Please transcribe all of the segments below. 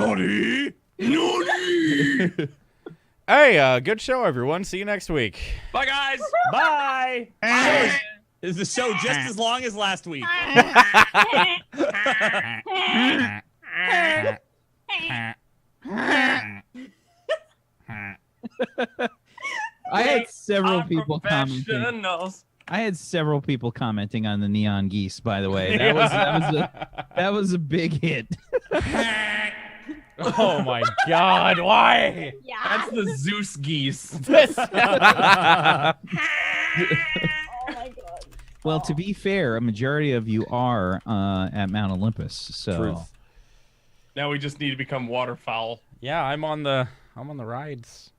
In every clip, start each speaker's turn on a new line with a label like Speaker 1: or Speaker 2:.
Speaker 1: Naughty! Naughty!
Speaker 2: Hey, good show, everyone. See you next week.
Speaker 1: Bye, guys.
Speaker 3: Bye.
Speaker 1: Is the show just as long as last week?
Speaker 3: I had several people commenting.
Speaker 1: Professionals.
Speaker 3: I had several people commenting on the neon geese. By the way, that was a big hit.
Speaker 2: Oh my God! Why?
Speaker 4: Yeah.
Speaker 1: That's the Zeus geese.
Speaker 4: Oh my god.
Speaker 3: Well, to be fair, a majority of you are at Mount Olympus. So
Speaker 2: Truth.
Speaker 1: Now we just need to become waterfowl.
Speaker 2: Yeah, I'm on the rides.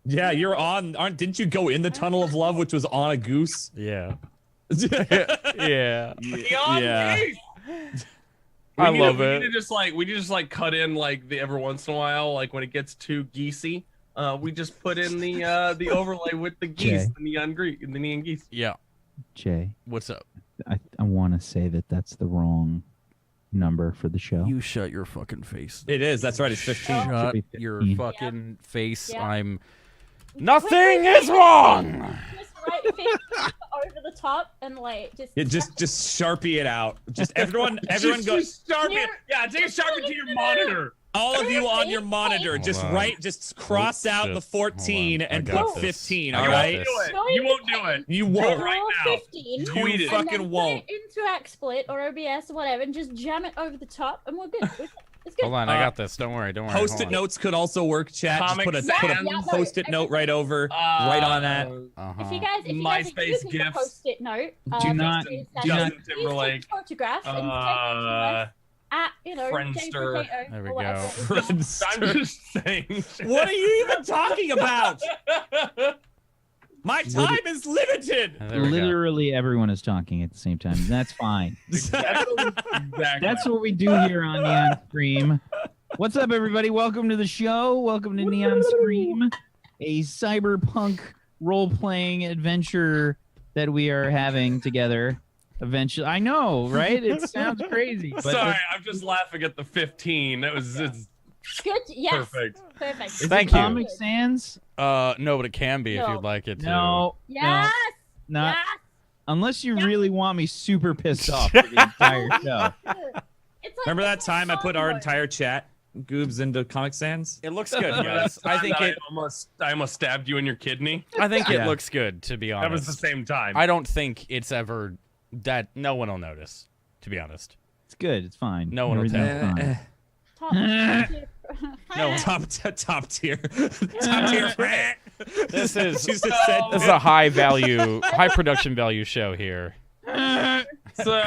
Speaker 1: Yeah, you're on. Didn't you go in the tunnel of love, which was on a goose?
Speaker 2: Yeah.
Speaker 1: Yeah.
Speaker 2: Yeah. I love it.
Speaker 5: We need to just cut in every once in a while, like when it gets too geesey. We just put in the overlay with the geese,
Speaker 3: Jay.
Speaker 5: the neon geese.
Speaker 2: Yeah.
Speaker 3: Jay,
Speaker 2: What's up?
Speaker 3: I want to say that's the wrong number for the show.
Speaker 2: You shut your fucking face.
Speaker 1: It is. That's right. It's 15.
Speaker 2: Shut
Speaker 3: be
Speaker 2: your
Speaker 3: 15.
Speaker 2: fucking face.
Speaker 4: Yeah.
Speaker 2: Nothing is wrong.
Speaker 4: Just right face over the top and
Speaker 1: Just Sharpie it out. Just everyone go.
Speaker 5: Just Sharpie it. Yeah, take a Sharpie to your monitor.
Speaker 1: All of you on your monitor, just cross out the 14 and
Speaker 2: got
Speaker 1: put
Speaker 2: this.
Speaker 1: 15.
Speaker 2: I
Speaker 1: All
Speaker 2: got
Speaker 1: right.
Speaker 2: this.
Speaker 5: You won't do it.
Speaker 1: You won't.
Speaker 5: right now.
Speaker 4: 15.
Speaker 5: Tweet it.
Speaker 1: Fucking
Speaker 4: and then
Speaker 1: won't.
Speaker 4: Put it into XSplit or OBS or whatever and just jam it over the top and we're good. It's good.
Speaker 2: Hold on, I got this. Don't worry.
Speaker 1: Post-it notes could also work. Chat. Just
Speaker 5: Comic
Speaker 1: put a
Speaker 5: Sans.
Speaker 1: post-it note right over, right on that.
Speaker 4: If you guys are
Speaker 5: MySpace
Speaker 4: using the
Speaker 5: gifs.
Speaker 4: Post-it note,
Speaker 3: Do not-
Speaker 4: please
Speaker 3: do not-
Speaker 4: please
Speaker 5: Timberlake.
Speaker 4: take photographs and take them to us at
Speaker 5: Friendster.
Speaker 4: Jay
Speaker 2: There we
Speaker 4: or whatever
Speaker 2: go.
Speaker 4: it is.
Speaker 5: I'm just saying.
Speaker 1: What are you even talking about? My time is limited.
Speaker 2: There we go.
Speaker 3: Literally everyone is talking at the same time. That's fine.
Speaker 5: Exactly.
Speaker 3: That's what we do here on Neon Scream. What's up, everybody? Welcome to the show. Welcome to Neon Scream, a cyberpunk role-playing adventure that we are having together. Eventually, I know, right? It sounds crazy. But
Speaker 5: Sorry, I'm just laughing at the 15. It's
Speaker 4: Good. Yes.
Speaker 5: perfect.
Speaker 4: Perfect.
Speaker 3: Is it
Speaker 2: Thank you.
Speaker 3: Comic Sans?
Speaker 2: No, but it can be if
Speaker 4: No.
Speaker 2: you'd like it to.
Speaker 3: No.
Speaker 4: Yes.
Speaker 3: Not
Speaker 4: Yes.
Speaker 3: unless you really want me super pissed off for the entire show.
Speaker 4: It's like
Speaker 1: Remember that
Speaker 4: the
Speaker 1: time I put our
Speaker 4: song
Speaker 1: entire chat goobs into Comic Sans?
Speaker 2: It looks good, guys. I think
Speaker 5: I almost stabbed you in your kidney.
Speaker 2: it
Speaker 1: Yeah.
Speaker 2: looks good, to be honest.
Speaker 5: That was the same time.
Speaker 2: I don't think it's ever that no one will notice, to be honest.
Speaker 3: It's good. It's fine.
Speaker 2: No one will
Speaker 3: Everything's
Speaker 2: tell.
Speaker 3: fine.
Speaker 2: No.
Speaker 1: Top tier. Top tier.
Speaker 2: This is
Speaker 1: She just said
Speaker 2: this is a high production value show here.
Speaker 5: So,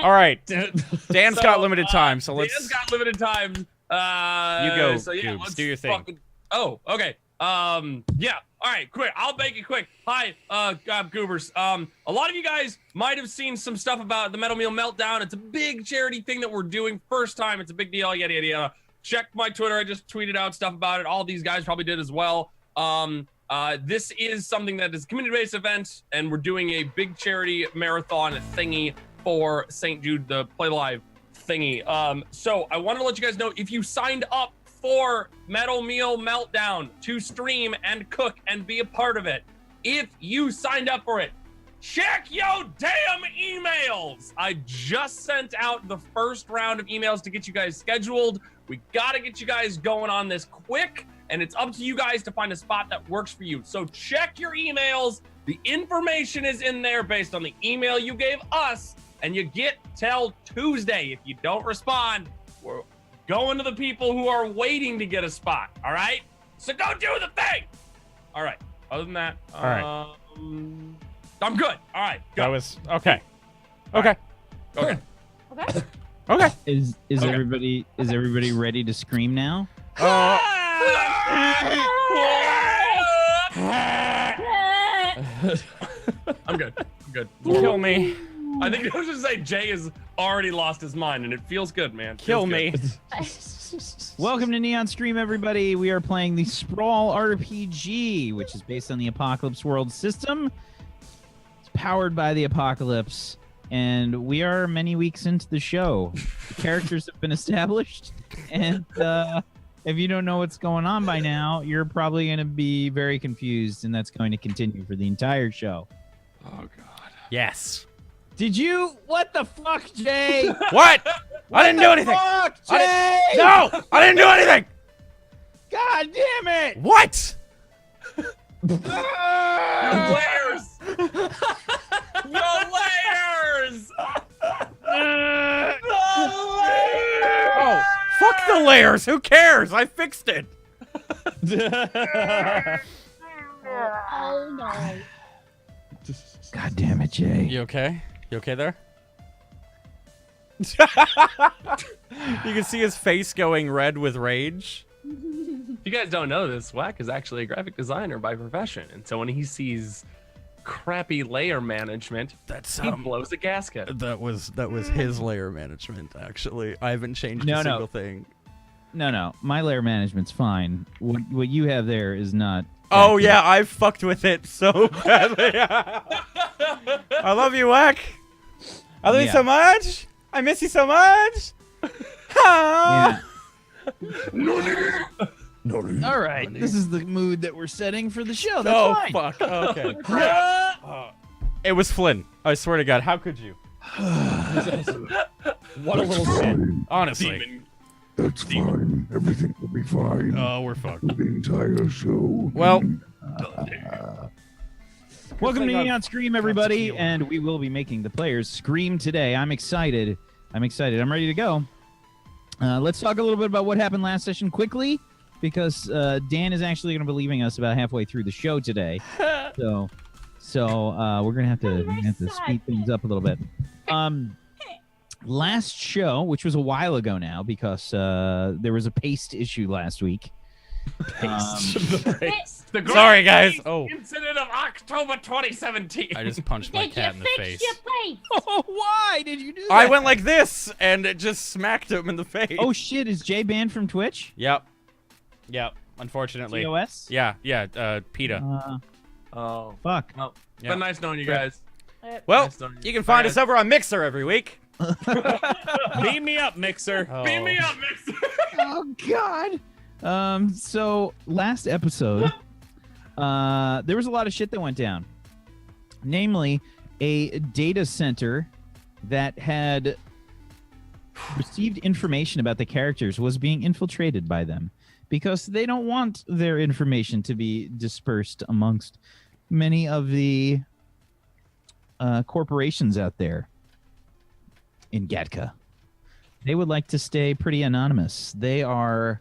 Speaker 2: All right, Dan's got limited time, so let's.
Speaker 5: Dan's got limited time.
Speaker 2: You go,
Speaker 5: So yeah,
Speaker 2: Goobs.
Speaker 5: let's
Speaker 2: Do your thing.
Speaker 5: Oh, okay. Yeah. All right, quick. I'll make it quick. Hi, Goobers. A lot of you guys might have seen some stuff about the Metal Meal Meltdown. It's a big charity thing that we're doing. First time. It's a big deal. Yada, yada, yada. Check my Twitter. I just tweeted out stuff about it. All these guys probably did as well. This is something that is a community-based event, and we're doing a big charity marathon thingy for St. Jude, the Play Live thingy. So I wanted to let you guys know, if you signed up for Metal Meal Meltdown to stream and cook and be a part of it, if you signed up for it, check your damn emails. I just sent out the first round of emails to get you guys scheduled. We got to get you guys going on this quick, and it's up to you guys to find a spot that works for you. So check your emails. The information is in there based on the email you gave us, and you get till Tuesday. If you don't respond, we're going to the people who are waiting to get a spot. All right? So go do the thing. All right. Other than that,
Speaker 2: All right.
Speaker 5: I'm good. All right. Go.
Speaker 2: That was okay. Okay.
Speaker 5: Okay.
Speaker 4: Okay.
Speaker 2: Okay.
Speaker 3: Is
Speaker 5: Okay.
Speaker 3: everybody ready to scream now?
Speaker 5: I'm good. I'm good.
Speaker 2: Kill me.
Speaker 5: I think I was just say Jay has already lost his mind, and it feels good, man.
Speaker 2: Kill
Speaker 5: Feels
Speaker 2: me.
Speaker 5: good.
Speaker 3: Welcome to Neon Stream, everybody. We are playing the Sprawl RPG, which is based on the Apocalypse World system. It's powered by the Apocalypse. and we are many weeks into the show. The characters have been established, and if you don't know what's going on by now, you're probably going to be very confused, and that's going to continue for the entire show.
Speaker 5: Oh God.
Speaker 2: Yes.
Speaker 3: Did you? What the fuck, Jay?
Speaker 2: What? I didn't do anything.
Speaker 3: Fuck, Jay!
Speaker 2: No, I didn't do anything.
Speaker 3: God damn it!
Speaker 2: What?
Speaker 5: Layers. The layers.
Speaker 2: Oh, fuck the layers. Who cares? I fixed it.
Speaker 4: Oh no.
Speaker 3: God damn it, Jay.
Speaker 2: You okay? You okay there? You can see his face going red with rage.
Speaker 5: If you guys don't know this, Whack is actually a graphic designer by profession, and so when he sees crappy layer management, he blows a gasket.
Speaker 2: That was his layer management. Actually, I haven't changed a single thing.
Speaker 3: No. My layer management's fine. What you have there is not.
Speaker 2: Oh yeah, I've fucked with it so badly. I love you, Whack. I love you so much. I miss you so much.
Speaker 3: Yeah.
Speaker 6: No.
Speaker 3: All right, this is the mood that we're setting for the show. That's fine.
Speaker 2: Fuck. Okay. It was Flynn. I swear to God. How could you?
Speaker 1: What a little shit.
Speaker 2: Honestly.
Speaker 6: That's fine. Everything will be fine.
Speaker 2: Oh, we're fucked.
Speaker 6: The entire show.
Speaker 2: Well.
Speaker 3: Welcome to Neon Scream, everybody,
Speaker 2: tequila.
Speaker 3: and we will be making the players scream today. I'm excited. I'm ready to go. Let's talk a little bit about what happened last session quickly, because Dan is actually going to be leaving us about halfway through the show today. So we're going to have to speed things up a little bit. Last show, which was a while ago now, because there was a paste issue last week.
Speaker 5: The
Speaker 2: Sorry, guys.
Speaker 5: great
Speaker 2: Oh.
Speaker 5: incident of October 2017.
Speaker 2: I just punched my
Speaker 4: Did
Speaker 2: cat
Speaker 4: you
Speaker 2: in the
Speaker 4: fix
Speaker 2: face.
Speaker 4: your face?
Speaker 3: Oh, why did you do that?
Speaker 2: I went like this, and it just smacked him in the face.
Speaker 3: Oh shit! Is Jay banned from Twitch?
Speaker 2: Yep. Unfortunately.
Speaker 3: TOS?
Speaker 2: Yeah. PETA.
Speaker 5: Oh,
Speaker 3: Fuck.
Speaker 5: well, it's
Speaker 2: Yeah.
Speaker 5: been nice knowing you guys.
Speaker 2: Well,
Speaker 5: Nice knowing
Speaker 2: you can find us over on Mixer every week.
Speaker 1: Beam me up, Mixer.
Speaker 5: Beam me up, Mixer.
Speaker 3: Oh God. So last episode, there was a lot of shit that went down. Namely, a data center that had received information about the characters was being infiltrated by them because they don't want their information to be dispersed amongst many of the corporations out there in Gatka. They would like to stay pretty anonymous. They are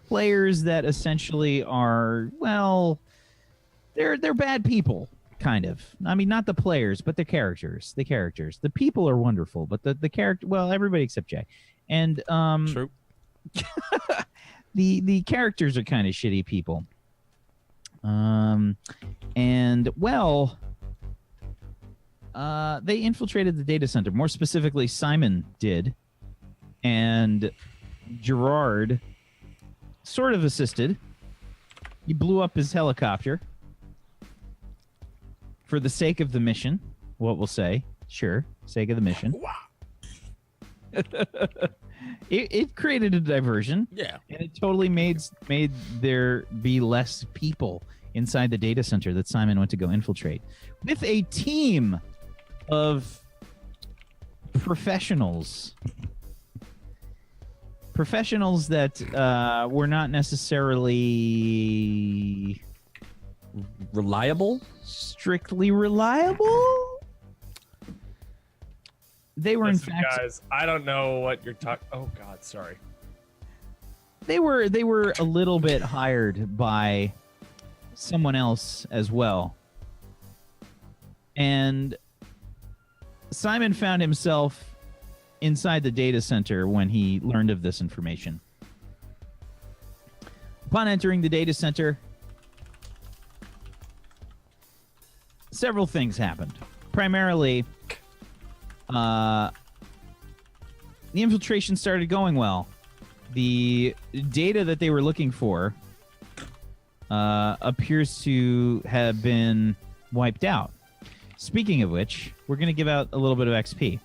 Speaker 3: players that essentially are, well, they're bad people, kind of. I mean, not the players, but the characters. The characters. The people are wonderful, but the character, well, everybody except Jay. And
Speaker 2: True.
Speaker 3: the characters are kind of shitty people. And well, they infiltrated the data center. More specifically, Simon did, and Gerard sort of assisted. He blew up his helicopter for the sake of the mission. What we'll say, sure, sake of the mission. It created a diversion.
Speaker 2: Yeah.
Speaker 3: And it totally made there be less people inside the data center that Simon went to go infiltrate with a team of professionals that were not necessarily
Speaker 1: Reliable?
Speaker 3: strictly reliable. They were
Speaker 5: Listen,
Speaker 3: in fact
Speaker 5: guys, I don't know what you're talking. Oh God, sorry.
Speaker 3: they were a little bit hired by someone else as well. And Simon found himself inside the data center when he learned of this information. Upon entering the data center, several things happened. Primarily, the infiltration started going well. The data that they were looking for appears to have been wiped out. speaking of which, we're going to give out a little bit of XP.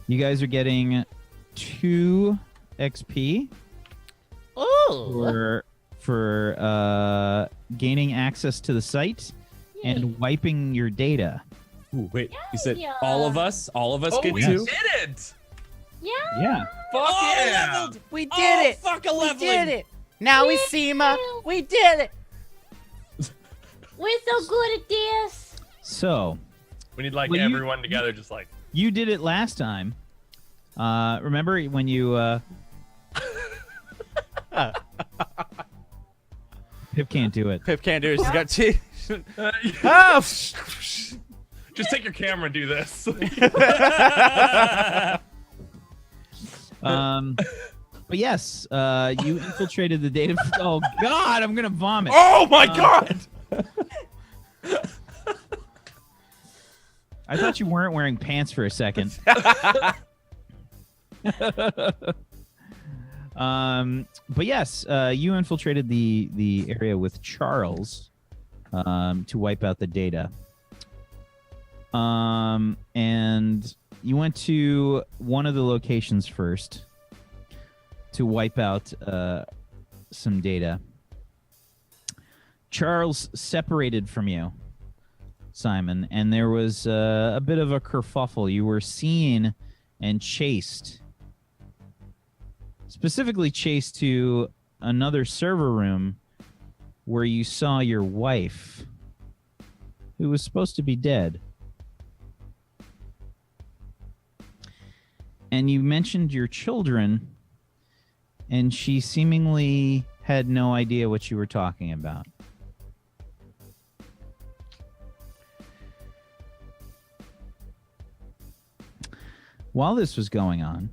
Speaker 3: You guys are getting 2 XP for gaining access to the site and wiping your data.
Speaker 1: Ooh, wait, you said
Speaker 4: Yeah.
Speaker 1: all of us? All of us get
Speaker 5: we
Speaker 1: 2?
Speaker 5: did it!
Speaker 3: Yeah.
Speaker 5: Fuck yeah!
Speaker 2: Leveled. We did it.
Speaker 1: Fuck a
Speaker 2: We
Speaker 1: leveling.
Speaker 2: did it. Now we see ma. We did it.
Speaker 4: We're so good at this.
Speaker 3: So,
Speaker 5: We need like
Speaker 3: Well, you-
Speaker 5: everyone together, just like.
Speaker 3: you did it last time. Remember when you Pip can't do it.
Speaker 2: Pip can't do it. She's got two.
Speaker 5: Yeah.
Speaker 2: Oh.
Speaker 5: Just take your camera and do this.
Speaker 3: But yes, you infiltrated the data. Oh God, I'm gonna vomit.
Speaker 2: Oh my God.
Speaker 3: I thought you weren't wearing pants for a second. But yes, you infiltrated the area with Charles to wipe out the data. And you went to one of the locations first to wipe out some data. Charles separated from you, Simon, and there was a bit of a kerfuffle. You were seen and chased, specifically chased to another server room where you saw your wife, who was supposed to be dead. And you mentioned your children, and she seemingly had no idea what you were talking about. While this was going on,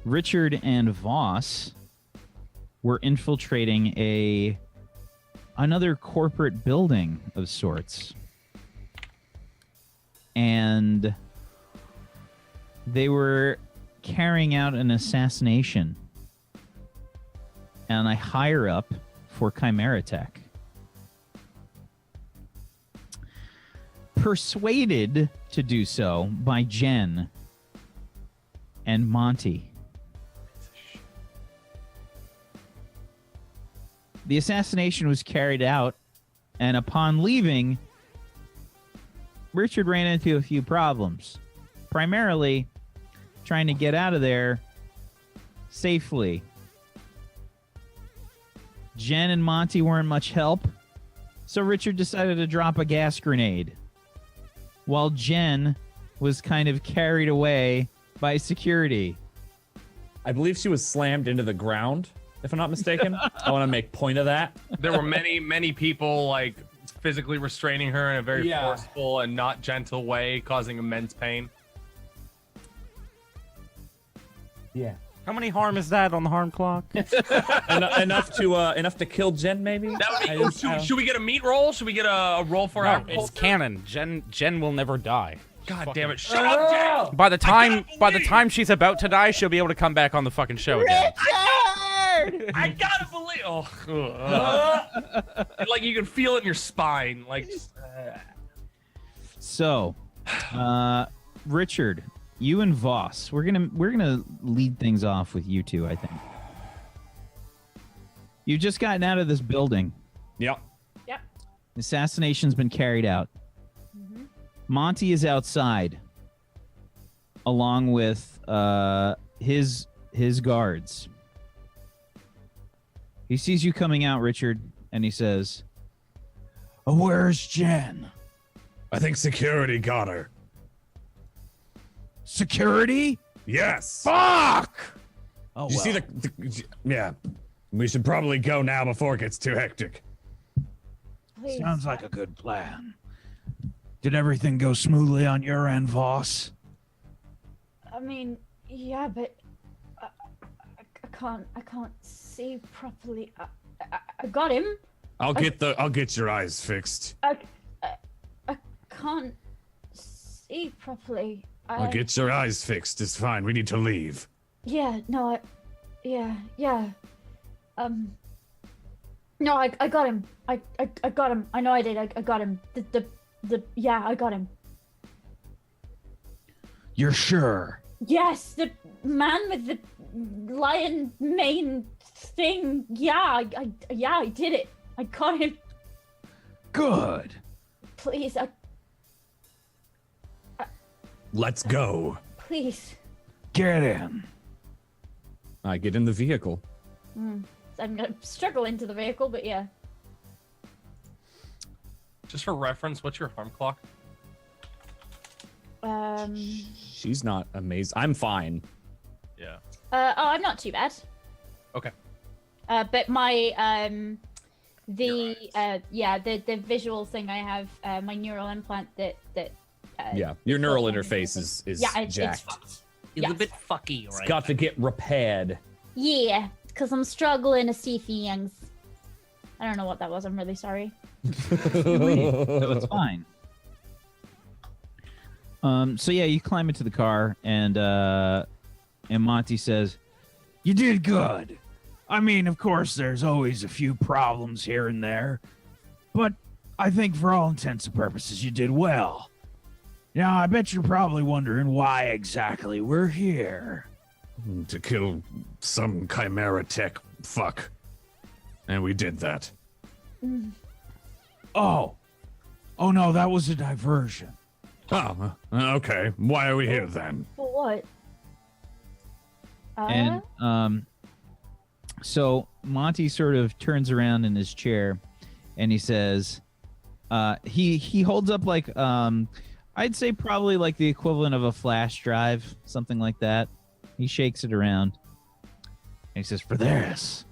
Speaker 3: Richard and Voss were infiltrating another corporate building of sorts. And they were carrying out an assassination and a higher up for Chimera Tech. Persuaded to do so by Jen and Monty. The assassination was carried out, and upon leaving, Richard ran into a few problems. Primarily, trying to get out of there safely. Jen and Monty weren't much help, so Richard decided to drop a gas grenade, while Jen was kind of carried away by security.
Speaker 1: I believe she was slammed into the ground, if I'm not mistaken. I want to make point of that.
Speaker 5: There were many people like physically restraining her in a very
Speaker 1: Yeah.
Speaker 5: forceful and not gentle way, causing immense pain.
Speaker 1: Yeah.
Speaker 2: How many harm is that on the harm clock?
Speaker 1: enough to kill Jen, maybe?
Speaker 5: That would be.
Speaker 1: I
Speaker 5: Oh,
Speaker 1: just-
Speaker 5: should we get a meat roll? Should we get a roll for
Speaker 2: No,
Speaker 5: our?
Speaker 2: it's canon. Jen will never die.
Speaker 5: God damn it! Shut up, Jen!
Speaker 2: By the time
Speaker 5: believe.
Speaker 2: she's about to die, she'll be able to come back on the fucking show again.
Speaker 5: I gotta believe. Like you can feel it in your spine. Like.
Speaker 3: So, Richard, you and Voss, we're gonna lead things off with you two, I think. You've just gotten out of this building.
Speaker 1: Yep.
Speaker 4: Yep.
Speaker 3: The assassination's been carried out. Monty is outside, along with his guards. He sees you coming out, Richard, and he says, "Where's Jen?"
Speaker 6: I think security got her.
Speaker 3: Security?
Speaker 6: Yes.
Speaker 3: Fuck! Oh,
Speaker 6: You see the yeah. We should probably go now before it gets too hectic.
Speaker 4: Please.
Speaker 3: Sounds like a good plan. Did everything go smoothly on your end, Voss?
Speaker 4: I mean, yeah, but I can't see properly. I got him.
Speaker 6: I'll get your eyes fixed.
Speaker 4: I can't see properly.
Speaker 6: I'll get your eyes fixed. It's fine. We need to leave.
Speaker 4: Yeah, no, yeah. No, I got him. I got him. I know I did. I got him. Yeah, I got him.
Speaker 3: You're sure?
Speaker 4: Yes, the man with the lion mane thing. Yeah, I did it. I got him.
Speaker 3: Good.
Speaker 4: Please,
Speaker 6: Let's go.
Speaker 4: please.
Speaker 3: Get in.
Speaker 1: I get in the vehicle.
Speaker 4: I'm gonna struggle into the vehicle, but yeah.
Speaker 5: Just for reference, what's your harm clock?
Speaker 1: She's not amazing. I'm fine.
Speaker 5: Yeah.
Speaker 4: I'm not too bad.
Speaker 5: Okay.
Speaker 4: But my the visual thing I have, my neural implant that
Speaker 1: Yeah, your neural interface is
Speaker 4: it's
Speaker 1: jacked.
Speaker 4: fucked.
Speaker 5: It's
Speaker 4: Yes.
Speaker 5: a bit fucky, right?
Speaker 1: It's got to get repaired.
Speaker 4: Yeah, because I'm struggling to see things. I don't know what that was. I'm really sorry.
Speaker 3: So it's fine. So yeah, you climb into the car, and Monty says, "You did good. I mean, of course, there's always a few problems here and there, but I think for all intents and purposes, you did well. Now, I bet you're probably wondering why exactly we're here."
Speaker 6: To kill some chimera tech fuck. And we did that.
Speaker 3: Oh no, that was a diversion.
Speaker 6: Oh, okay. Why are we here then?
Speaker 4: For what?
Speaker 3: And so Monty sort of turns around in his chair, and he says, he holds up like I'd say probably like the equivalent of a flash drive, something like that. He shakes it around, and he says, "For this."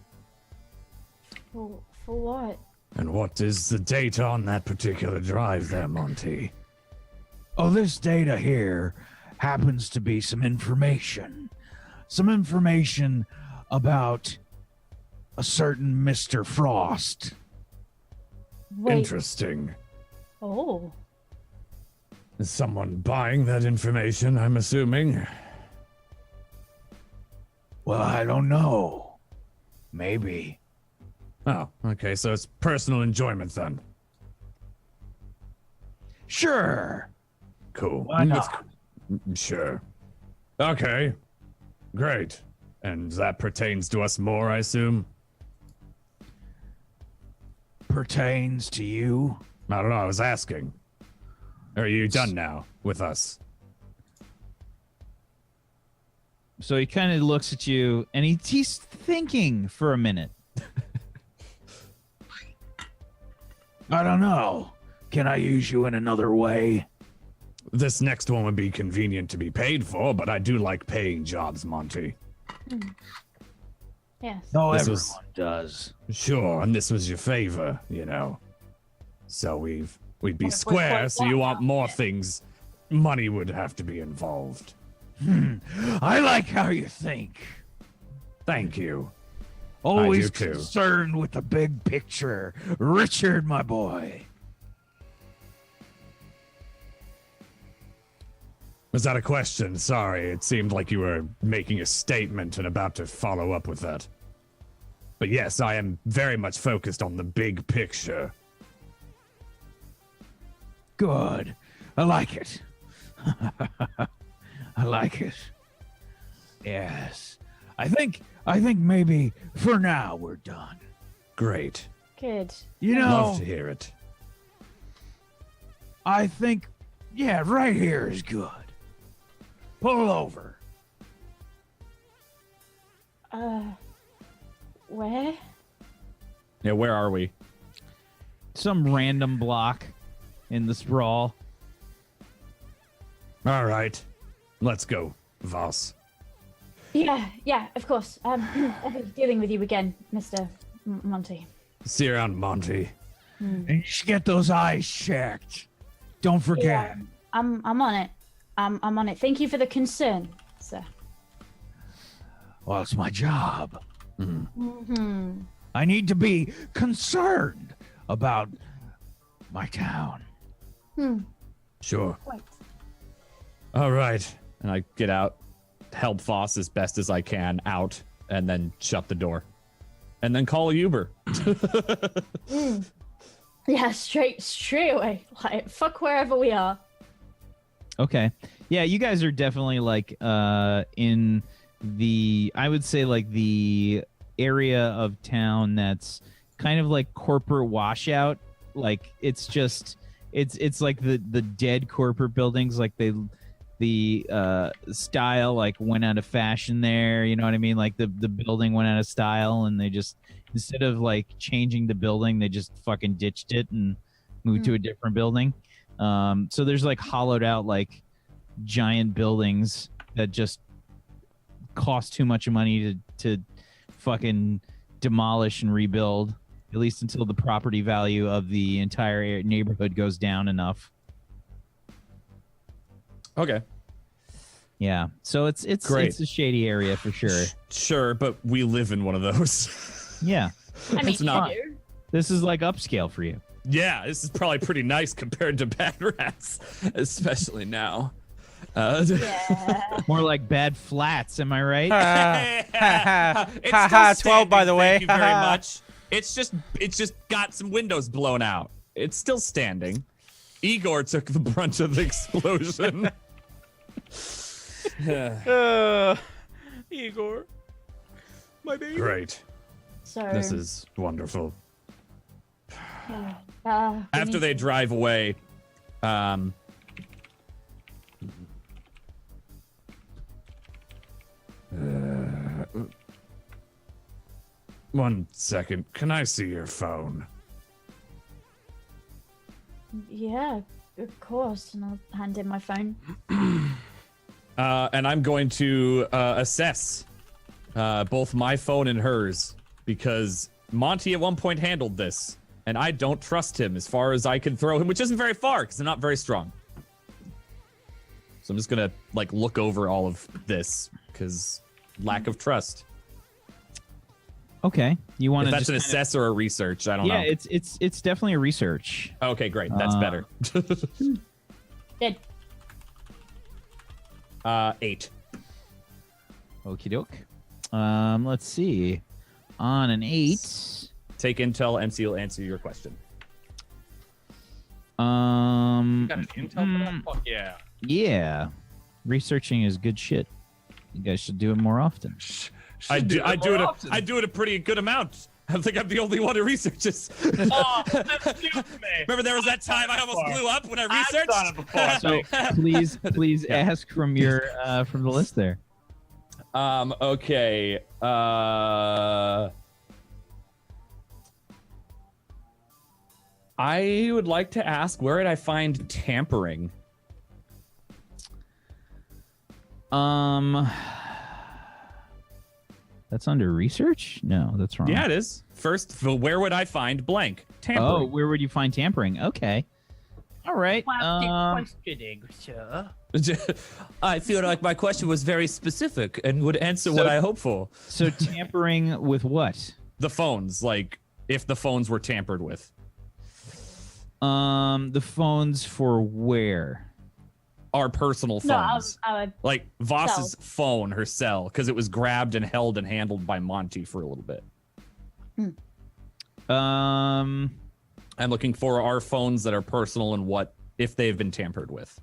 Speaker 4: For what?
Speaker 6: And what is the data on that particular drive there, Monty?
Speaker 3: Oh, this data here happens to be some information. Some information about a certain Mr. Frost.
Speaker 4: Wait.
Speaker 6: Interesting.
Speaker 4: Oh.
Speaker 6: Is someone buying that information, I'm assuming?
Speaker 3: Well, I don't know. Maybe.
Speaker 6: Oh, okay, so it's personal enjoyment then.
Speaker 3: Sure.
Speaker 6: Cool.
Speaker 3: Why not?
Speaker 6: Sure. Okay. Great. And that pertains to us more, I assume?
Speaker 3: Pertains to you?
Speaker 6: I don't know, I was asking. Are you done now with us?
Speaker 3: So he kind of looks at you, and he's thinking for a minute. I don't know. Can I use you in another way?
Speaker 6: This next one would be convenient to be paid for, but I do like paying jobs, Monty.
Speaker 4: Yes.
Speaker 3: No,
Speaker 6: This
Speaker 3: everyone
Speaker 6: was-
Speaker 3: does.
Speaker 6: Sure, and this was your favor, you know. So we'd be
Speaker 4: What-
Speaker 6: square,
Speaker 4: what-
Speaker 6: so you
Speaker 4: what-
Speaker 6: want more things. Money would have to be involved.
Speaker 3: I like how you think.
Speaker 6: Thank you.
Speaker 3: Always
Speaker 6: too.
Speaker 3: concerned with the big picture. Richard, my boy.
Speaker 6: Was that a question? Sorry, it seemed like you were making a statement and about to follow up with that. But yes, I am very much focused on the big picture.
Speaker 3: Good. I like it. I like it. Yes. I think maybe for now we're done.
Speaker 6: Great.
Speaker 4: Good.
Speaker 3: You
Speaker 6: Love
Speaker 3: know,
Speaker 6: to hear it.
Speaker 3: I think yeah, right here is good. Pull over.
Speaker 4: Where?
Speaker 1: Yeah, where are we?
Speaker 3: Some random block in the sprawl.
Speaker 6: All right. Let's go, Voss.
Speaker 4: Yeah, of course. I'll be dealing with you again, Mr. Monty.
Speaker 6: See you around, Monty.
Speaker 3: And you should get those eyes checked. Don't forget.
Speaker 4: Yeah, I'm on it. I'm on it. Thank you for the concern, sir.
Speaker 3: Well, it's my job.
Speaker 4: Mm-hmm.
Speaker 3: I need to be concerned about my town.
Speaker 6: Sure.
Speaker 4: Wait.
Speaker 6: All right.
Speaker 1: And I get out, help Voss as best as I can out, and then shut the door.
Speaker 5: and then call a Uber.
Speaker 4: Yeah, straight away. Like, fuck wherever we are.
Speaker 3: Okay. Yeah, you guys are definitely like in the, I would say, like the area of town that's kind of like corporate washout. Like it's just it's like the dead corporate buildings, like the style like went out of fashion there, you know what I mean? Like the building went out of style, and they just, instead of like changing the building, they just fucking ditched it and moved to a different building. So there's like hollowed out like giant buildings that just cost too much money to fucking demolish and rebuild, at least until the property value of the entire neighborhood goes down enough.
Speaker 5: Okay.
Speaker 3: Yeah. So it's
Speaker 5: Great.
Speaker 3: It's a shady area for sure.
Speaker 5: Sure, but we live in one of those.
Speaker 3: Yeah.
Speaker 4: I mean,
Speaker 5: It's not-
Speaker 4: you do.
Speaker 3: This is like upscale for you.
Speaker 5: Yeah, this is probably pretty nice compared to Bad Rats, especially now.
Speaker 4: Yeah.
Speaker 3: More like bad flats, am I right?
Speaker 5: It's
Speaker 2: Ha
Speaker 5: still
Speaker 2: ha, 12 by
Speaker 5: standing,
Speaker 2: the way.
Speaker 5: Thank you very much. It's just got some windows blown out. It's still standing. Igor took the brunt of the explosion.
Speaker 2: Igor, my baby.
Speaker 6: Great.
Speaker 4: So
Speaker 6: This is wonderful.
Speaker 5: After they drive away,
Speaker 6: One second. Can I see your phone?
Speaker 4: yeah, of course, and I'll hand in my phone.
Speaker 5: and I'm going to assess both my phone and hers, because Monty at one point handled this, and I don't trust him as far as I can throw him, which isn't very far because I'm not very strong. So I'm just gonna like look over all of this because lack of trust.
Speaker 3: Okay. You want
Speaker 5: If
Speaker 3: to
Speaker 5: that's
Speaker 3: just
Speaker 5: an
Speaker 3: kind of-
Speaker 5: assess or a research, I don't know.
Speaker 3: Yeah, it's definitely a research.
Speaker 5: Okay, great. That's better.
Speaker 4: Good.
Speaker 5: 8.
Speaker 3: Okie doke. Let's see. On an 8.
Speaker 5: Take intel, and he'll answer your question.
Speaker 3: Got
Speaker 5: an intel for that? Fuck yeah.
Speaker 3: Yeah. Researching is good shit. You guys should do it more often.
Speaker 5: I do it a pretty good amount. I think I'm the only one who researches.
Speaker 1: Oh, that's new to me.
Speaker 5: Remember there was that time I almost blew up when I researched?
Speaker 1: I've done it before.
Speaker 3: So please ask from your from the list there.
Speaker 5: Okay. I would like to ask, where did I find tampering?
Speaker 3: That's under research? No, that's wrong.
Speaker 5: Yeah, it is. First, where would I find blank?
Speaker 3: Oh,
Speaker 5: Tampering.
Speaker 3: where would you find tampering? Okay. All right.
Speaker 1: questioning, sir.
Speaker 5: I feel like my question was very specific and would answer what I hope for.
Speaker 3: So tampering with what?
Speaker 5: The phones, like if the phones were tampered with.
Speaker 3: The phones for where?
Speaker 5: Our personal
Speaker 4: No,
Speaker 5: phones. Like Voss's
Speaker 4: Cell.
Speaker 5: phone, her cell, because it was grabbed and held and handled by Monty for a little bit. I'm looking for our phones that are personal and what if they've been tampered with.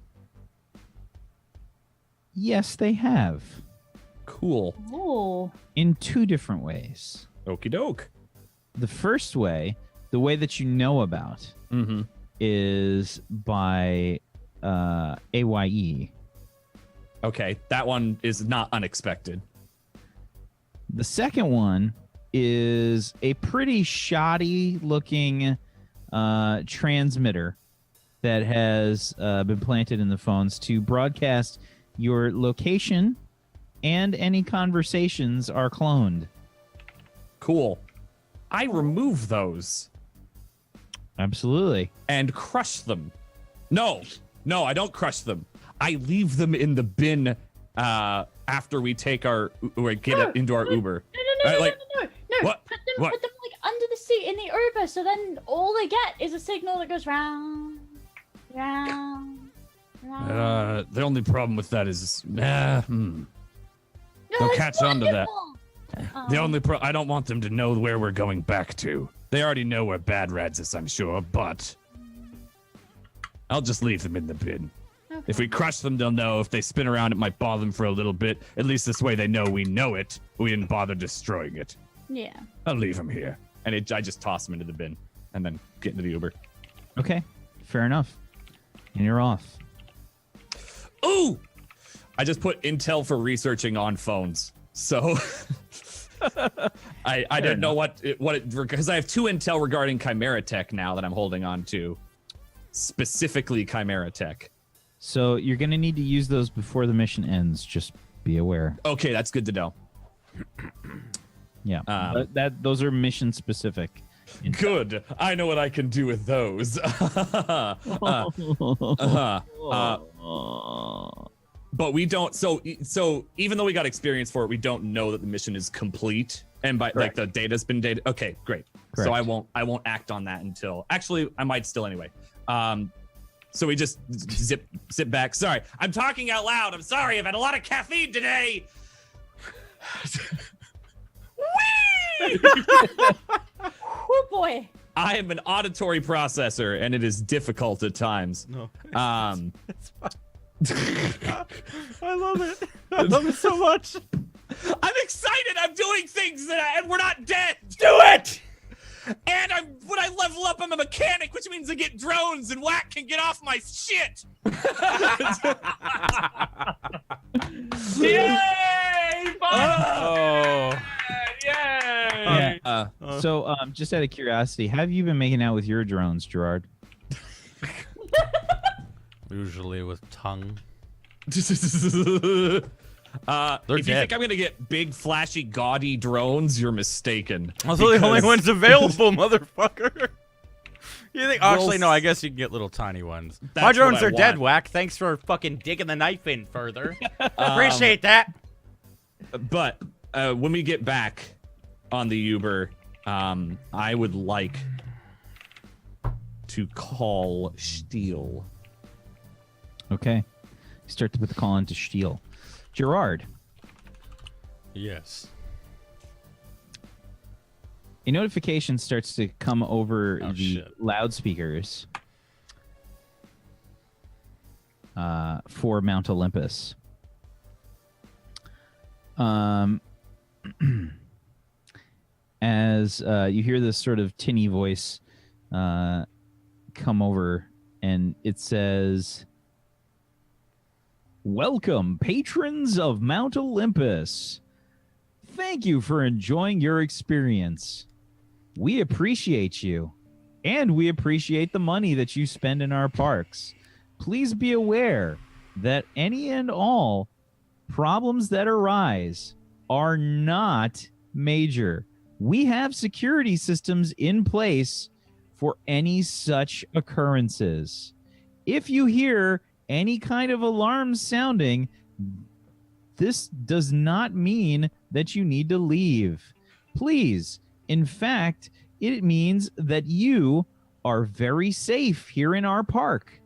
Speaker 3: Yes, they have.
Speaker 5: Cool.
Speaker 4: Ooh.
Speaker 3: In 2 different ways.
Speaker 5: Okie doke.
Speaker 3: The first way, the way that you know about,
Speaker 5: Mm-hmm.
Speaker 3: is by AYE.
Speaker 5: Okay, that one is not unexpected.
Speaker 3: The second one is a pretty shoddy looking transmitter that has been planted in the phones to broadcast your location, and any conversations are cloned.
Speaker 5: Cool. I remove those
Speaker 3: Absolutely.
Speaker 5: and crush them. No, I don't crush them. I leave them in the bin after we take our or get into our Uber.
Speaker 4: No,
Speaker 5: Like,
Speaker 4: no.
Speaker 5: what?
Speaker 4: Put them
Speaker 5: What?
Speaker 4: like under the seat in the Uber, so then all they get is a signal that goes round, round, round.
Speaker 6: The only problem with that is,
Speaker 4: No,
Speaker 6: they'll
Speaker 4: it's
Speaker 6: catch on to that.
Speaker 4: wonderful.
Speaker 6: The only I don't want them to know where we're going back to. They already know where Bad Rads is, I'm sure, but I'll just leave them in the bin.
Speaker 4: Okay.
Speaker 6: If we crush them, they'll know. If they spin around, it might bother them for a little bit. At least this way they know we know it. We didn't bother destroying it.
Speaker 4: Yeah.
Speaker 6: I'll leave them here.
Speaker 2: And I just toss them into the bin and then get into the Uber.
Speaker 3: Okay, fair enough. And you're off.
Speaker 2: Ooh! I just put intel for researching on phones. So I didn't know what it because I have 2 intel regarding Chimera Tech now that I'm holding on to. Specifically Chimera Tech.
Speaker 3: So you're going to need to use those before the mission ends. Just be aware.
Speaker 2: Okay, that's good to know.
Speaker 3: Yeah, those are mission specific.
Speaker 2: Good. I know what I can do with those. But we don't. So even though we got experience for it, we don't know that the mission is complete. And by
Speaker 3: Correct.
Speaker 2: like the data's been data. Okay, great.
Speaker 3: Correct.
Speaker 2: So I won't act on that until. Actually, I might still anyway. So we just sit back. Sorry, I'm talking out loud. I'm sorry. I've had a lot of caffeine today. Whee!
Speaker 4: Oh boy.
Speaker 2: I am an auditory processor, and it is difficult at times.
Speaker 1: No.
Speaker 2: It's
Speaker 1: I love it. I love it so much.
Speaker 2: I'm excited. I'm doing things and we're not dead.
Speaker 1: Do it!
Speaker 2: And when I level up, I'm a mechanic, which means I get drones, and Whack can get off my shit.
Speaker 5: Yay!
Speaker 1: Oh.
Speaker 5: Yay!
Speaker 3: So, just out of curiosity, have you been making out with your drones, Gerard?
Speaker 1: Usually with tongue.
Speaker 2: If
Speaker 1: They're
Speaker 2: you
Speaker 1: dead.
Speaker 2: think I'm gonna get big, flashy, gaudy drones, you're mistaken.
Speaker 1: Those are the only
Speaker 2: Because-
Speaker 1: ones available, motherfucker. You think? Actually,
Speaker 2: Well,
Speaker 1: no. I guess you can get little tiny ones.
Speaker 2: That's
Speaker 1: My drones
Speaker 2: what I
Speaker 1: are dead,
Speaker 2: want.
Speaker 1: Whack. Thanks for fucking digging the knife in further. Appreciate that.
Speaker 2: But when we get back on the Uber, I would like to call Steele.
Speaker 3: Okay. You start to put the call into Steele. Gerard,
Speaker 1: Yes.
Speaker 3: a notification starts to come over
Speaker 1: Oh,
Speaker 3: the
Speaker 1: shit.
Speaker 3: loudspeakers for Mount Olympus. As you hear this sort of tinny voice come over, and it says, "Welcome, patrons of Mount Olympus. Thank you for enjoying your experience. We appreciate you, and we appreciate the money that you spend in our parks. Please be aware that any and all problems that arise are not major. We have security systems in place for any such occurrences. If you hear any kind of alarm sounding, this does not mean that you need to leave. Please, in fact, it means that you are very safe here in our park.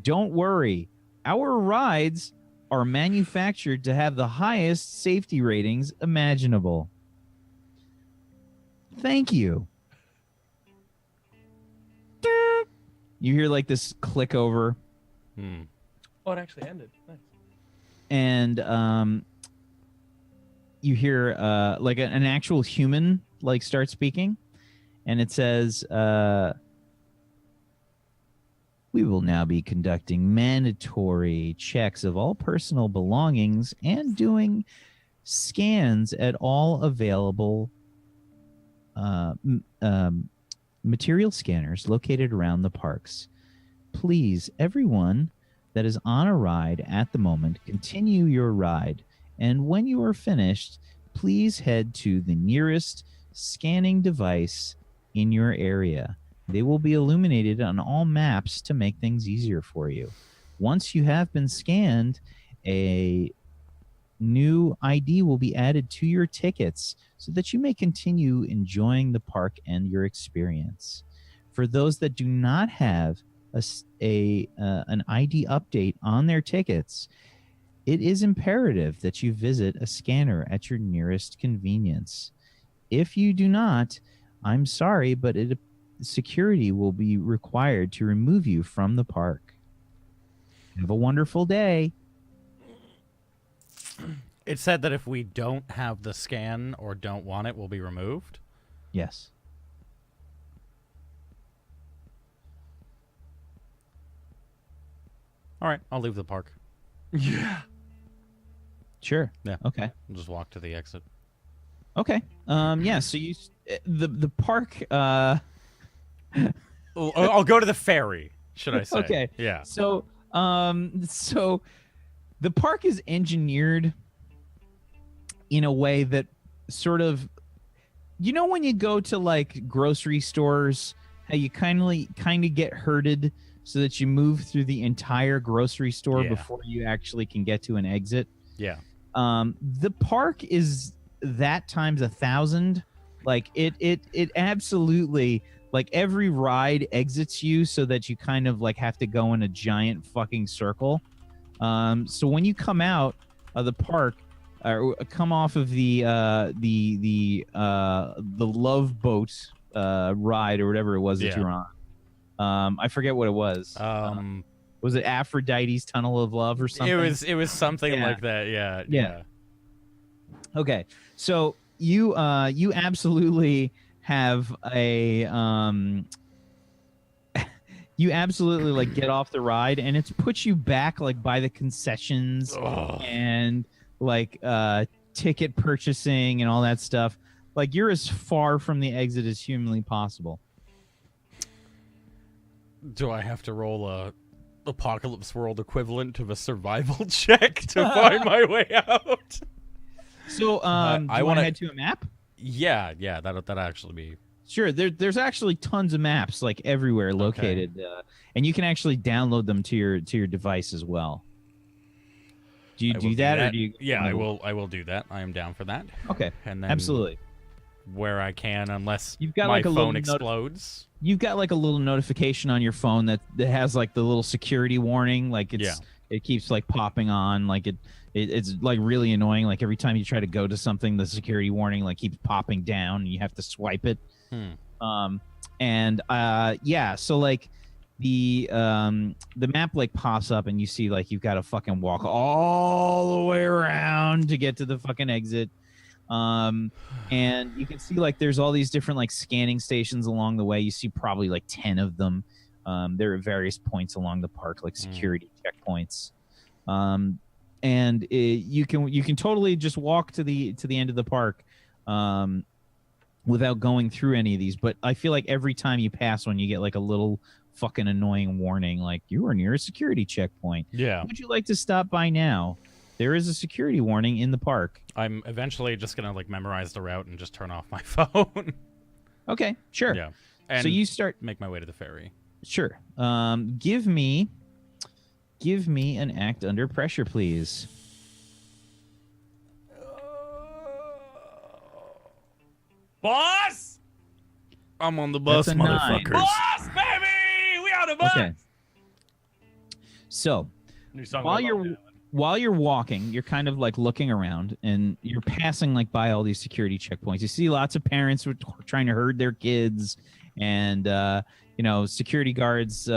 Speaker 3: Don't worry. Our rides are manufactured to have the highest safety ratings imaginable. Thank you." You hear like this click over,
Speaker 5: Oh, it actually ended. Nice.
Speaker 3: and you hear like an actual human like start speaking, and it says, "We will now be conducting mandatory checks of all personal belongings and doing scans at all available material scanners located around the parks. Please, everyone that is on a ride at the moment, continue your ride. And when you are finished, please head to the nearest scanning device in your area. They will be illuminated on all maps to make things easier for you. Once you have been scanned, a new ID will be added to your tickets so that you may continue enjoying the park and your experience. For those that do not have an ID update on their tickets, it is imperative that you visit a scanner at your nearest convenience. If you do not, I'm sorry, but security will be required to remove you from the park. Have a wonderful day.
Speaker 7: It said that if we don't have the scan or don't want it, we'll be removed.
Speaker 3: Yes.
Speaker 7: All right, I'll leave the park.
Speaker 5: Yeah.
Speaker 3: Sure.
Speaker 7: Yeah.
Speaker 3: Okay.
Speaker 7: I'll just walk to the exit.
Speaker 3: Okay. Yeah. So the park.
Speaker 7: I'll go to the ferry. Should I say?
Speaker 3: Okay.
Speaker 7: Yeah.
Speaker 3: So so the park is engineered in a way that sort of, when you go to like grocery stores, how you kind of get herded so that you move through the entire grocery store before you actually can get to an exit.
Speaker 7: Yeah.
Speaker 3: The park is that times 1,000. Like it absolutely, like every ride exits you so that you kind of like have to go in a giant fucking circle. So when you come out of the park, or come off of the Love Boat ride or whatever it was that you were on. I forget what it was. Was it Aphrodite's Tunnel of Love or something?
Speaker 7: It was something like that. Yeah.
Speaker 3: Okay, so you absolutely have a you absolutely like get off the ride, and it's put you back like by the concessions and like ticket purchasing and all that stuff. Like you're as far from the exit as humanly possible.
Speaker 7: Do I have to roll a Apocalypse World equivalent of a survival check to find my way out?
Speaker 3: So I want to head to a map.
Speaker 7: Yeah, that'll actually be.
Speaker 3: Sure, there's actually tons of maps like everywhere located, and you can actually download them to your device as well. Do you do that, or do you?
Speaker 7: Yeah, I will do that. I am down for that.
Speaker 3: Okay,
Speaker 7: and then
Speaker 3: absolutely.
Speaker 7: Where I can, unless
Speaker 3: you've got
Speaker 7: my
Speaker 3: like a
Speaker 7: phone explodes.
Speaker 3: You've got like a little notification on your phone that has like the little security warning, like it keeps like popping on, like it's like really annoying. Like every time you try to go to something, the security warning like keeps popping down, and you have to swipe it. So like the map like pops up, and you see like you've got to fucking walk all the way around to get to the fucking exit. And you can see like there's all these different like scanning stations along the way. You see probably like 10 of them. There are various points along the park, like security checkpoints. And you can totally just walk to the end of the park without going through any of these. But I feel like every time you pass one, you get like a little fucking annoying warning, like you are near a security checkpoint.
Speaker 7: Yeah.
Speaker 3: Would you like to stop by now? There is a security warning in the park.
Speaker 7: I'm eventually just gonna like memorize the route and just turn off my phone.
Speaker 3: Okay, sure.
Speaker 7: Yeah. And
Speaker 3: so you start
Speaker 7: make my way to the ferry.
Speaker 3: Sure. Give me an act under pressure, please.
Speaker 5: Boss!
Speaker 7: I'm on the bus,
Speaker 3: That's a 9.
Speaker 7: motherfuckers.
Speaker 5: Boss, baby! We on the bus!
Speaker 3: Okay. So,
Speaker 5: New song
Speaker 3: while you're walking, you're kind of like looking around, and you're passing like by all these security checkpoints. You see lots of parents trying to herd their kids, and security guards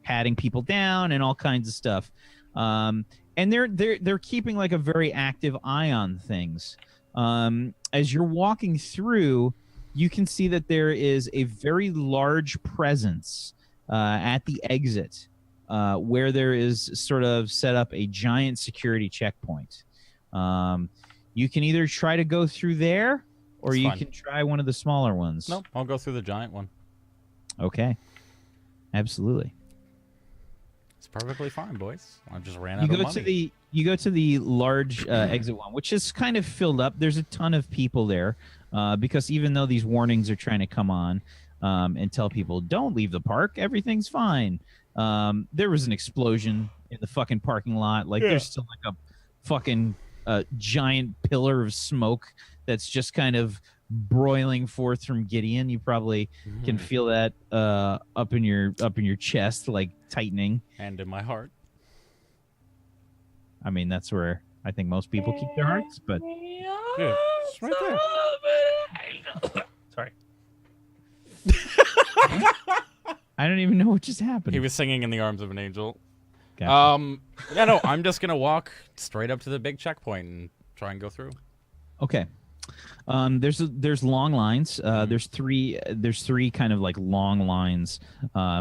Speaker 3: patting people down and all kinds of stuff. And they're keeping like a very active eye on things. As you're walking through, you can see that there is a very large presence at the exit. Where there is sort of set up a giant security checkpoint. You can either try to go through there, or you can try one of the smaller ones.
Speaker 7: Nope, I'll go through the giant one.
Speaker 3: Okay. Absolutely.
Speaker 7: It's perfectly fine, boys. I just ran out of money.
Speaker 3: You go to the large exit one, which is kind of filled up. There's a ton of people there because even though these warnings are trying to come on and tell people, don't leave the park, everything's fine. There was an explosion in the fucking parking lot. Like there's still like a fucking giant pillar of smoke that's just kind of broiling forth from Gideon. You probably can feel that up in your chest, like tightening.
Speaker 7: And in my heart.
Speaker 3: I mean, that's where I think most people keep their hearts. But
Speaker 7: Yeah, it's right there.
Speaker 5: Sorry.
Speaker 3: I don't even know what just happened.
Speaker 7: He was singing in the arms of an angel.
Speaker 3: Gotcha.
Speaker 7: Yeah, no, I'm just gonna walk straight up to the big checkpoint and try and go through.
Speaker 3: Okay. There's long lines. There's three kind of like long lines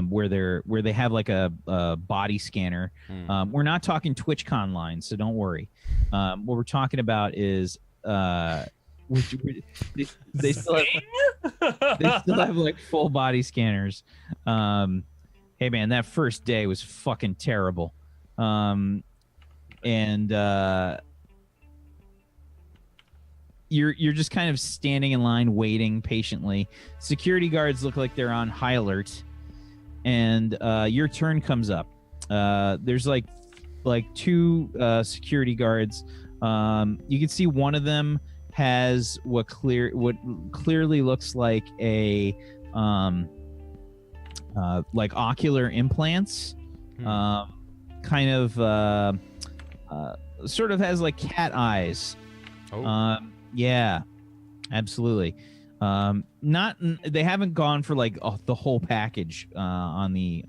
Speaker 3: where they have like a body scanner. We're not talking TwitchCon lines, so don't worry. What we're talking about is they still have like full body scanners. Hey man, that first day was fucking terrible. You're just kind of standing in line waiting patiently. Security guards look like they're on high alert, and your turn comes up. There's like two security guards. You can see one of them has what clearly looks like a like ocular implants. Kind of sort of has like cat eyes.
Speaker 7: Oh.
Speaker 3: Yeah, absolutely. They haven't gone for like the whole package on the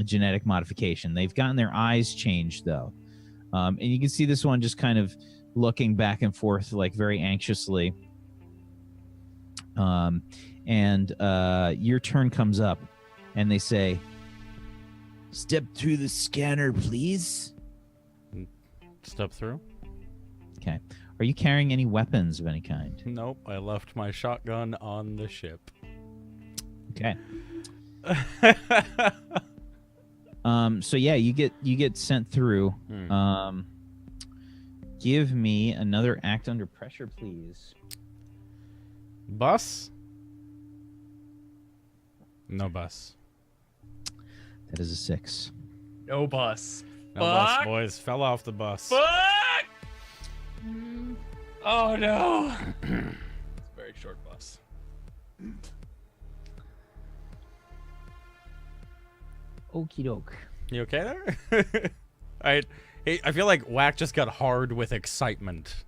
Speaker 3: genetic modification. They've gotten their eyes changed though, and you can see this one just kind of looking back and forth like very anxiously. And your turn comes up, and they say, "Step through the scanner, please."
Speaker 7: Step through?
Speaker 3: Okay. Are you carrying any weapons of any kind?
Speaker 7: Nope, I left my shotgun on the ship.
Speaker 3: Okay. So yeah, you get sent through. Give me another act under pressure, please.
Speaker 7: Bus? No bus.
Speaker 3: That is a 6.
Speaker 5: No bus.
Speaker 7: No bus,
Speaker 5: Fuck.
Speaker 7: boys. Fell off the bus.
Speaker 5: Fuck! Oh no. It's a very short bus.
Speaker 3: Okie doke.
Speaker 7: You okay there? I feel like Whack just got hard with excitement.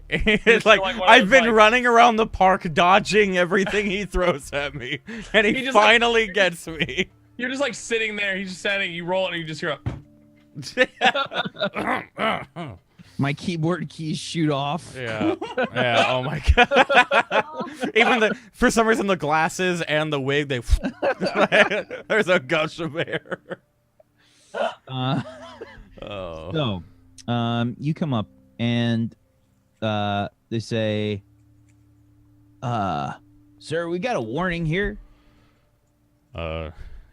Speaker 7: It's like
Speaker 5: like one of
Speaker 7: I've
Speaker 5: those,
Speaker 7: been
Speaker 5: like-
Speaker 7: running around the park dodging everything he throws at me, and he
Speaker 5: just, like-
Speaker 7: finally gets me.
Speaker 5: You're just like sitting there. He's just standing. You roll it, and you just hear a.
Speaker 3: My keyboard keys shoot off.
Speaker 7: Yeah. Yeah. Oh my god. Even for some reason the glasses and the wig there's a gush of air.
Speaker 3: So, you come up and they say, "Sir, we got a warning here."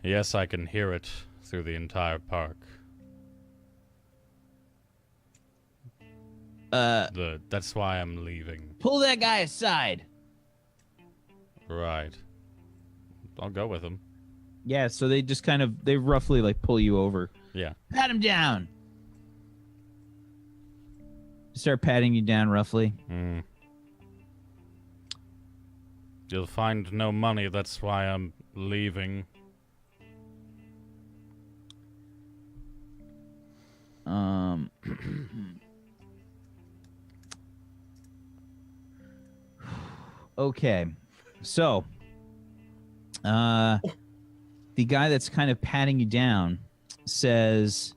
Speaker 7: Yes, I can hear it through the entire park. That's why I'm leaving.
Speaker 3: Pull that guy aside.
Speaker 7: Right. I'll go with him.
Speaker 3: Yeah, so they just they roughly like pull you over.
Speaker 7: Yeah.
Speaker 3: Pat him down. Start patting you down roughly.
Speaker 7: You'll find no money, that's why I'm leaving.
Speaker 3: Okay. So, the guy that's kind of patting you down says,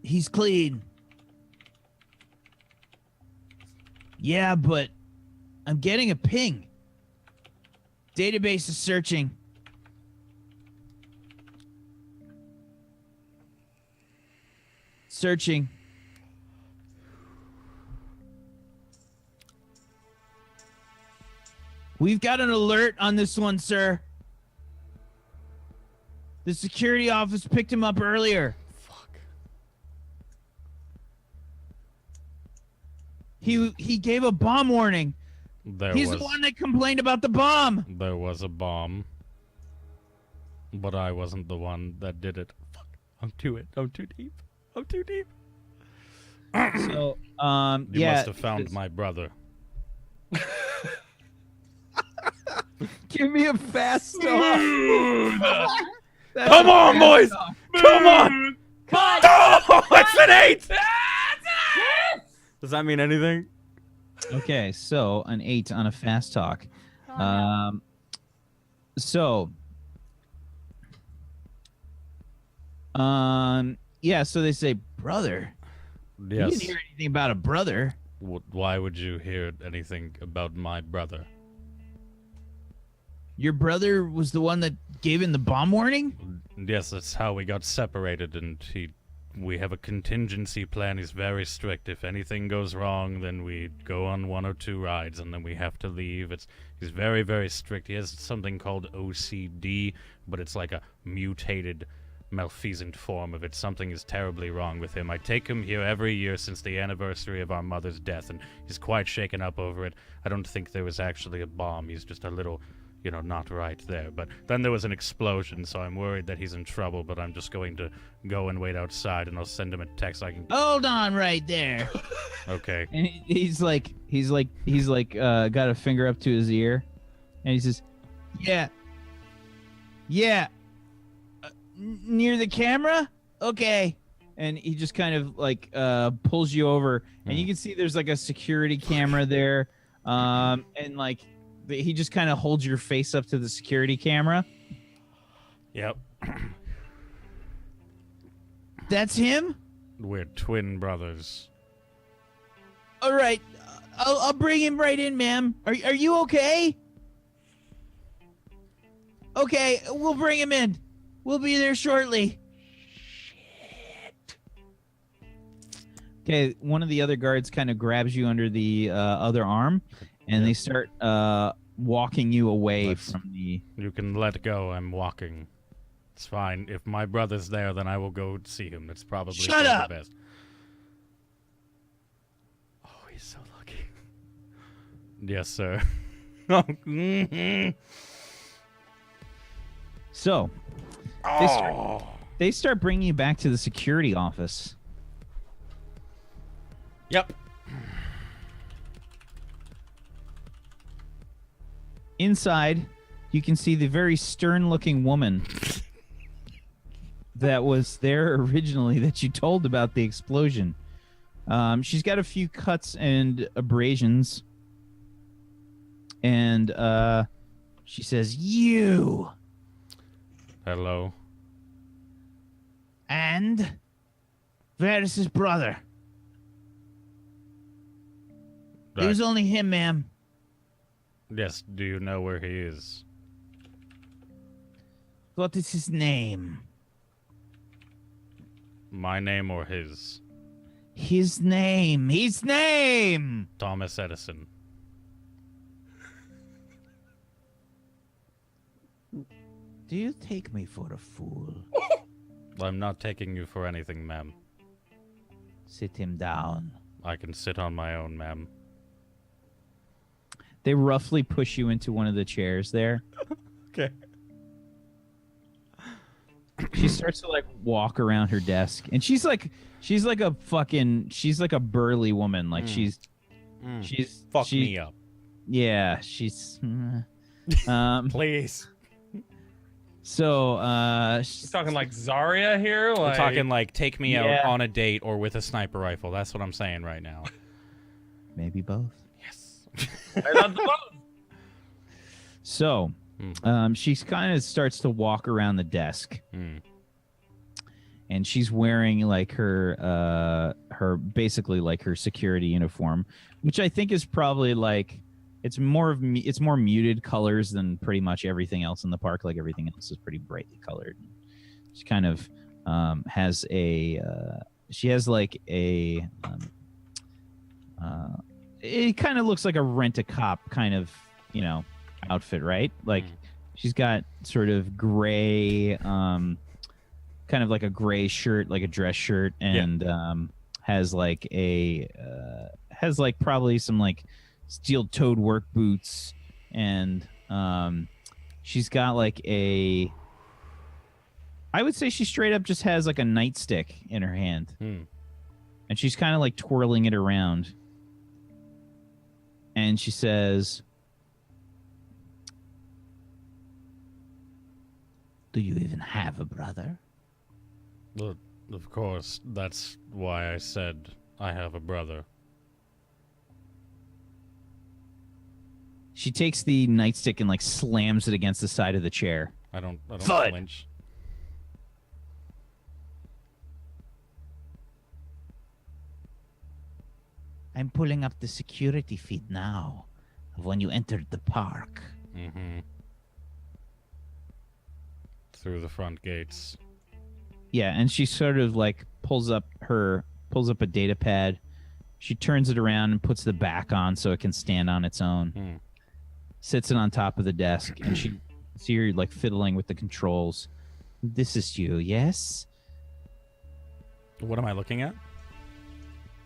Speaker 3: he's clean. Yeah, but I'm getting a ping. Database is searching. Searching. We've got an alert on this one, sir. The security office picked him up earlier.
Speaker 7: Fuck.
Speaker 3: He gave a bomb warning. He's the one that complained about the bomb.
Speaker 7: There was a bomb. But I wasn't the one that did it. Fuck. I'm too deep. I'm too deep.
Speaker 3: So,
Speaker 7: You
Speaker 3: yeah.
Speaker 7: must have found my brother.
Speaker 3: Give me a fast talk. That's
Speaker 7: Come
Speaker 3: a
Speaker 7: on,
Speaker 3: fast
Speaker 7: boys.
Speaker 3: talk.
Speaker 7: Come on.
Speaker 4: Cut.
Speaker 7: Oh, it's an 8.
Speaker 4: Yes!
Speaker 7: Does that mean anything?
Speaker 3: Okay, so an 8 on a fast talk.
Speaker 4: Oh, no.
Speaker 3: So, yeah. So they say, brother. You
Speaker 7: Yes.
Speaker 3: didn't hear anything about a brother.
Speaker 7: Why would you hear anything about my brother?
Speaker 3: Your brother was the one that gave in the bomb warning?
Speaker 7: Yes, that's how we got separated, and we have a contingency plan. He's very strict. If anything goes wrong, then we go on 1 or 2 rides, and then we have to leave. He's very, very strict. He has something called OCD, but it's like a mutated, malfeasant form of it. Something is terribly wrong with him. I take him here every year since the anniversary of our mother's death, and he's quite shaken up over it. I don't think there was actually a bomb. He's just a little, not right there. But then there was an explosion, so I'm worried that he's in trouble, but I'm just going to go and wait outside, and I'll send him a text.
Speaker 3: Hold on right there.
Speaker 7: Okay.
Speaker 3: And he's like, got a finger up to his ear, and he says, yeah, near the camera? Okay. And he just kind of like pulls you over, and you can see there's like a security camera there, and like he just kind of holds your face up to the security camera.
Speaker 7: Yep.
Speaker 3: That's him?
Speaker 7: We're twin brothers.
Speaker 3: All right. I'll bring him right in, ma'am. Are you okay? Okay, we'll bring him in. We'll be there shortly. Shit. Okay, one of the other guards kind of grabs you under the other arm, and they start walking you away from the...
Speaker 7: You can let go. I'm walking. It's fine. If my brother's there, then I will go see him. That's probably
Speaker 3: Shut up!
Speaker 7: the best. Oh, he's so lucky. Yes, sir.
Speaker 3: So, they start bringing you back to the security office.
Speaker 7: Yep.
Speaker 3: Inside, you can see the very stern-looking woman that was there originally that you told about the explosion. She's got a few cuts and abrasions. And she says, "You."
Speaker 7: Hello.
Speaker 3: And where's his brother? It was only him, ma'am.
Speaker 7: Yes, do you know where he is?
Speaker 3: What is his name?
Speaker 7: My name or his?
Speaker 3: His name. His name!
Speaker 7: Thomas Edison.
Speaker 3: Do you take me for a fool?
Speaker 7: I'm not taking you for anything, ma'am.
Speaker 3: Sit him down.
Speaker 7: I can sit on my own, ma'am.
Speaker 3: They roughly push you into one of the chairs there.
Speaker 7: Okay.
Speaker 3: She starts to like walk around her desk, and she's like a burly woman. Like she's
Speaker 7: Fuck me up.
Speaker 3: Yeah, she's
Speaker 7: Please.
Speaker 3: So
Speaker 5: He's talking like Zarya here.
Speaker 7: We're
Speaker 5: Like,
Speaker 7: talking like take me out
Speaker 3: Yeah.
Speaker 7: on a date or with a sniper rifle. That's what I'm saying right now.
Speaker 3: maybe both.
Speaker 7: Yes.
Speaker 5: I love the both.
Speaker 3: So she kind of starts to walk around the desk. And she's wearing like her basically like her security uniform, which I think is probably like it's more muted colors than pretty much everything else in the park. Like everything else is pretty brightly colored. She kind of has a it kind of looks like a Rent-A-Cop kind of outfit, right? Like she's got sort of gray kind of like a gray shirt, like a dress shirt, and has probably some like steel-toed work boots, and she's got like I would say she straight up just has like a nightstick in her hand, and she's kind of like twirling it around, and she says, Do you even have a brother?
Speaker 7: Well, of course, that's why I said I have a brother.
Speaker 3: She takes the nightstick and like slams it against the side of the chair.
Speaker 7: I don't
Speaker 3: Thud.
Speaker 7: flinch.
Speaker 3: I'm pulling up the security feed now of when you entered the park.
Speaker 7: Mm-hmm. Through the front gates.
Speaker 3: Yeah, and she sort of like pulls up a data pad. She turns it around and puts the back on so it can stand on its own. Sits it on top of the desk, and she see her like fiddling with the controls. This is you, yes?
Speaker 7: What am I looking at?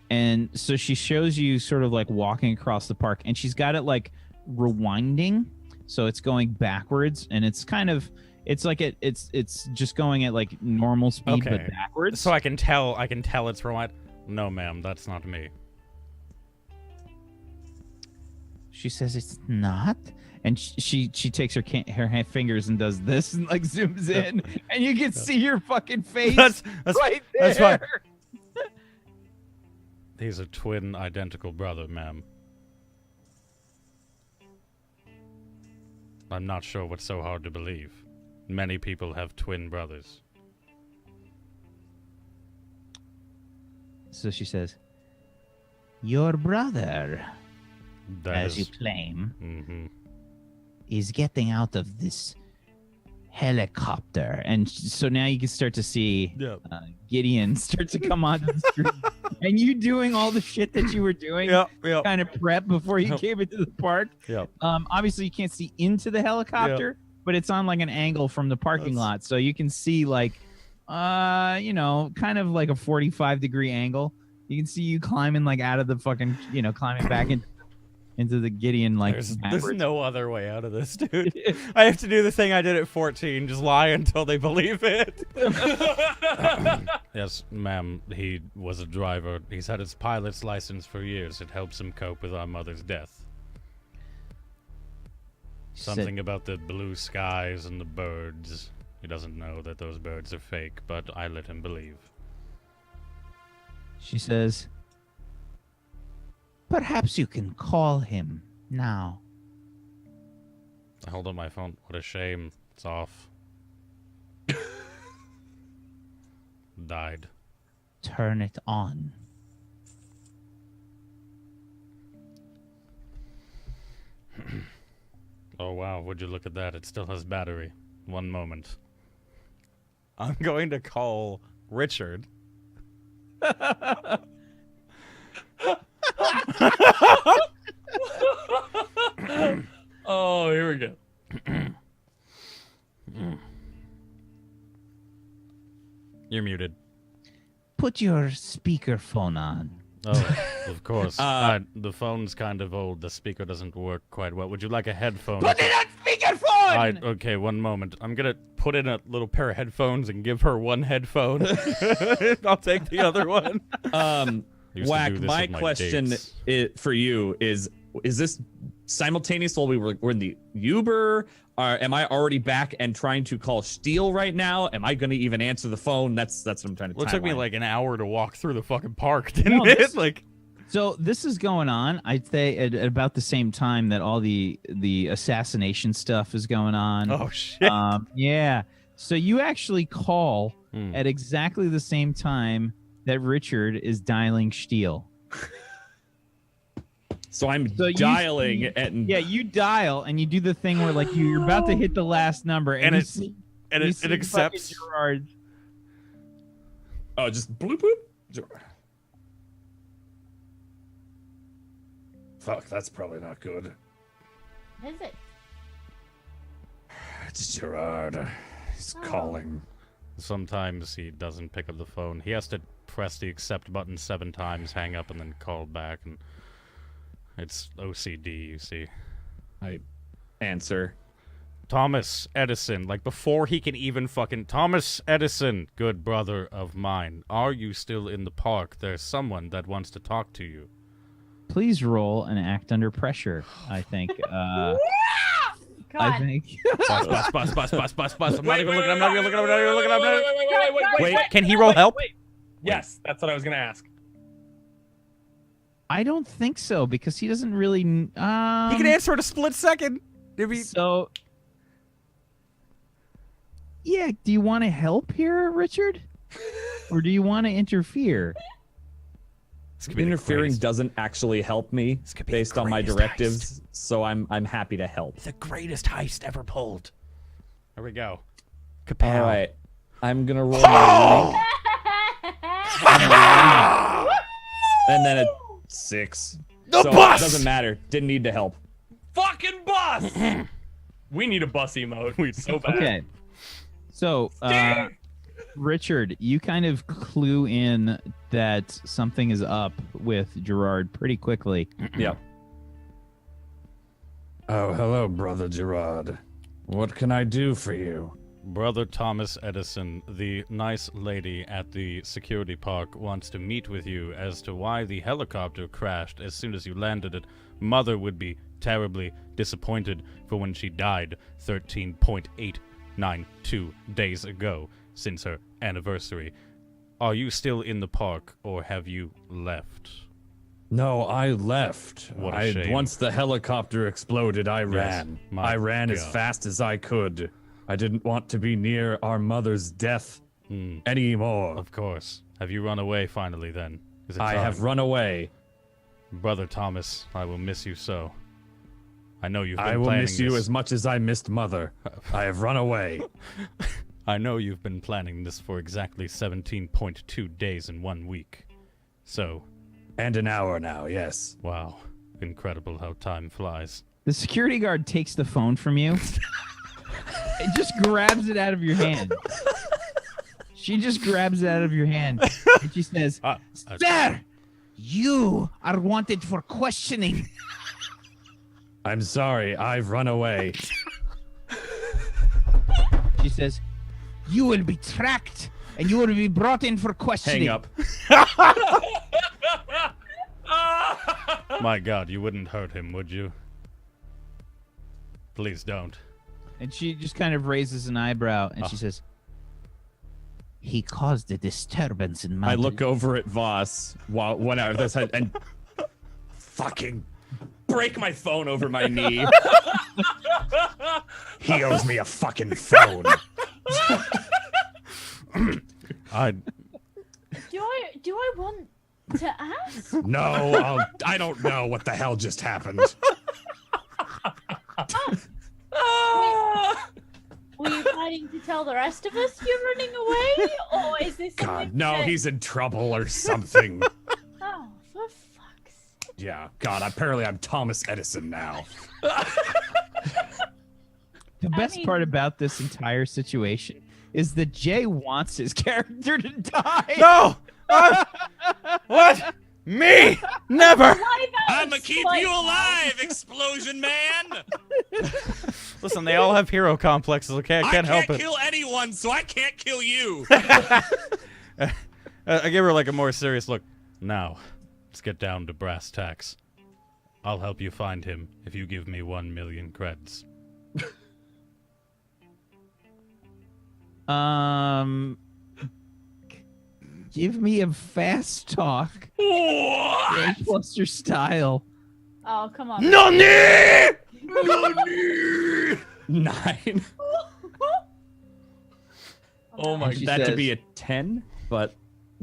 Speaker 3: And so she shows you sort of like walking across the park, and she's got it like rewinding, so it's going backwards, and it's kind of it's just going at like normal speed but backwards.
Speaker 7: So I can tell it's rewind. No, ma'am, that's not me.
Speaker 3: She says it's not, and she takes her fingers and does this and like zooms in, and you can see your fucking face
Speaker 7: That's
Speaker 3: right there.
Speaker 7: That's fine. He's a twin identical brother, ma'am. I'm not sure what's so hard to believe. Many people have twin brothers.
Speaker 3: So she says, your brother, as you claim, is getting out of this helicopter. And so now you can start to see Gideon start to come onto the screen. And you doing all the shit that you were doing, kind of prep before you came into the park. Obviously, you can't see into the helicopter, but it's on like an angle from the parking lot. So you can see like, kind of like a 45-degree angle. You can see you climbing like out of the fucking, climbing back into the Gideon like.
Speaker 7: There's no other way out of this, dude. I have to do the thing I did at 14, just lie until they believe it. Yes, ma'am, he was a driver. He's had his pilot's license for years. It helps him cope with our mother's death. Something about the blue skies and the birds. He doesn't know that those birds are fake, but I let him believe.
Speaker 3: She says, perhaps you can call him now.
Speaker 7: I hold up my phone. What a shame. It's off. Died.
Speaker 3: Turn it on.
Speaker 7: Oh, wow. Would you look at that? It still has battery. One moment. I'm going to call Richard.
Speaker 5: Oh, here we go.
Speaker 7: You're muted.
Speaker 3: Put your speakerphone on.
Speaker 7: Oh, of course. The phone's kind of old. The speaker doesn't work quite well. Would you like a headphone?
Speaker 3: Put it on speakerphone!
Speaker 7: Okay, one moment. I'm going to put in a little pair of headphones and give her one headphone. I'll take the other one.
Speaker 2: Whack, my question for you is this simultaneous while we're in the Uber? Am I already back and trying to call Steele right now? Am I going to even answer the phone? That's what I'm trying to.
Speaker 7: Well, it took me like an hour to walk through the fucking park, didn't it?
Speaker 3: So this is going on, I'd say, at about the same time that all the assassination stuff is going on.
Speaker 7: Oh shit!
Speaker 3: Yeah. So you actually call at exactly the same time that Richard is dialing Steele.
Speaker 2: So I'm dialing and
Speaker 3: you dial and you do the thing where like you're about to hit the last number and
Speaker 7: it accepts
Speaker 3: Gerard.
Speaker 2: Oh, just bloop bloop.
Speaker 6: Fuck, that's probably not good.
Speaker 4: What is it?
Speaker 6: It's Gerard. He's calling.
Speaker 7: Sometimes he doesn't pick up the phone. He has to press the accept button 7 times, hang up, and then call back. And it's OCD, you see.
Speaker 2: I answer.
Speaker 7: Thomas Edison, like before he can even fucking... Thomas Edison, good brother of mine. Are you still in the park? There's someone that wants to talk to you.
Speaker 3: Please roll and act under pressure, I think. I think.
Speaker 7: Bus. I'm not even looking. I'm not even looking. I'm not even looking. I'm not even...
Speaker 5: Wait.
Speaker 7: Can he roll help?
Speaker 5: Yes, that's what I was gonna ask.
Speaker 3: I don't think so because he doesn't really.
Speaker 7: He can answer in a split second.
Speaker 3: So. Yeah, do you want to help here, Richard? Or do you want to interfere?
Speaker 2: Interfering doesn't actually help me based on my directives, so I'm happy to help.
Speaker 7: The greatest heist ever pulled. There we go.
Speaker 2: Kapow. All right, I'm gonna roll my and then a 6.
Speaker 7: The
Speaker 2: so
Speaker 7: bus!
Speaker 2: It doesn't matter. Didn't need to help.
Speaker 5: Fucking bus! We need a bus emote. So bad.
Speaker 3: Okay. So, Richard, you kind of clue in that something is up with Gerard pretty quickly.
Speaker 2: Yep.
Speaker 6: Oh, hello, Brother Gerard. What can I do for you?
Speaker 7: Brother Thomas Edison, the nice lady at the security park, wants to meet with you as to why the helicopter crashed as soon as you landed it. Mother would be terribly disappointed for when she died 13.892 days ago since her anniversary. Are you still in the park or have you left?
Speaker 6: No, I left.
Speaker 7: What a shame.
Speaker 6: Once the helicopter exploded, I ran. I ran as
Speaker 7: God.
Speaker 6: fast as I could. I didn't want to be near our mother's death anymore.
Speaker 7: Of course. Have you run away finally then? Is it
Speaker 6: I
Speaker 7: time?
Speaker 6: have run away.
Speaker 7: Brother Thomas, I will miss you so. I know you've been
Speaker 6: I will
Speaker 7: planning
Speaker 6: miss you
Speaker 7: this.
Speaker 6: as much as I missed Mother. I have run away.
Speaker 7: I know you've been planning this for exactly 17.2 days and 1 week. So.
Speaker 6: And an hour now, yes.
Speaker 7: Wow. Incredible how time flies.
Speaker 3: The security guard takes the phone from you. It just grabs it out of your hand. She just grabs it out of your hand. And she says, Sir, you are wanted for questioning.
Speaker 6: I'm sorry, I've run away.
Speaker 3: She says, you will be tracked and you will be brought in for questioning.
Speaker 2: Hang up.
Speaker 7: My God, you wouldn't hurt him, would you? Please don't.
Speaker 3: And she just kind of raises an eyebrow and she says, he caused a disturbance in my...
Speaker 2: I look over at Voss while one out of this head and fucking break my phone over my knee.
Speaker 6: He owes me a fucking phone.
Speaker 4: Do I want to ask?
Speaker 6: No, I don't know what the hell just happened.
Speaker 4: Were you planning to tell the rest of us you're running away? Or is this
Speaker 6: God,
Speaker 4: something
Speaker 6: no,
Speaker 4: that...
Speaker 6: he's in trouble or something.
Speaker 4: Oh, for fuck's sake.
Speaker 6: Yeah, God, apparently I'm Thomas Edison now.
Speaker 3: The best part about this entire situation is that Jay wants his character to die.
Speaker 7: No! What? Me? Never!
Speaker 2: I'm gonna keep you alive, Explosion Man!
Speaker 7: Listen, they all have hero complexes, okay? I can't help it.
Speaker 2: I can't kill anyone, so I can't kill you!
Speaker 7: I gave her like a more serious look. Now, let's get down to brass tacks. I'll help you find him if you give me 1 million creds.
Speaker 3: Give me a fast talk. Cluster style.
Speaker 4: Oh, come on.
Speaker 7: NANI?!
Speaker 2: 9.
Speaker 5: Oh my
Speaker 3: She
Speaker 2: That to
Speaker 3: says-
Speaker 2: be a 10, but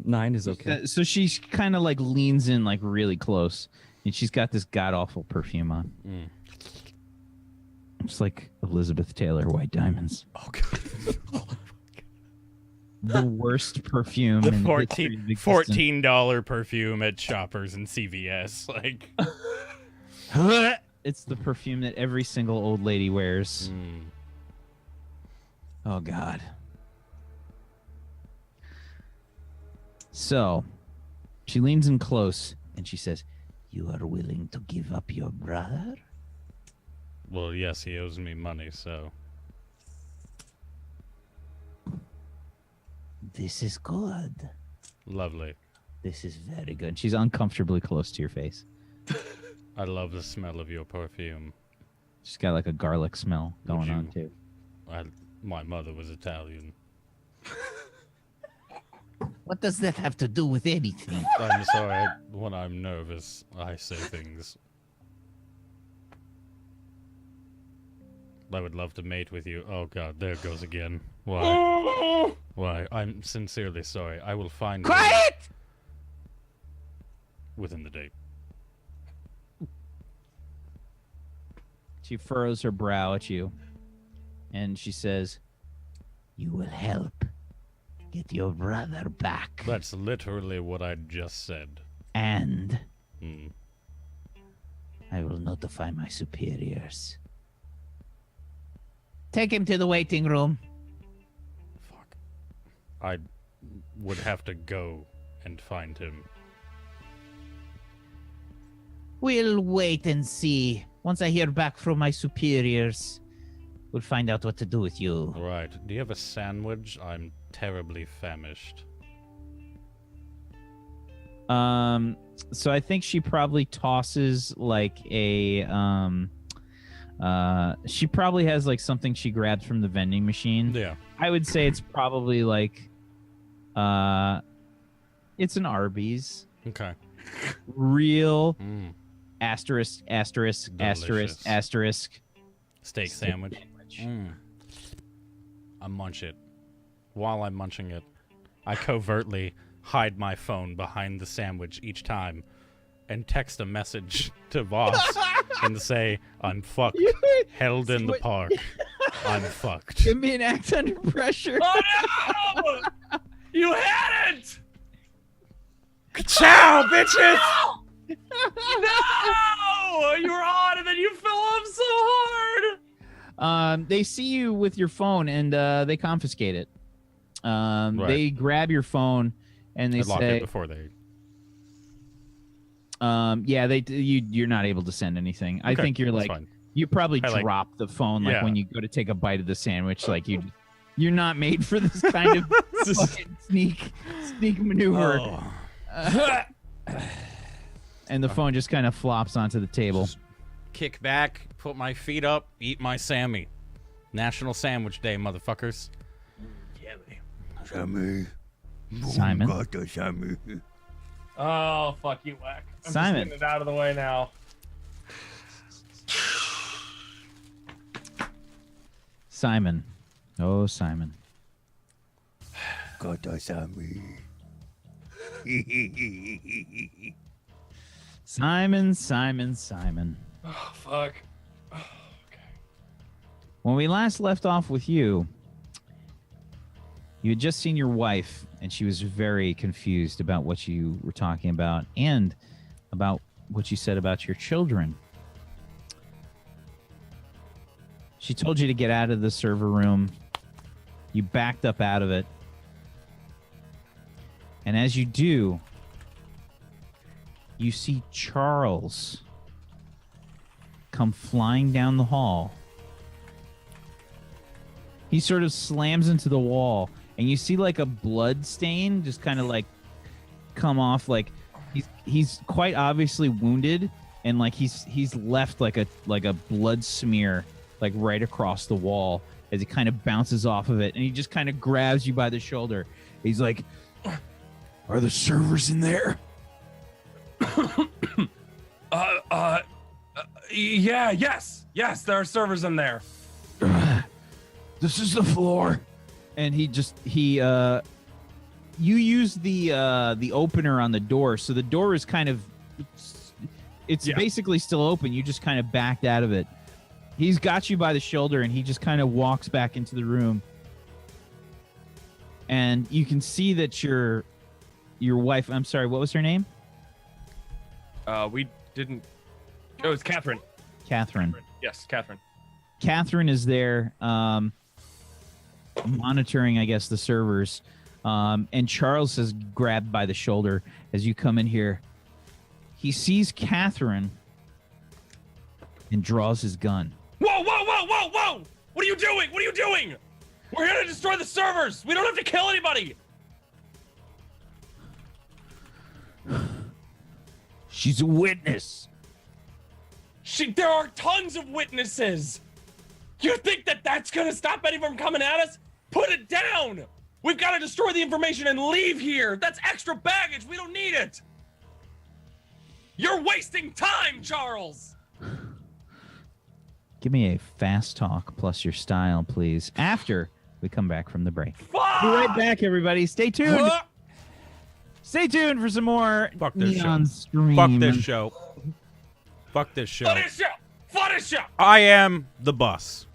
Speaker 2: 9 is okay.
Speaker 3: So she's kind of like leans in like really close, and she's got this god awful perfume on. It's like Elizabeth Taylor, White Diamonds.
Speaker 7: Oh, God.
Speaker 3: The worst perfume.
Speaker 7: The
Speaker 3: in the history of existence.
Speaker 7: $14 perfume at Shoppers and CVS. Like,
Speaker 3: It's the perfume that every single old lady wears. Oh, God. So, she leans in close, and she says, you are willing to give up your brother?
Speaker 7: well, yes, he owes me money, so.
Speaker 3: This is good.
Speaker 7: Lovely.
Speaker 3: This is very good. She's uncomfortably close to your face.
Speaker 7: I love the smell of your perfume.
Speaker 3: She's got like a garlic smell going on too.
Speaker 7: My mother was Italian.
Speaker 3: What does that have to do with anything?
Speaker 7: I'm sorry. When I'm nervous, I say things. I would love to mate with you. Oh God, there it goes again. Why? Why? I'm sincerely sorry. I will find you within the day.
Speaker 3: She furrows her brow at you, and she says, "You will help get your brother back."
Speaker 7: That's literally what I just said.
Speaker 3: And I will notify my superiors. Take him to the waiting room.
Speaker 7: Fuck. I would have to go and find him.
Speaker 3: We'll wait and see. Once I hear back from my superiors, we'll find out what to do with you.
Speaker 7: Right. Do you have a sandwich? I'm terribly famished.
Speaker 3: So I think she probably tosses like a she probably has like something she grabs from the vending machine.
Speaker 7: Yeah.
Speaker 3: I would say it's probably like it's an Arby's.
Speaker 7: Okay.
Speaker 3: Real asterisk asterisk
Speaker 7: Delicious.
Speaker 3: asterisk
Speaker 7: Steak sandwich. I munch it. While I'm munching it, I covertly hide my phone behind the sandwich each time and text a message to Voss and say, "I'm fucked. Held in the park. I'm fucked."
Speaker 3: Give me an act under pressure.
Speaker 5: Oh no! You had it!
Speaker 7: Ciao, bitches!
Speaker 5: No! You were on and then you fell off so hard!
Speaker 3: They see you with your phone and they confiscate it. They grab your phone and they
Speaker 7: lock
Speaker 3: say,
Speaker 7: it before they.
Speaker 3: you're not able to send anything. I
Speaker 7: Okay,
Speaker 3: think you're
Speaker 7: that's
Speaker 3: like,
Speaker 7: fine.
Speaker 3: you probably
Speaker 7: I, like-
Speaker 3: drop the phone like
Speaker 7: Yeah.
Speaker 3: when you go to take a bite of the sandwich. Like you're not made for this kind of fucking sneak maneuver.
Speaker 7: Oh.
Speaker 3: And the phone just kind of flops onto the table.
Speaker 7: Kick back, put my feet up, eat my Sammy. National Sandwich Day, motherfuckers.
Speaker 6: Sammy.
Speaker 3: Simon.
Speaker 5: Oh, fuck you, Whack. I'm
Speaker 3: Simon.
Speaker 5: just getting it out of the way now.
Speaker 3: Simon. Oh, Simon. Simon.
Speaker 5: Oh, fuck.
Speaker 3: When we last left off with you, you had just seen your wife, and she was very confused about what you were talking about and about what you said about your children. She told you to get out of the server room. You backed up out of it. And as you do, you see Charles come flying down the hall. He sort of slams into the wall, and you see like a blood stain just kind of like come off. Like he's quite obviously wounded, and like he's left like a blood smear like right across the wall as he kind of bounces off of it, and he just kind of grabs you by the shoulder. He's like, "Are the servers in there?"
Speaker 5: Yes, there are servers in there.
Speaker 3: This is the floor. And you use the opener on the door, so the door is kind of it's basically still open. You just kind of backed out of it. He's got you by the shoulder, and he just kind of walks back into the room. And you can see that your wife, I'm sorry, what was her name?
Speaker 5: We didn't. Oh, it's Catherine.
Speaker 3: Catherine.
Speaker 5: Yes, Catherine.
Speaker 3: Catherine is there, monitoring, I guess, the servers. And Charles is grabbed by the shoulder as you come in here. He sees Catherine and draws his gun.
Speaker 5: Whoa! What are you doing? We're here to destroy the servers. We don't have to kill anybody.
Speaker 3: She's a witness.
Speaker 5: There are tons of witnesses. You think that that's gonna stop any from coming at us? Put it down. We've got to destroy the information and leave here. That's extra baggage. We don't need it. You're wasting time, Charles.
Speaker 3: Give me a fast talk plus your style, please. After we come back from the break.
Speaker 5: Fuck!
Speaker 3: Be right back, everybody. Stay tuned. Stay tuned for some more
Speaker 8: Fuck this
Speaker 3: Neon
Speaker 8: show.
Speaker 3: Stream.
Speaker 8: Fuck this show. Fuck this show.
Speaker 5: Fuck this show. Fuck this show.
Speaker 8: I am the bus.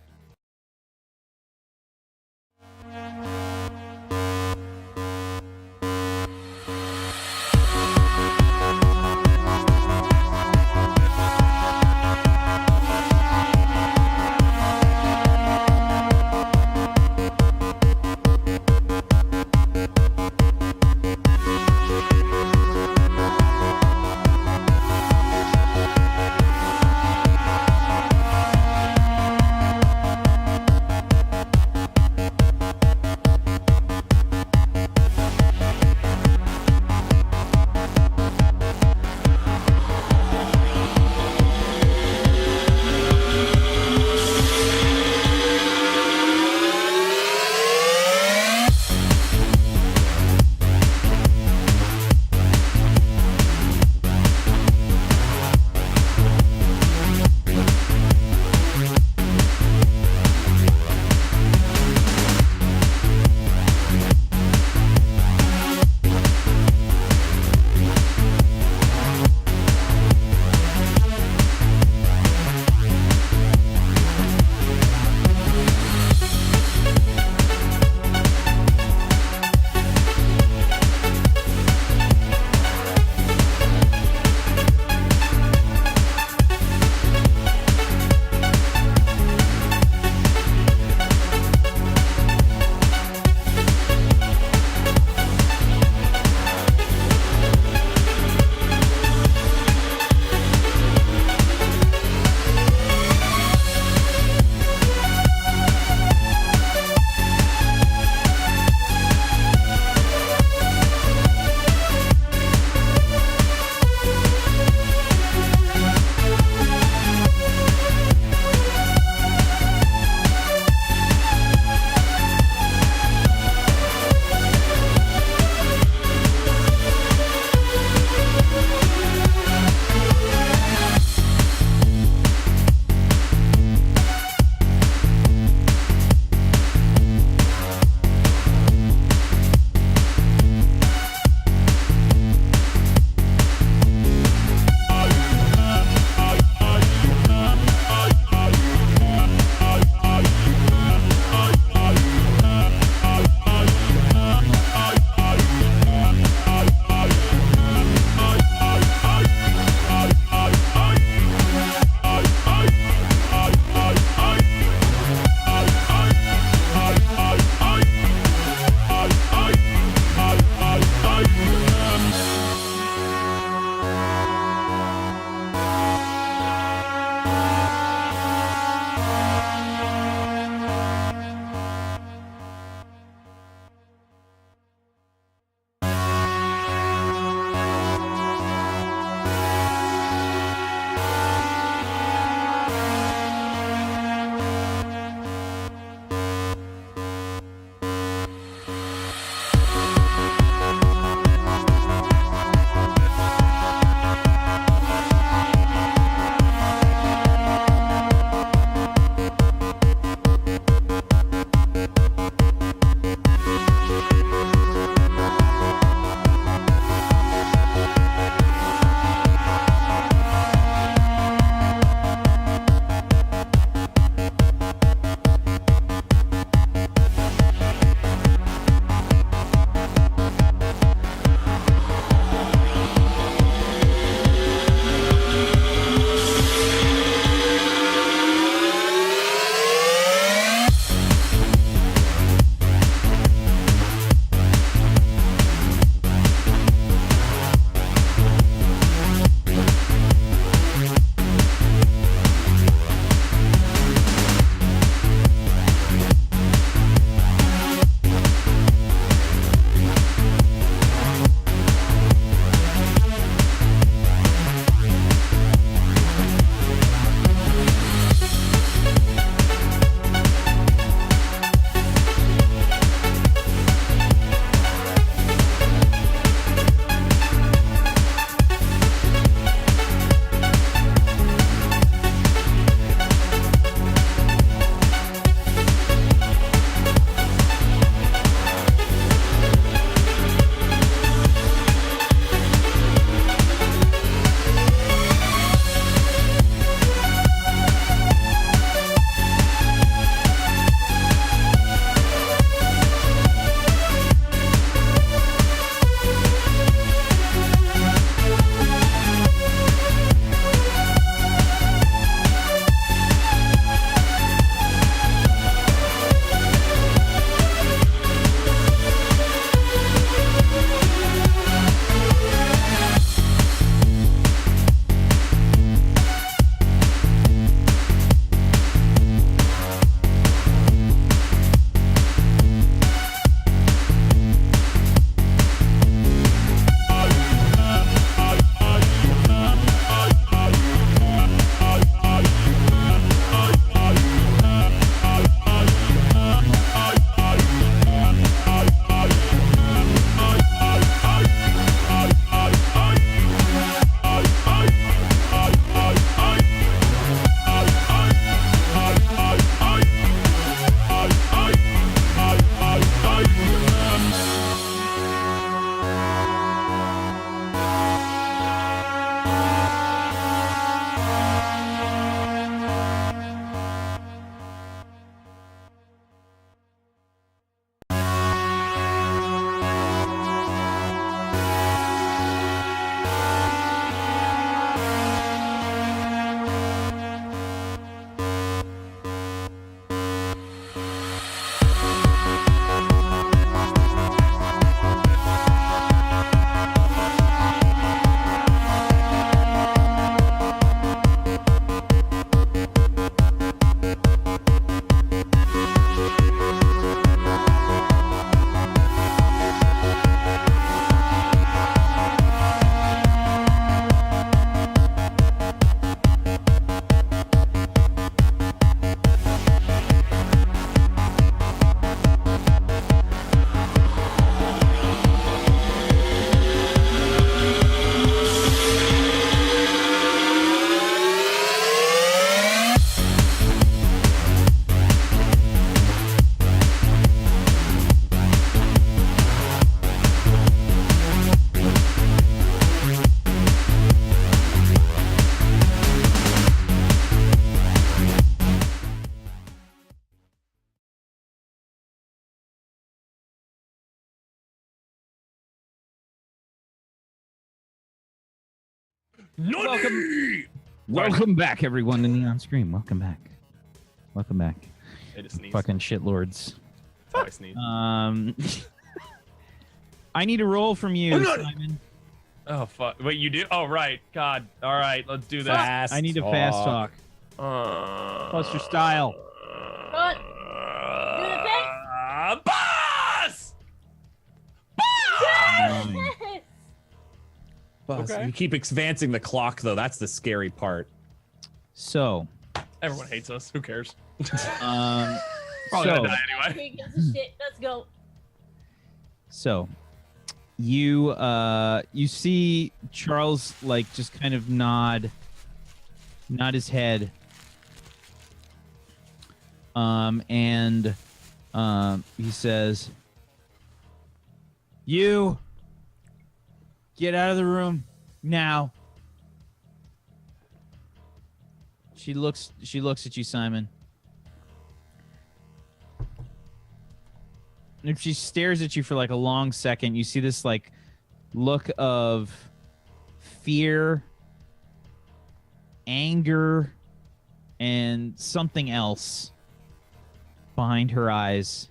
Speaker 3: Welcome back, everyone, to Neon Scream. Welcome back. Welcome back.
Speaker 5: I just sneezed.
Speaker 3: Fucking shitlords.
Speaker 5: That's how I sneeze.
Speaker 3: I need a roll from you, Simon.
Speaker 5: Oh, fuck. Wait, you do? Oh, right. God. All right, let's do that.
Speaker 3: I need a fast talk. Plus your style.
Speaker 4: But do the thing.
Speaker 5: Boss!
Speaker 4: Yes!
Speaker 2: Boss,
Speaker 5: Okay.
Speaker 2: you keep advancing the clock, though. That's the scary part.
Speaker 3: So,
Speaker 5: Everyone hates us. Who cares?
Speaker 3: um,
Speaker 5: Probably
Speaker 3: so,
Speaker 5: gonna die anyway.
Speaker 4: Who gives a shit? Let's go.
Speaker 3: so you see Charles like just kind of nod his head, and he says, "You get out of the room now." She looks at you, Simon. And if she stares at you for like a long second, you see this like look of fear, anger, and something else behind her eyes.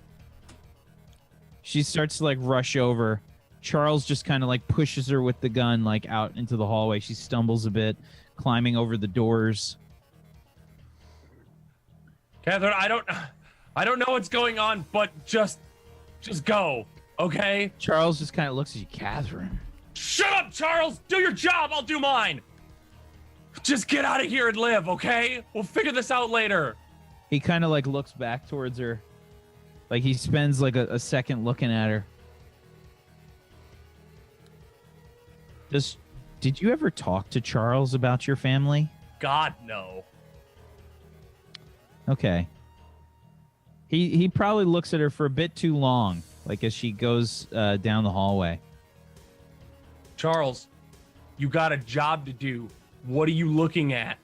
Speaker 3: She starts to like rush over. Charles just kind of like pushes her with the gun like out into the hallway. She stumbles a bit, climbing over the doors.
Speaker 5: Catherine, I don't know what's going on, but just go, okay?
Speaker 3: Charles just kind of looks at you, Catherine.
Speaker 5: Shut up, Charles! Do your job, I'll do mine! Just get out of here and live, okay? We'll figure this out later.
Speaker 3: He kind of like looks back towards her. Like he spends like a second looking at her. Did you ever talk to Charles about your family?
Speaker 5: God, no.
Speaker 3: Okay. He probably looks at her for a bit too long, like as she goes down the hallway.
Speaker 5: Charles, you got a job to do. What are you looking at?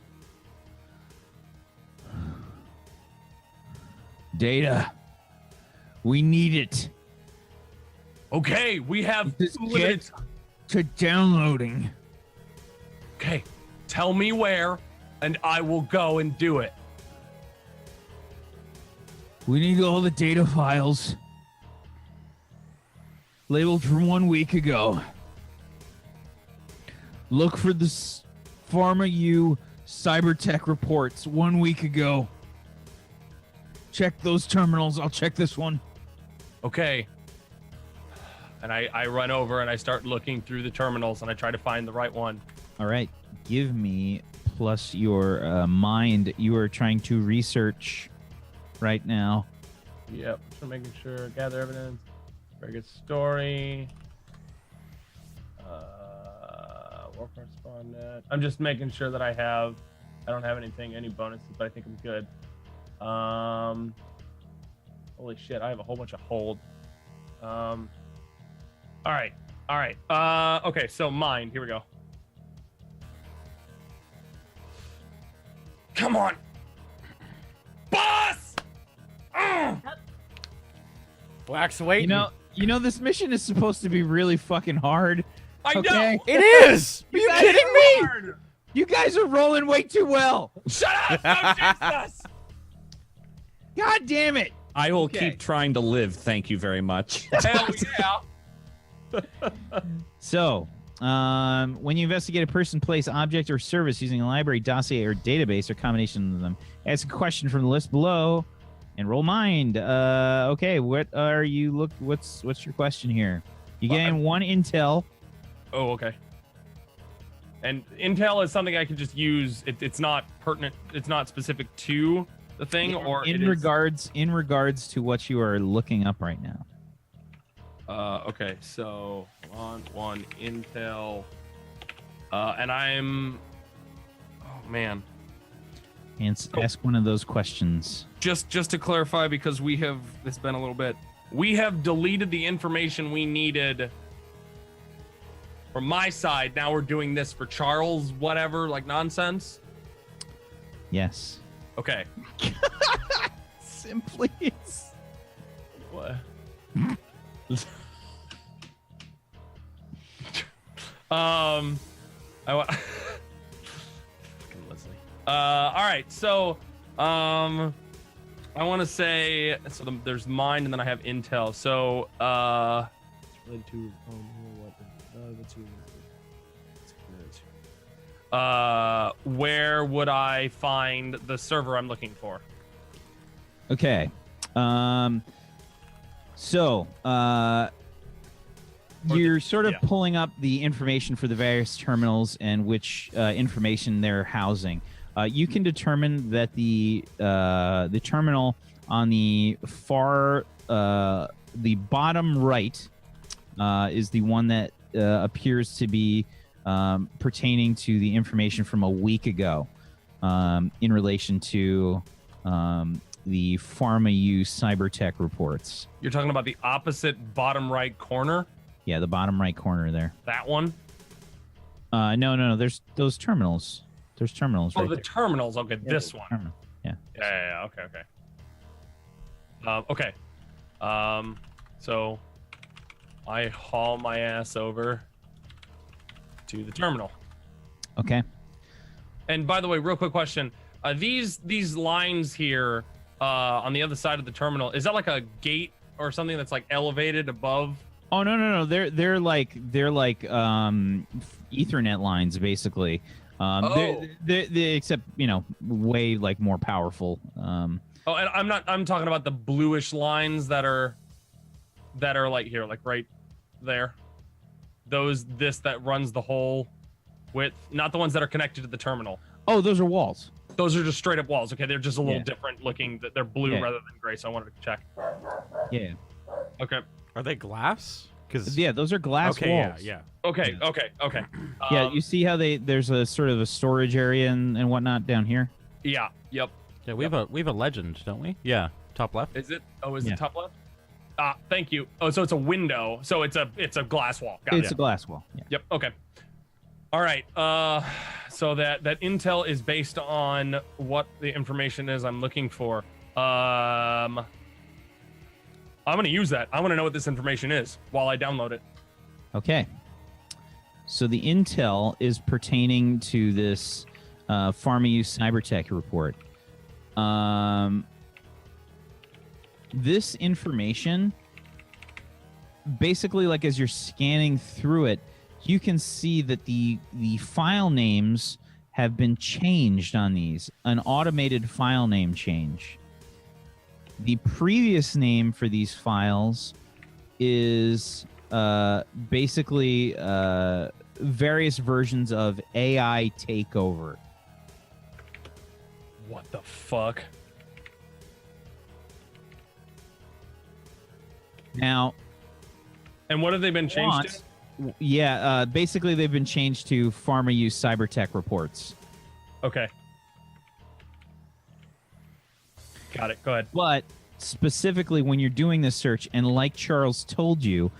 Speaker 3: Data. We need it.
Speaker 5: Okay, we have
Speaker 3: Just
Speaker 5: limited...
Speaker 3: get to downloading.
Speaker 5: Okay, tell me where, and I will go and do it.
Speaker 3: We need all the data files labeled from 1 week ago. Look for the Pharma U Cybertech reports 1 week ago. Check those terminals. I'll check this one.
Speaker 5: Okay. And I run over and I start looking through the terminals and I try to find the right one.
Speaker 3: All right. Give me plus your mind. You are trying to research right now.
Speaker 5: Yep. So making sure, gather evidence, very good story. War correspondent. I'm just making sure that I don't have any bonuses, but I think I'm good. Holy shit, I have a whole bunch of hold. All right. Okay, so mine. Here we go. Come on, boss!
Speaker 8: Wax waiting.
Speaker 3: You know this mission is supposed to be really fucking hard.
Speaker 5: I
Speaker 3: Okay.
Speaker 5: know.
Speaker 8: It is. Are you
Speaker 3: guys
Speaker 8: kidding
Speaker 3: are
Speaker 8: me?
Speaker 3: hard. You guys are rolling way too well.
Speaker 5: Shut up! Don't jinx us!
Speaker 3: God damn it.
Speaker 2: I will
Speaker 3: Okay.
Speaker 2: keep trying to live. Thank you very much.
Speaker 5: Hell yeah!
Speaker 3: So, when you investigate a person, place, object, or service using a library, dossier, or database, or combination of them, ask a question from the list below and roll mind. Okay, what are you what's your question here? You gain one intel.
Speaker 5: Oh, okay. And intel is something I can just use. It's not pertinent. It's not specific to the thing, or
Speaker 3: in regards to what you are looking up right now.
Speaker 5: Okay, so one intel, and I'm. Oh man.
Speaker 3: And ask one of those questions.
Speaker 5: Just to clarify, because it's been a little bit. We have deleted the information we needed from my side. Now we're doing this for Charles, whatever, like nonsense.
Speaker 3: Yes.
Speaker 5: Okay.
Speaker 3: Simply.
Speaker 5: What? All right, so I want to say there's mine and then I have intel. So where would I find the server I'm looking for?
Speaker 3: Okay. You're sort of pulling up the information for the various terminals and which information they're housing. You can determine that the terminal on the bottom right is the one that appears to be pertaining to the information from a week ago in relation to the PharmaU Cybertech reports.
Speaker 5: You're talking about the opposite bottom right corner?
Speaker 3: Yeah, the bottom right corner there.
Speaker 5: That one?
Speaker 3: No. There's those terminals. There's terminals right
Speaker 5: the
Speaker 3: there.
Speaker 5: terminals. Okay, this one.
Speaker 3: Terminal. Yeah.
Speaker 5: Yeah. Okay. So I haul my ass over to the terminal.
Speaker 3: Okay.
Speaker 5: And by the way, real quick question: these lines here on the other side of the terminal, is that like a gate or something that's like elevated above?
Speaker 3: Oh no. They're like Ethernet lines basically. They except way like more powerful. And
Speaker 5: I'm talking about the bluish lines that are like here, like right there. This that runs the whole width, not the ones that are connected to the terminal.
Speaker 3: Oh, those are walls.
Speaker 5: Those are just straight up walls. Okay, they're just a little different looking. They're blue rather than gray, so I wanted to check.
Speaker 3: Yeah.
Speaker 5: Okay.
Speaker 8: Are they glass?
Speaker 3: Those are glass walls.
Speaker 8: Yeah.
Speaker 5: Okay.
Speaker 3: Yeah, you see how there's a sort of a storage area and whatnot down here?
Speaker 5: Yeah. Yep.
Speaker 8: Yeah, we have a legend, don't we? Yeah. Top left.
Speaker 5: Is it? Oh, is it top left? Thank you. Oh, so it's a window. So it's a glass wall. Got
Speaker 3: it's a glass wall. Yeah.
Speaker 5: Yep. Okay. All right. So that intel is based on what the information is I'm looking for. I'm gonna use that. I want to know what this information is while I download it.
Speaker 3: Okay. So the intel is pertaining to this PharmaU Cybertech report. This information, basically, like as you're scanning through it, you can see that the file names have been changed on these, an automated file name change. The previous name for these files is basically various versions of AI takeover.
Speaker 5: What the fuck?
Speaker 3: Now,
Speaker 5: and what have they been changed to?
Speaker 3: Yeah, basically they've been changed to PharmaU Cybertech reports.
Speaker 5: Okay. Got it. Go ahead.
Speaker 3: But specifically when you're doing this search, and like Charles told you,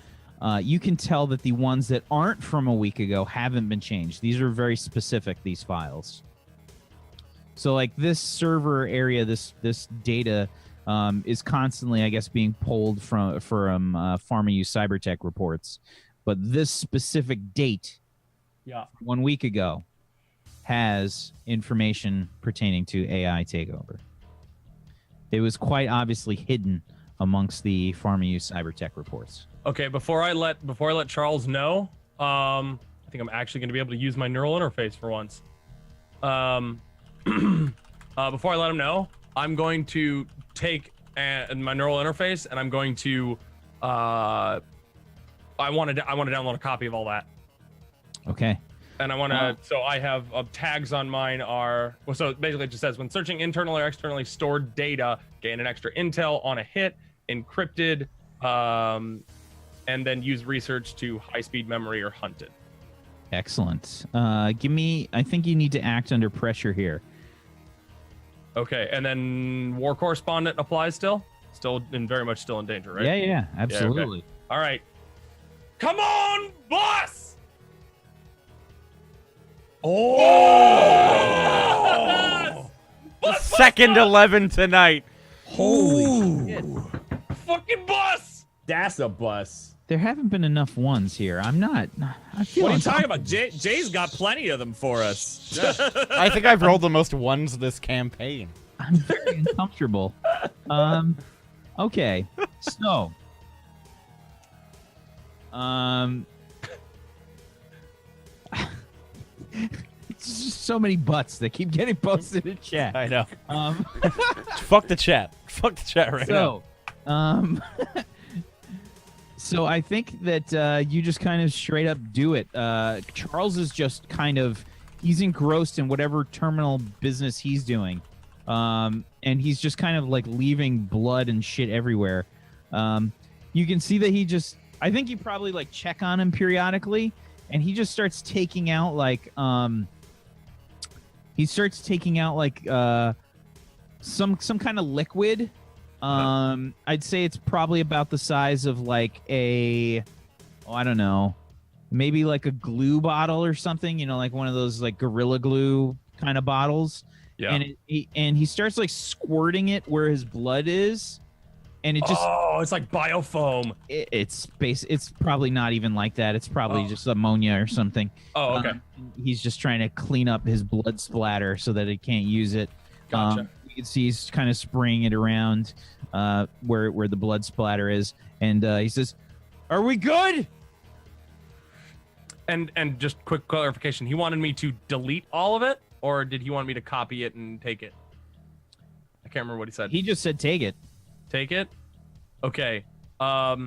Speaker 3: you can tell that the ones that aren't from a week ago haven't been changed. These are very specific, these files. So like this server area, this data is constantly, I guess, being pulled from PharmaU Cybertech reports. But this specific date, 1 week ago, has information pertaining to AI takeover. It was quite obviously hidden amongst the PharmaU Cybertech reports.
Speaker 5: Okay, before I let Charles know, I think I'm actually going to be able to use my neural interface for once. Before I let him know, I'm going to take my neural interface and I'm going to I want to download a copy of all that.
Speaker 3: Okay.
Speaker 5: And I want to, so I have tags on mine are, well, so basically it just says when searching internal or externally stored data, gain an extra intel on a hit, encrypted, and then use research to high-speed memory or hunt it.
Speaker 3: Excellent. I think you need to act under pressure here.
Speaker 5: Okay, and then war correspondent applies still very much still in danger, right?
Speaker 3: Yeah, absolutely.
Speaker 5: Yeah, okay. All right. Come on, boss!
Speaker 8: Oh! Second 11 tonight.
Speaker 2: Holy shit.
Speaker 5: Fucking bus!
Speaker 2: That's a bus.
Speaker 3: There haven't been enough ones here. I'm not. I feel
Speaker 2: What are you talking about? Jay's got plenty of them for us.
Speaker 8: I think I've rolled the most ones this campaign.
Speaker 3: I'm very uncomfortable. Okay. So. It's just so many butts that keep getting posted in chat.
Speaker 8: I know.
Speaker 3: Fuck
Speaker 8: the chat. Fuck the chat right now.
Speaker 3: So I think that you just kind of straight up do it. Charles is just kind of, he's engrossed in whatever terminal business he's doing. And he's just kind of like leaving blood and shit everywhere. You can see that he just, I think you probably like check on him periodically, and he just starts taking out like, some kind of liquid. I'd say it's probably about the size of like I don't know, maybe like a glue bottle or something, like one of those like Gorilla Glue kind of bottles.
Speaker 5: Yeah.
Speaker 3: And he starts like squirting it where his blood is, and it just
Speaker 5: it's like biofoam.
Speaker 3: It's probably not even like that. It's probably just ammonia or something.
Speaker 5: Oh, okay.
Speaker 3: He's just trying to clean up his blood splatter so that it can't use it.
Speaker 5: Gotcha.
Speaker 3: You can see he's kind of spraying it around where the blood splatter is, and he says, "Are we good?"
Speaker 5: And just quick clarification: he wanted me to delete all of it, or did he want me to copy it and take it? I can't remember what he said.
Speaker 3: He just said, "Take it."
Speaker 5: Take it. Okay. I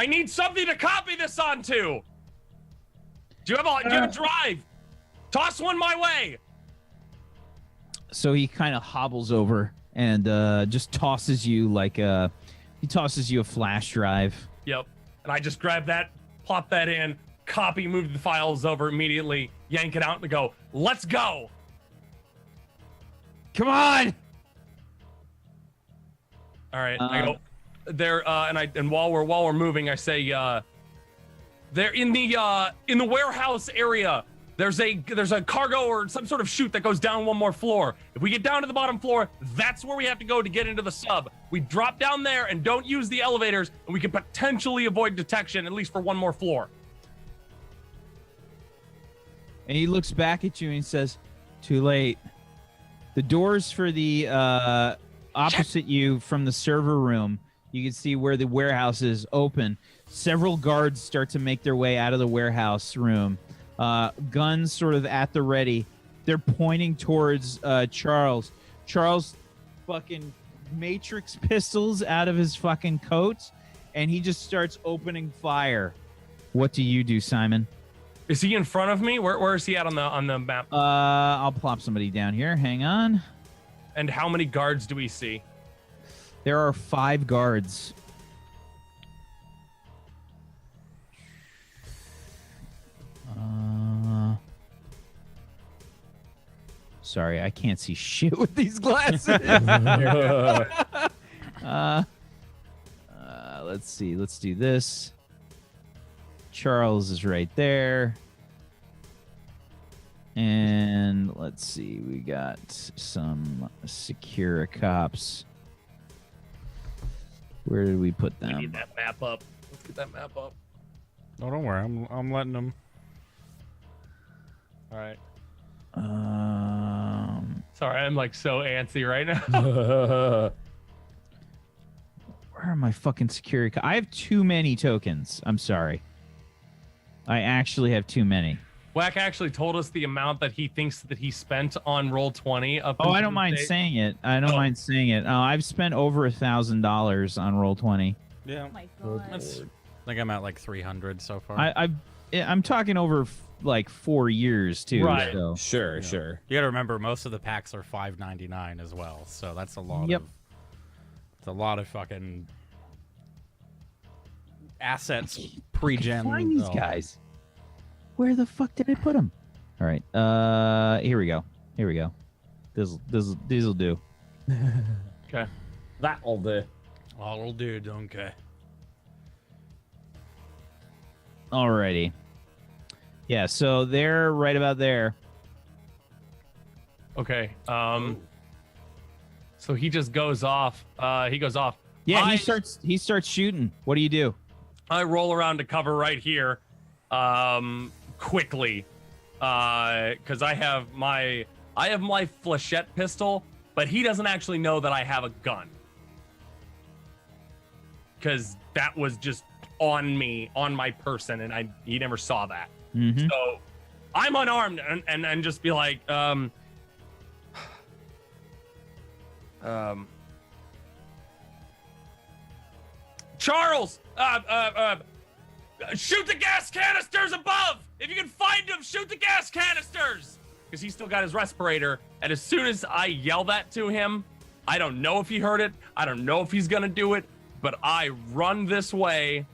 Speaker 5: need something to copy this onto. Do you have a drive? Toss one my way.
Speaker 3: So he kind of hobbles over and just tosses you a flash drive.
Speaker 5: Yep. And I just grab that, plop that in, copy, move the files over immediately, yank it out, and go, let's go.
Speaker 3: Come on.
Speaker 5: All right. I go there, and while we're moving, I say, they're in the warehouse area. There's a cargo or some sort of chute that goes down one more floor. If we get down to the bottom floor, that's where we have to go to get into the sub. We drop down there and don't use the elevators, and we can potentially avoid detection, at least for one more floor.
Speaker 3: And he looks back at you and he says, "Too late. The doors for the opposite you from the server room, you can see where the warehouse is open. Several guards start to make their way out of the warehouse room. Guns sort of at the ready. They're pointing towards Charles. Charles fucking matrix pistols out of his fucking coat, and he just starts opening fire. What do you do, Simon?
Speaker 5: Is he in front of me? Where is he at on the map?
Speaker 3: I'll plop somebody down here. Hang on.
Speaker 5: And how many guards do we see?
Speaker 3: There are 5 guards. Sorry, I can't see shit with these glasses. Let's see. Let's do this. Charles is right there. And let's see. We got some Secura cops. Where did we put them?
Speaker 5: We need that map up. Let's get that map up.
Speaker 7: No, don't worry. I'm letting them.
Speaker 5: All right.
Speaker 3: Sorry,
Speaker 5: I'm like so antsy right now.
Speaker 3: Where are my fucking security? I have too many tokens. I'm sorry. I actually have too many.
Speaker 5: Wack actually told us the amount that he thinks that he spent on Roll20.
Speaker 3: I don't mind saying it. Mind saying it. I've spent over $1,000 on Roll20.
Speaker 8: Yeah.
Speaker 4: Oh my god.
Speaker 8: I think I'm at like 300 so far.
Speaker 3: I'm talking over like 4 years too.
Speaker 5: Right.
Speaker 3: So.
Speaker 2: Sure.
Speaker 8: You got to remember, most of the packs are $5.99 as well, so that's a lot of. It's a lot of fucking assets pre-gen.
Speaker 3: Find these guys. Where the fuck did I put them? All right. Here we go. This'll do.
Speaker 5: Okay.
Speaker 2: That'll do.
Speaker 7: I'll do, don't care.
Speaker 3: Alrighty. Yeah, so they're right about there.
Speaker 5: Okay. So he just goes off. He goes off.
Speaker 3: Yeah, he starts shooting. What do you do?
Speaker 5: I roll around to cover right here, quickly, because I have my flechette pistol, but he doesn't actually know that I have a gun, because that was just on me, on my person, and he never saw that.
Speaker 3: Mm-hmm.
Speaker 5: So I'm unarmed and just be like, Charles, shoot the gas canisters above. If you can find him, shoot the gas canisters. Because he's still got his respirator. And as soon as I yell that to him, I don't know if he heard it. I don't know if he's going to do it. But I run this way.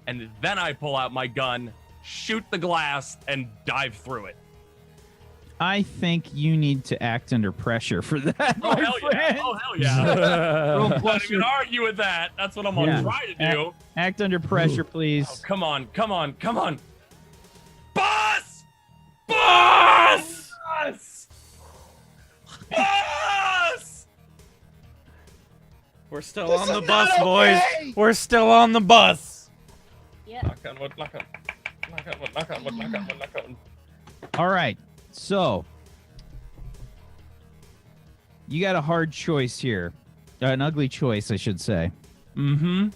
Speaker 5: And then I pull out my gun, shoot the glass, and dive through it.
Speaker 3: I think you need to act under pressure for that.
Speaker 5: Oh, hell yeah. Oh, hell yeah.
Speaker 3: Roll
Speaker 5: I'm not
Speaker 3: plus
Speaker 5: even
Speaker 3: your-
Speaker 5: argue with that. That's what I'm going to try to do.
Speaker 3: Act under pressure, please.
Speaker 5: Oh, come on. Come on. Come on. Boss! Boss! Boss! Boss!
Speaker 8: We're still on the bus, boys. We're still on the bus.
Speaker 4: Yeah.
Speaker 5: Knock on wood, knock on. Knock on wood, knock on wood, knock on wood, knock on wood.
Speaker 3: All right. So, you got a hard choice here. An ugly choice, I should say.
Speaker 5: Mm-hmm.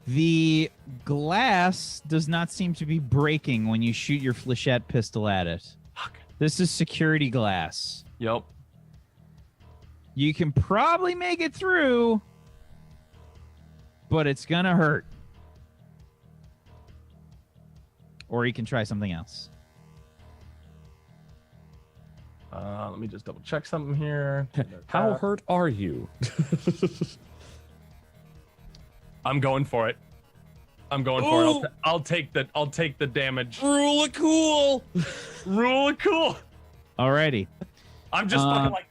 Speaker 3: The glass does not seem to be breaking when you shoot your flechette pistol at it.
Speaker 5: Fuck.
Speaker 3: This is security glass.
Speaker 5: Yep.
Speaker 3: You can probably make it through, but it's gonna hurt. Or you can try something else.
Speaker 5: Let me just double check something here.
Speaker 2: How hurt are you?
Speaker 5: I'm going for it. I'm going for it. I'll take the damage.
Speaker 2: Rule of cool.
Speaker 5: Rule of cool.
Speaker 3: Alrighty.
Speaker 5: I'm just fucking like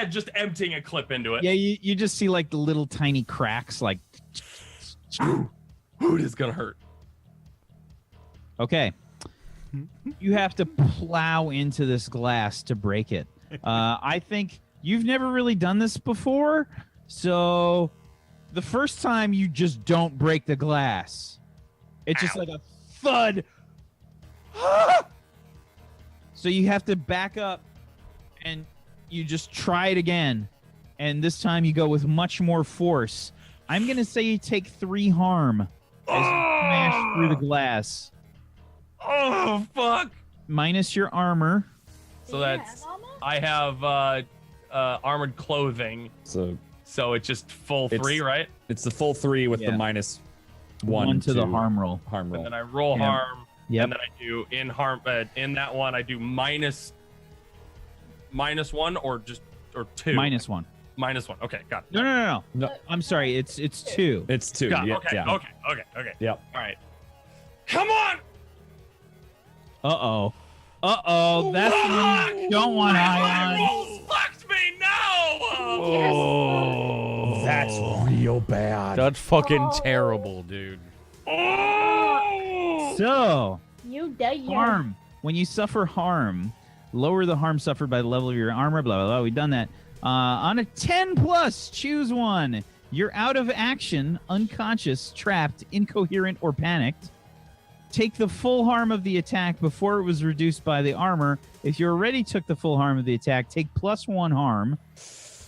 Speaker 5: just emptying a clip into it.
Speaker 3: Yeah, you just see like the little tiny cracks, like.
Speaker 5: Ooh, this is gonna hurt.
Speaker 3: Okay. You have to plow into this glass to break it. I think you've never really done this before, so the first time you just don't break the glass. It's just like a thud. So you have to back up and you just try it again. And this time you go with much more force. I'm going to say you take 3 harm as you smash through the glass.
Speaker 5: Oh, fuck.
Speaker 3: Minus your armor.
Speaker 5: So that's, I have armored clothing.
Speaker 2: So
Speaker 5: it's just full 3, right?
Speaker 2: It's the full 3 with the minus 1
Speaker 3: to the harm roll.
Speaker 2: Harm roll.
Speaker 5: And then I roll harm.
Speaker 3: Yep.
Speaker 5: And then I do in harm. In that one, I do minus 1 or 2.
Speaker 3: Minus 1.
Speaker 5: Minus 1. Okay, got it.
Speaker 3: No.
Speaker 2: No.
Speaker 3: I'm sorry. It's 2.
Speaker 2: It's 2.
Speaker 5: Got it.
Speaker 2: Yeah,
Speaker 5: Okay.
Speaker 2: yeah.
Speaker 5: Okay.
Speaker 2: Yep.
Speaker 5: All right. Come on.
Speaker 3: Uh-oh. That's the one you don't want eye on.
Speaker 5: Rolls fucked me. No.
Speaker 7: Oh,
Speaker 2: That's real bad.
Speaker 7: that's fucking terrible, dude.
Speaker 3: So,
Speaker 4: You dare.
Speaker 3: harm. When you suffer harm, lower the harm suffered by the level of your armor, blah, blah, blah. We've done that. On a 10 plus, choose one. You're out of action, unconscious, trapped, incoherent, or panicked. Take the full harm of the attack before it was reduced by the armor. If you already took the full harm of the attack, take +1 harm.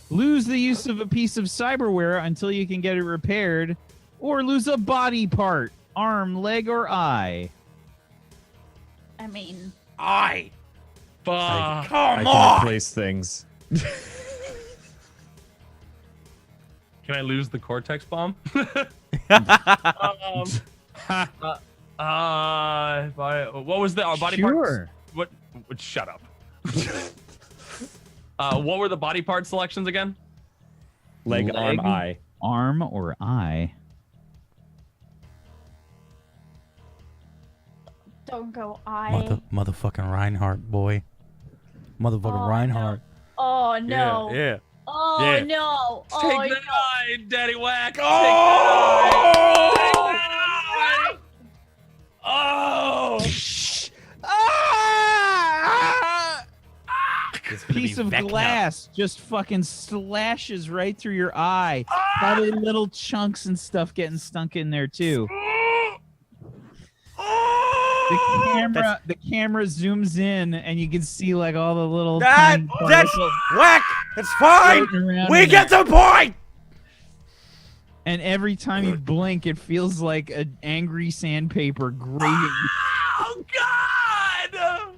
Speaker 3: Lose the use of a piece of cyberware until you can get it repaired. Or lose a body part, arm, leg, or eye.
Speaker 4: I mean,
Speaker 5: Fuck.
Speaker 2: I can replace things.
Speaker 5: Can I lose the cortex bomb? What was the body
Speaker 3: Sure.
Speaker 5: parts? What? Shut up. What were the body part selections again?
Speaker 2: Leg, arm,
Speaker 3: Leg.
Speaker 2: eye.
Speaker 3: Arm or eye?
Speaker 4: don't go I.
Speaker 8: Motherfucking Reinhardt, boy. Motherfucking
Speaker 4: Oh,
Speaker 8: Reinhardt.
Speaker 4: Oh no.
Speaker 8: Yeah.
Speaker 4: Oh
Speaker 8: Yeah.
Speaker 4: no. Oh
Speaker 5: Take
Speaker 4: no.
Speaker 5: that eye, Daddy Whack.
Speaker 8: Oh!
Speaker 5: Take that eye.
Speaker 3: Ah!
Speaker 8: It's gonna
Speaker 3: piece of
Speaker 8: Vecna.
Speaker 3: glass just fucking slashes right through your eye. Probably little chunks and stuff getting stunk in there too. The camera zooms in and you can see like all the little tiny particles
Speaker 8: whack. It's fine.
Speaker 3: floating around
Speaker 8: We
Speaker 3: in
Speaker 8: get
Speaker 3: there.
Speaker 8: the point.
Speaker 3: And every time you blink, it feels like an angry sandpaper grating.
Speaker 5: Oh God!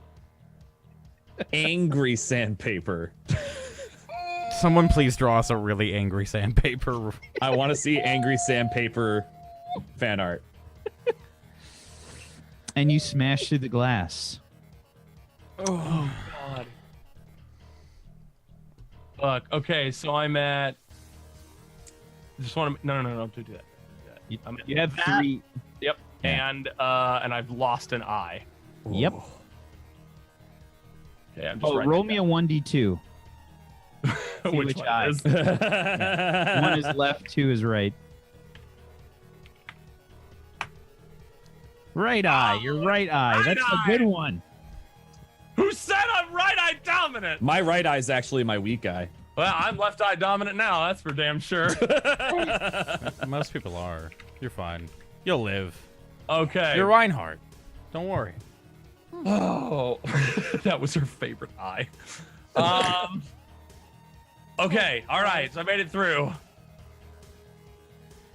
Speaker 2: Angry sandpaper.
Speaker 8: Someone please draw us a really angry sandpaper.
Speaker 2: I want to see angry sandpaper fan art.
Speaker 3: And you smash through the glass.
Speaker 5: Oh God. Fuck. Okay, so I'm at. Just want to. No, don't do that. I'm at
Speaker 3: You have
Speaker 5: that.
Speaker 3: 3.
Speaker 5: Yep.
Speaker 3: Yeah.
Speaker 5: And I've lost an eye.
Speaker 3: Yep.
Speaker 5: Okay, I'm just
Speaker 3: Oh,
Speaker 5: writing
Speaker 3: roll
Speaker 5: it
Speaker 3: me a 1d2.
Speaker 5: down. Which
Speaker 3: which
Speaker 5: one
Speaker 3: eye.
Speaker 5: is?
Speaker 3: 1 is left, 2 is right. Right eye. Your right eye.
Speaker 5: Right
Speaker 3: That's
Speaker 5: eye.
Speaker 3: a good one.
Speaker 5: Who said I'm right eye dominant?
Speaker 2: My right eye is actually my weak eye.
Speaker 5: Well, I'm left eye dominant now. That's for damn sure.
Speaker 8: Most people are. You're fine. You'll live.
Speaker 5: Okay.
Speaker 8: You're Reinhardt. Don't worry.
Speaker 5: Oh, that was her favorite eye. Okay. All right. So I made it through.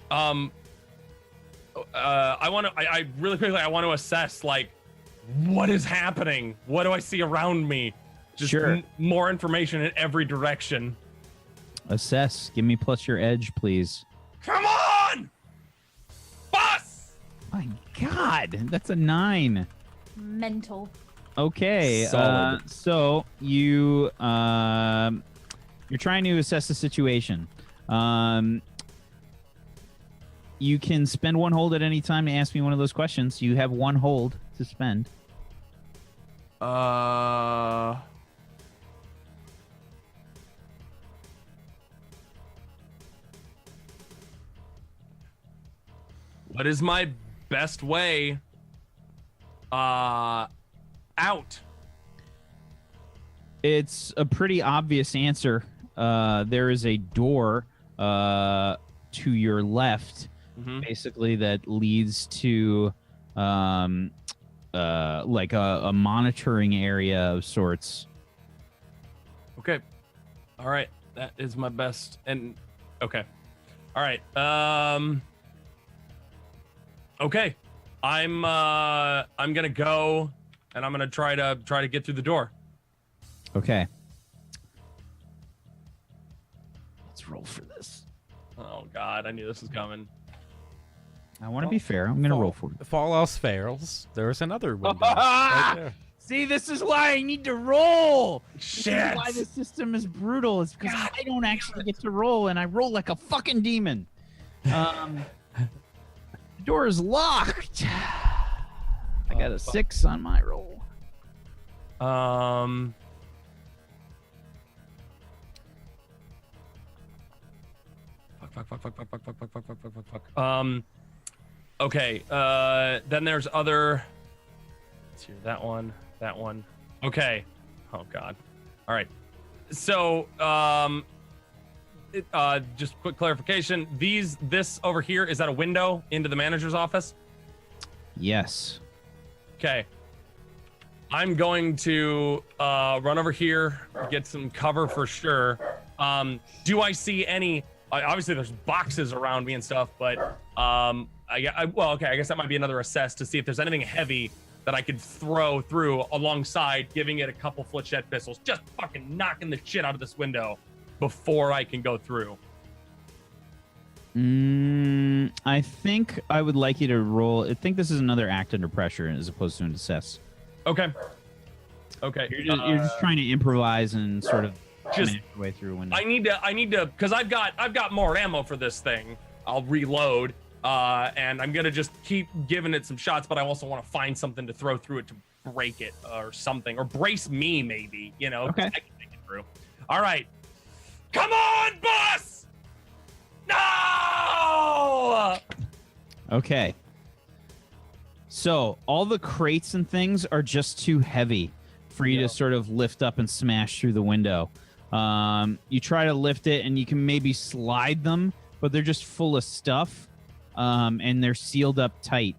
Speaker 5: I really quickly, I want to assess, like, what is happening? What do I see around me? Just
Speaker 3: Sure.
Speaker 5: more information in every direction.
Speaker 3: Assess. Give me plus your edge, please.
Speaker 5: Come on! Boss!
Speaker 3: My God, that's a 9.
Speaker 4: Mental.
Speaker 3: Okay,
Speaker 2: Solid.
Speaker 3: so you're trying to assess the situation. You can spend 1 hold at any time to ask me one of those questions. You have 1 hold to spend.
Speaker 5: What is my best way out?
Speaker 3: It's a pretty obvious answer. There is a door to your left, basically, that leads to like a monitoring area of sorts.
Speaker 5: Okay. All right. That is my best. And okay. All right. Okay. I'm gonna go and I'm gonna try to get through the door.
Speaker 3: Okay. Let's roll for this.
Speaker 5: Oh God, I knew this was coming.
Speaker 3: I want to be fair. I'm going to roll for it.
Speaker 8: If all else fails, there's another window. Right there.
Speaker 3: See, this is why I need to roll.
Speaker 5: Shit.
Speaker 3: This is why the system is brutal. It's because I don't actually get to roll, and I roll like a fucking demon. The door is locked. I got a 6 on my roll.
Speaker 5: Fuck. Okay. Then there's other. Let's see, that one. Okay. Oh God. All right. So, just quick clarification. This over here, is that a window into the manager's office?
Speaker 3: Yes.
Speaker 5: Okay. I'm going to run over here, get some cover for sure. Do I see any? Obviously, there's boxes around me and stuff, but I guess that might be another assess to see if there's anything heavy that I could throw through alongside, giving it a couple flechette pistols, just fucking knocking the shit out of this window before I can go through.
Speaker 3: I think I would like you to roll. I think this is another act under pressure as opposed to an assess.
Speaker 5: Okay.
Speaker 3: You're just trying to improvise and sort of
Speaker 5: just
Speaker 3: manage your way through a window.
Speaker 5: I need to, because I've got more ammo for this thing. I'll reload, and I'm gonna just keep giving it some shots, but I also want to find something to throw through it to break it or something, or brace me maybe,
Speaker 3: Okay.
Speaker 5: I can make it through. All right, come on, boss! No!
Speaker 3: Okay. So all the crates and things are just too heavy for you to sort of lift up and smash through the window. You try to lift it, and you can maybe slide them, but they're just full of stuff, and they're sealed up tight.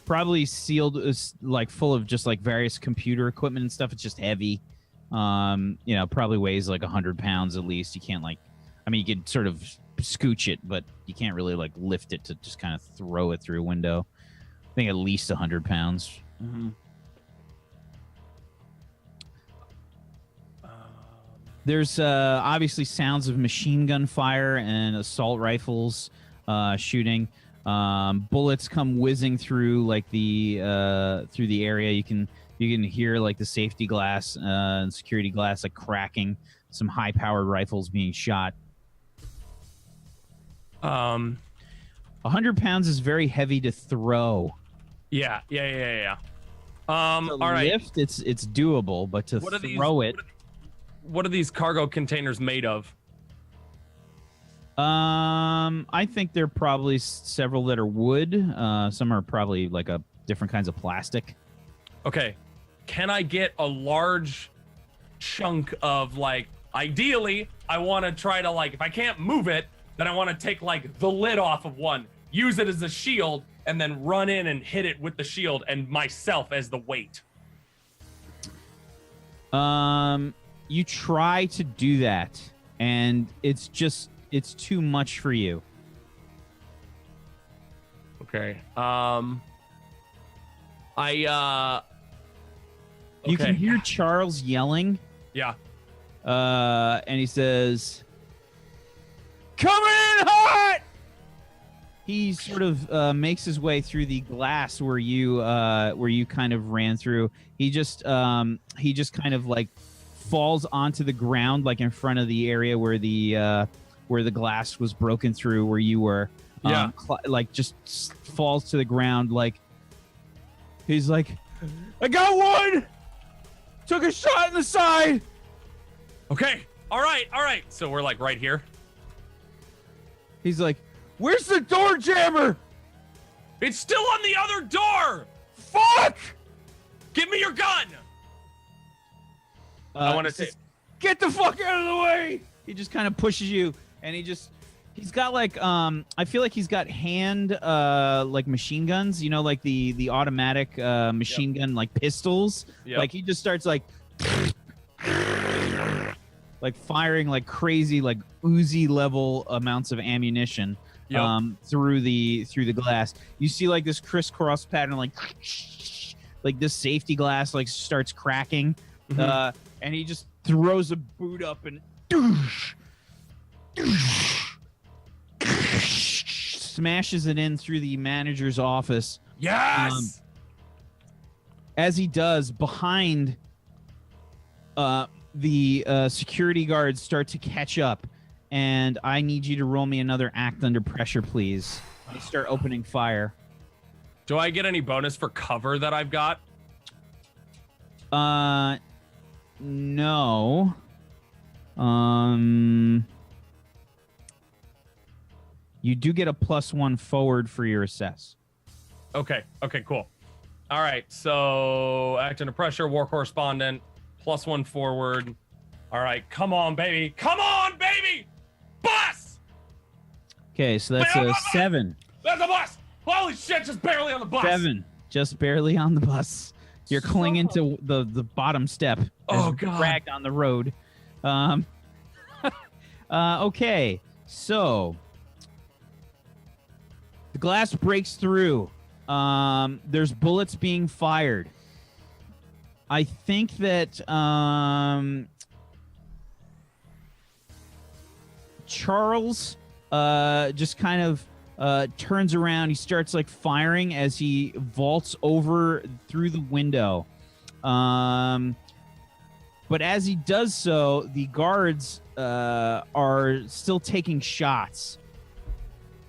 Speaker 3: Probably sealed, like full of just like various computer equipment and stuff. It's just heavy. Probably weighs like 100 pounds at least. You can't you could sort of scooch it, but you can't really like lift it to just kind of throw it through a window. I think at least 100 pounds.
Speaker 5: Mm-hmm.
Speaker 3: There's obviously sounds of machine gun fire and assault rifles shooting. Bullets come whizzing through like the area. You can hear like the safety glass and security glass like cracking. Some high powered rifles being shot. 100 pounds is very heavy to throw.
Speaker 5: Yeah. All right.
Speaker 3: Lift, it's doable, but to throw it.
Speaker 5: What are these cargo containers made of?
Speaker 3: I think there are probably several that are wood. Some are probably like different kinds of plastic.
Speaker 5: Okay. Can I get a large chunk of ideally, I want to try to if I can't move it, then I want to take the lid off of one, use it as a shield, and then run in and hit it with the shield and myself as the weight.
Speaker 3: You try to do that, and it's too much for you.
Speaker 5: Okay.
Speaker 3: You can hear Charles yelling.
Speaker 5: Yeah.
Speaker 3: And he says, "Coming in hot!" He sort of makes his way through the glass where you kind of ran through. He just kind of falls onto the ground in front of the area where the glass was broken through where you were.
Speaker 5: Yeah.
Speaker 3: Just falls to the ground. He's like, "I got one! Took a shot in the side!"
Speaker 5: Okay. All right. So we're right here.
Speaker 3: He's like, "Where's the door jammer?"
Speaker 5: It's still on the other door.
Speaker 3: Fuck!
Speaker 5: Give me your gun. I want to say,
Speaker 3: "Get the fuck out of the way!" He just kind of pushes you, and he's got I feel like he's got hand machine guns, the automatic machine gun pistols.
Speaker 5: Yep.
Speaker 3: He just starts firing crazy Uzi level amounts of ammunition through the glass. You see this crisscross pattern this safety glass starts cracking.
Speaker 5: Mm-hmm.
Speaker 3: And he just throws a boot up and smashes it in through the manager's office.
Speaker 5: Yes.
Speaker 3: As he does, behind the security guards start to catch up, and I need you to roll me another act under pressure, please. They start opening fire.
Speaker 5: Do I get any bonus for cover that I've got?
Speaker 3: No. You do get a +1 forward for your assess.
Speaker 5: Okay, cool. All right, so act under pressure, war correspondent, +1 forward. All right, come on, baby. Bus!
Speaker 3: Okay, so that's a 7.
Speaker 5: There's a bus! Holy shit, just barely on the bus!
Speaker 3: 7, just barely on the bus. You're clinging to the bottom step.
Speaker 5: Oh,
Speaker 3: as
Speaker 5: God.
Speaker 3: Dragged on the road. Okay, so the glass breaks through. There's bullets being fired. I think that Charles just kind of turns around. He starts firing as he vaults over through the window. But as he does so, the guards are still taking shots.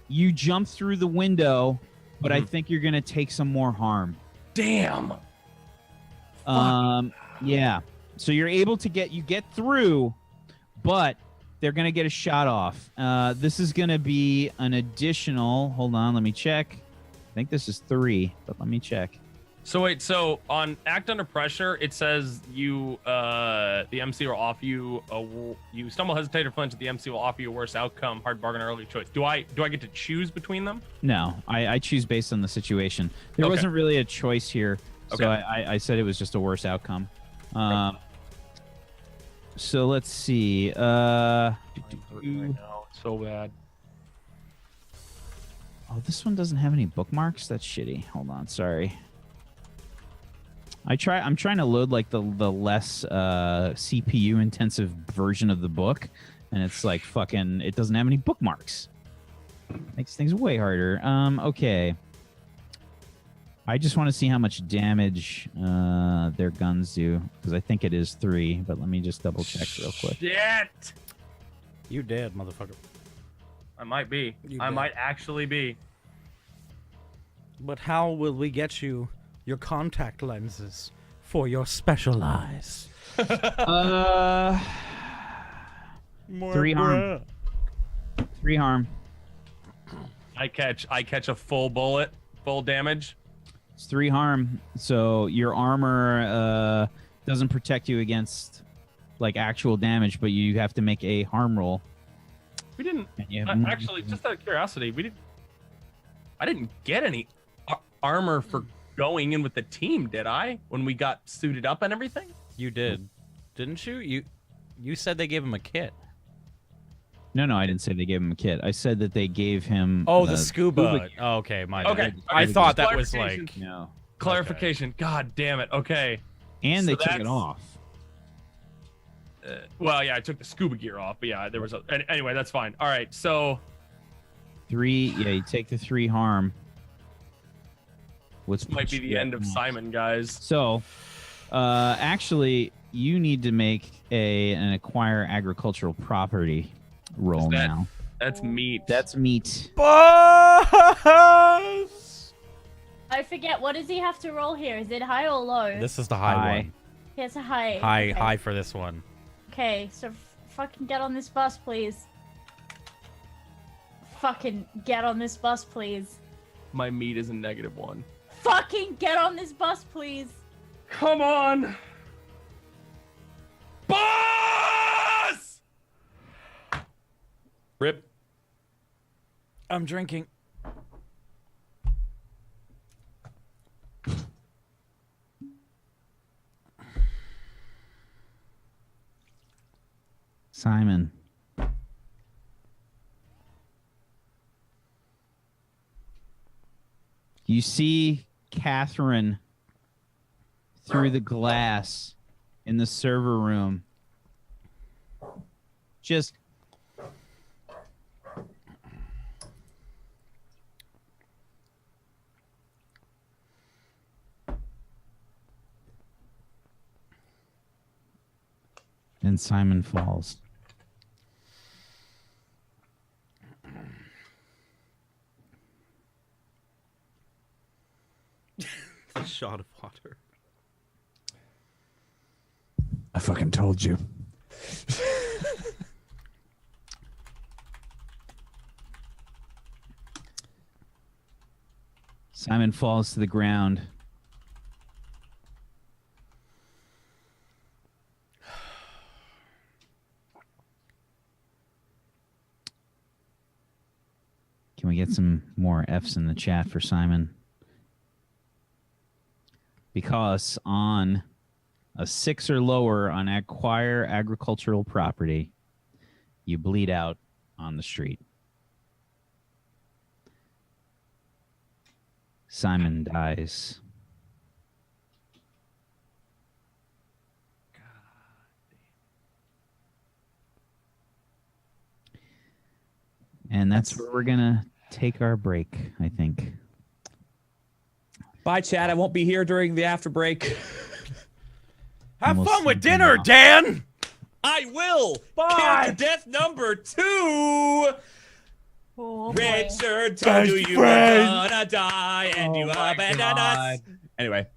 Speaker 3: You jump through the window, but I think you're going to take some more harm.
Speaker 5: Damn.
Speaker 3: Yeah. So you're able to get through, but they're going to get a shot off. This is going to be an additional, hold on, let me check. I think this is 3, but let me check.
Speaker 5: So wait, so on Act Under Pressure, it says you, the MC will offer you you stumble, hesitate, or flinch. The MC will offer you a worse outcome, hard bargain, or early choice. Do I get to choose between them?
Speaker 3: No, I choose based on the situation. There
Speaker 5: Okay.
Speaker 3: wasn't really a choice here,
Speaker 5: Okay.
Speaker 3: so I said it was just a worse outcome. So let's see.
Speaker 5: Right now, it's so bad.
Speaker 3: Oh, this one doesn't have any bookmarks. That's shitty. Hold on, sorry. I'm trying to load like the less CPU intensive version of the book, and it's like fucking. It doesn't have any bookmarks. Makes things way harder. Okay. I just want to see how much damage their guns do, because I think it is 3. But let me just double check real quick.
Speaker 5: Shit!
Speaker 8: You did, motherfucker.
Speaker 5: I might be.
Speaker 8: You
Speaker 5: I
Speaker 8: bet.
Speaker 5: might actually be.
Speaker 8: But how will we get you your contact lenses for your special eyes?
Speaker 3: 3 harm. 3 harm.
Speaker 5: I catch a full bullet, full damage.
Speaker 3: It's 3 harm. So your armor doesn't protect you against like actual damage, but you have to make a harm roll.
Speaker 5: We didn't
Speaker 3: And you have
Speaker 5: actually. Just out of curiosity, I didn't get any armor for going in with the team, did I? When we got suited up and everything.
Speaker 8: You did, didn't you? You said they gave him a kit.
Speaker 3: No, I didn't say they gave him a kit. I said that they gave him.
Speaker 8: Oh, the scuba.
Speaker 3: gear.
Speaker 8: Oh, okay, my
Speaker 5: Okay,
Speaker 8: bad. I
Speaker 5: okay,
Speaker 8: thought that was
Speaker 5: clarification.
Speaker 8: like.
Speaker 3: No.
Speaker 5: Clarification. God damn it. Okay.
Speaker 3: And
Speaker 5: So
Speaker 3: they took it
Speaker 5: that's-
Speaker 3: off.
Speaker 5: Well, yeah, I took the scuba gear off, but yeah, there was anyway. That's fine. All right, so
Speaker 3: 3. Yeah, you take the 3 harm. Which
Speaker 5: might be the end of Simon, guys.
Speaker 3: So, actually, you need to make an acquire agricultural property roll
Speaker 5: that-
Speaker 3: now.
Speaker 5: That's meat.
Speaker 3: That's meat.
Speaker 8: Boss!
Speaker 4: I forget. What does he have to roll here? Is it high or low?
Speaker 8: This is the high,
Speaker 3: High.
Speaker 8: one.
Speaker 4: Here's a high.
Speaker 8: High,
Speaker 4: Okay.
Speaker 8: high for this one.
Speaker 4: Okay, so fucking get on this bus, please. Fucking get on this bus, please.
Speaker 5: My meat is a -1.
Speaker 4: Fucking get on this bus, please.
Speaker 5: Come on, boss! Rip.
Speaker 8: I'm drinking.
Speaker 3: Simon. You see Catherine through the glass in the server room. Just and Simon falls.
Speaker 8: A shot of water.
Speaker 6: I fucking told you.
Speaker 3: Simon falls to the ground. Can we get some more F's in the chat for Simon? Because on a 6 or lower on acquire agricultural property, you bleed out on the street. Simon dies. And that's where we're gonna take our break, I think.
Speaker 2: Bye, Chad. I won't be here during the after break.
Speaker 8: Have
Speaker 3: We'll
Speaker 8: fun with
Speaker 3: see you
Speaker 8: dinner,
Speaker 3: now.
Speaker 8: Dan!
Speaker 2: I will.
Speaker 8: Bye.
Speaker 2: Character death number 2.
Speaker 4: Oh, boy.
Speaker 2: Richard told you you were gonna die and you abandoned us. Anyway.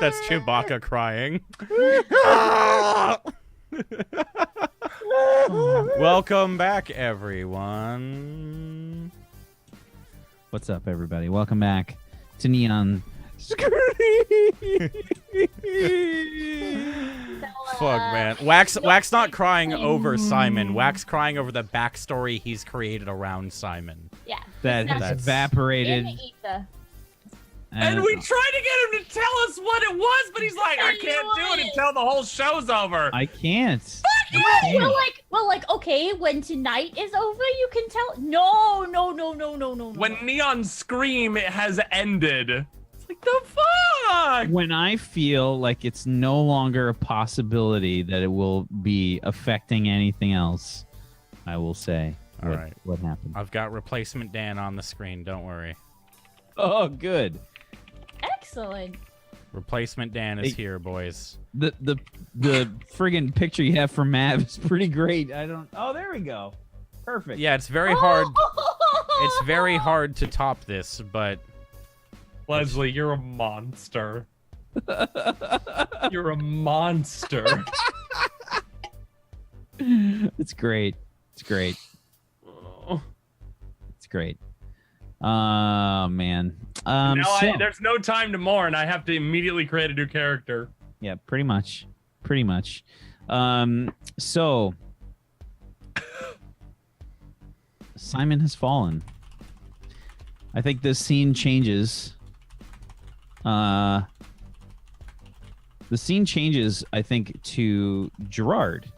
Speaker 7: That's Chewbacca crying. Welcome back, everyone.
Speaker 3: What's up, everybody? Welcome back to Neon Scream.
Speaker 7: Fuck, man. Wax not crying over Simon. Wax crying over the backstory he's created around Simon.
Speaker 4: Yeah.
Speaker 3: That has
Speaker 7: That's-
Speaker 3: evaporated.
Speaker 4: In the ether.
Speaker 5: And we tried to get him to tell us what it was, but he's like, I can't do it until the whole show's over.
Speaker 3: I can't.
Speaker 4: Well, like, okay, when tonight is over, you can tell. No.
Speaker 5: When Neon Scream has ended, it's like, the fuck?
Speaker 3: When I feel like it's no longer a possibility that it will be affecting anything else, I will say
Speaker 7: All right.
Speaker 3: what happened.
Speaker 7: I've got replacement Dan on the screen. Don't worry.
Speaker 3: Oh, good.
Speaker 4: Excellent.
Speaker 7: Replacement Dan is
Speaker 3: Hey.
Speaker 7: here, boys.
Speaker 3: The friggin' picture you have for Mav is pretty great. Oh, there we go. Perfect.
Speaker 7: Yeah, it's very hard. It's very hard to top this, but
Speaker 5: Leslie, you're a monster. You're a monster.
Speaker 3: It's great. It's great.
Speaker 5: Oh.
Speaker 3: It's great. Oh man.
Speaker 5: Now there's no time to mourn. I have to immediately create a new character.
Speaker 3: Yeah, pretty much. Pretty much. So Simon has fallen. I think this scene changes. The scene changes, I think, to Gerard.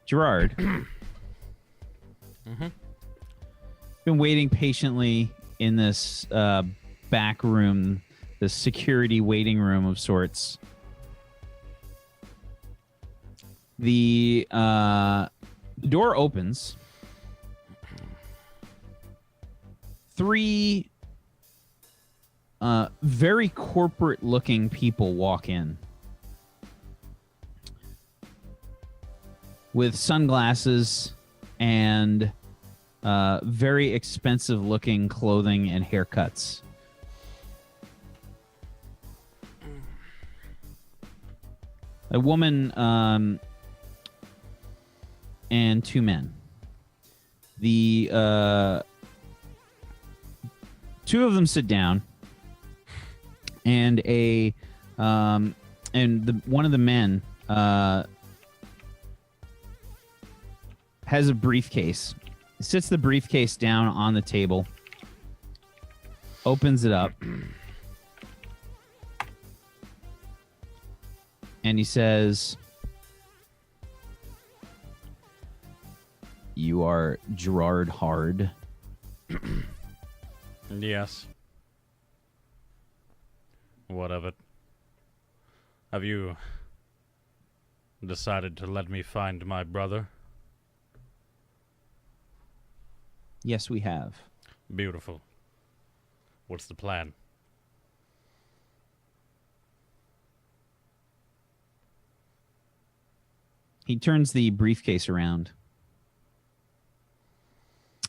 Speaker 3: Gerard. Been waiting patiently in this back room, this security waiting room of sorts. The door opens. 3 very corporate-looking people walk in with sunglasses and very expensive-looking clothing and haircuts. A woman and 2 men. The 2 of them sit down, and one of the men has a briefcase. Sits the briefcase down on the table, opens it up, and he says, "You are Gerard Hard."
Speaker 7: yes. What of it? Have you decided to let me find my brother?
Speaker 3: Yes, we have.
Speaker 7: Beautiful. What's the plan?
Speaker 3: He turns the briefcase around.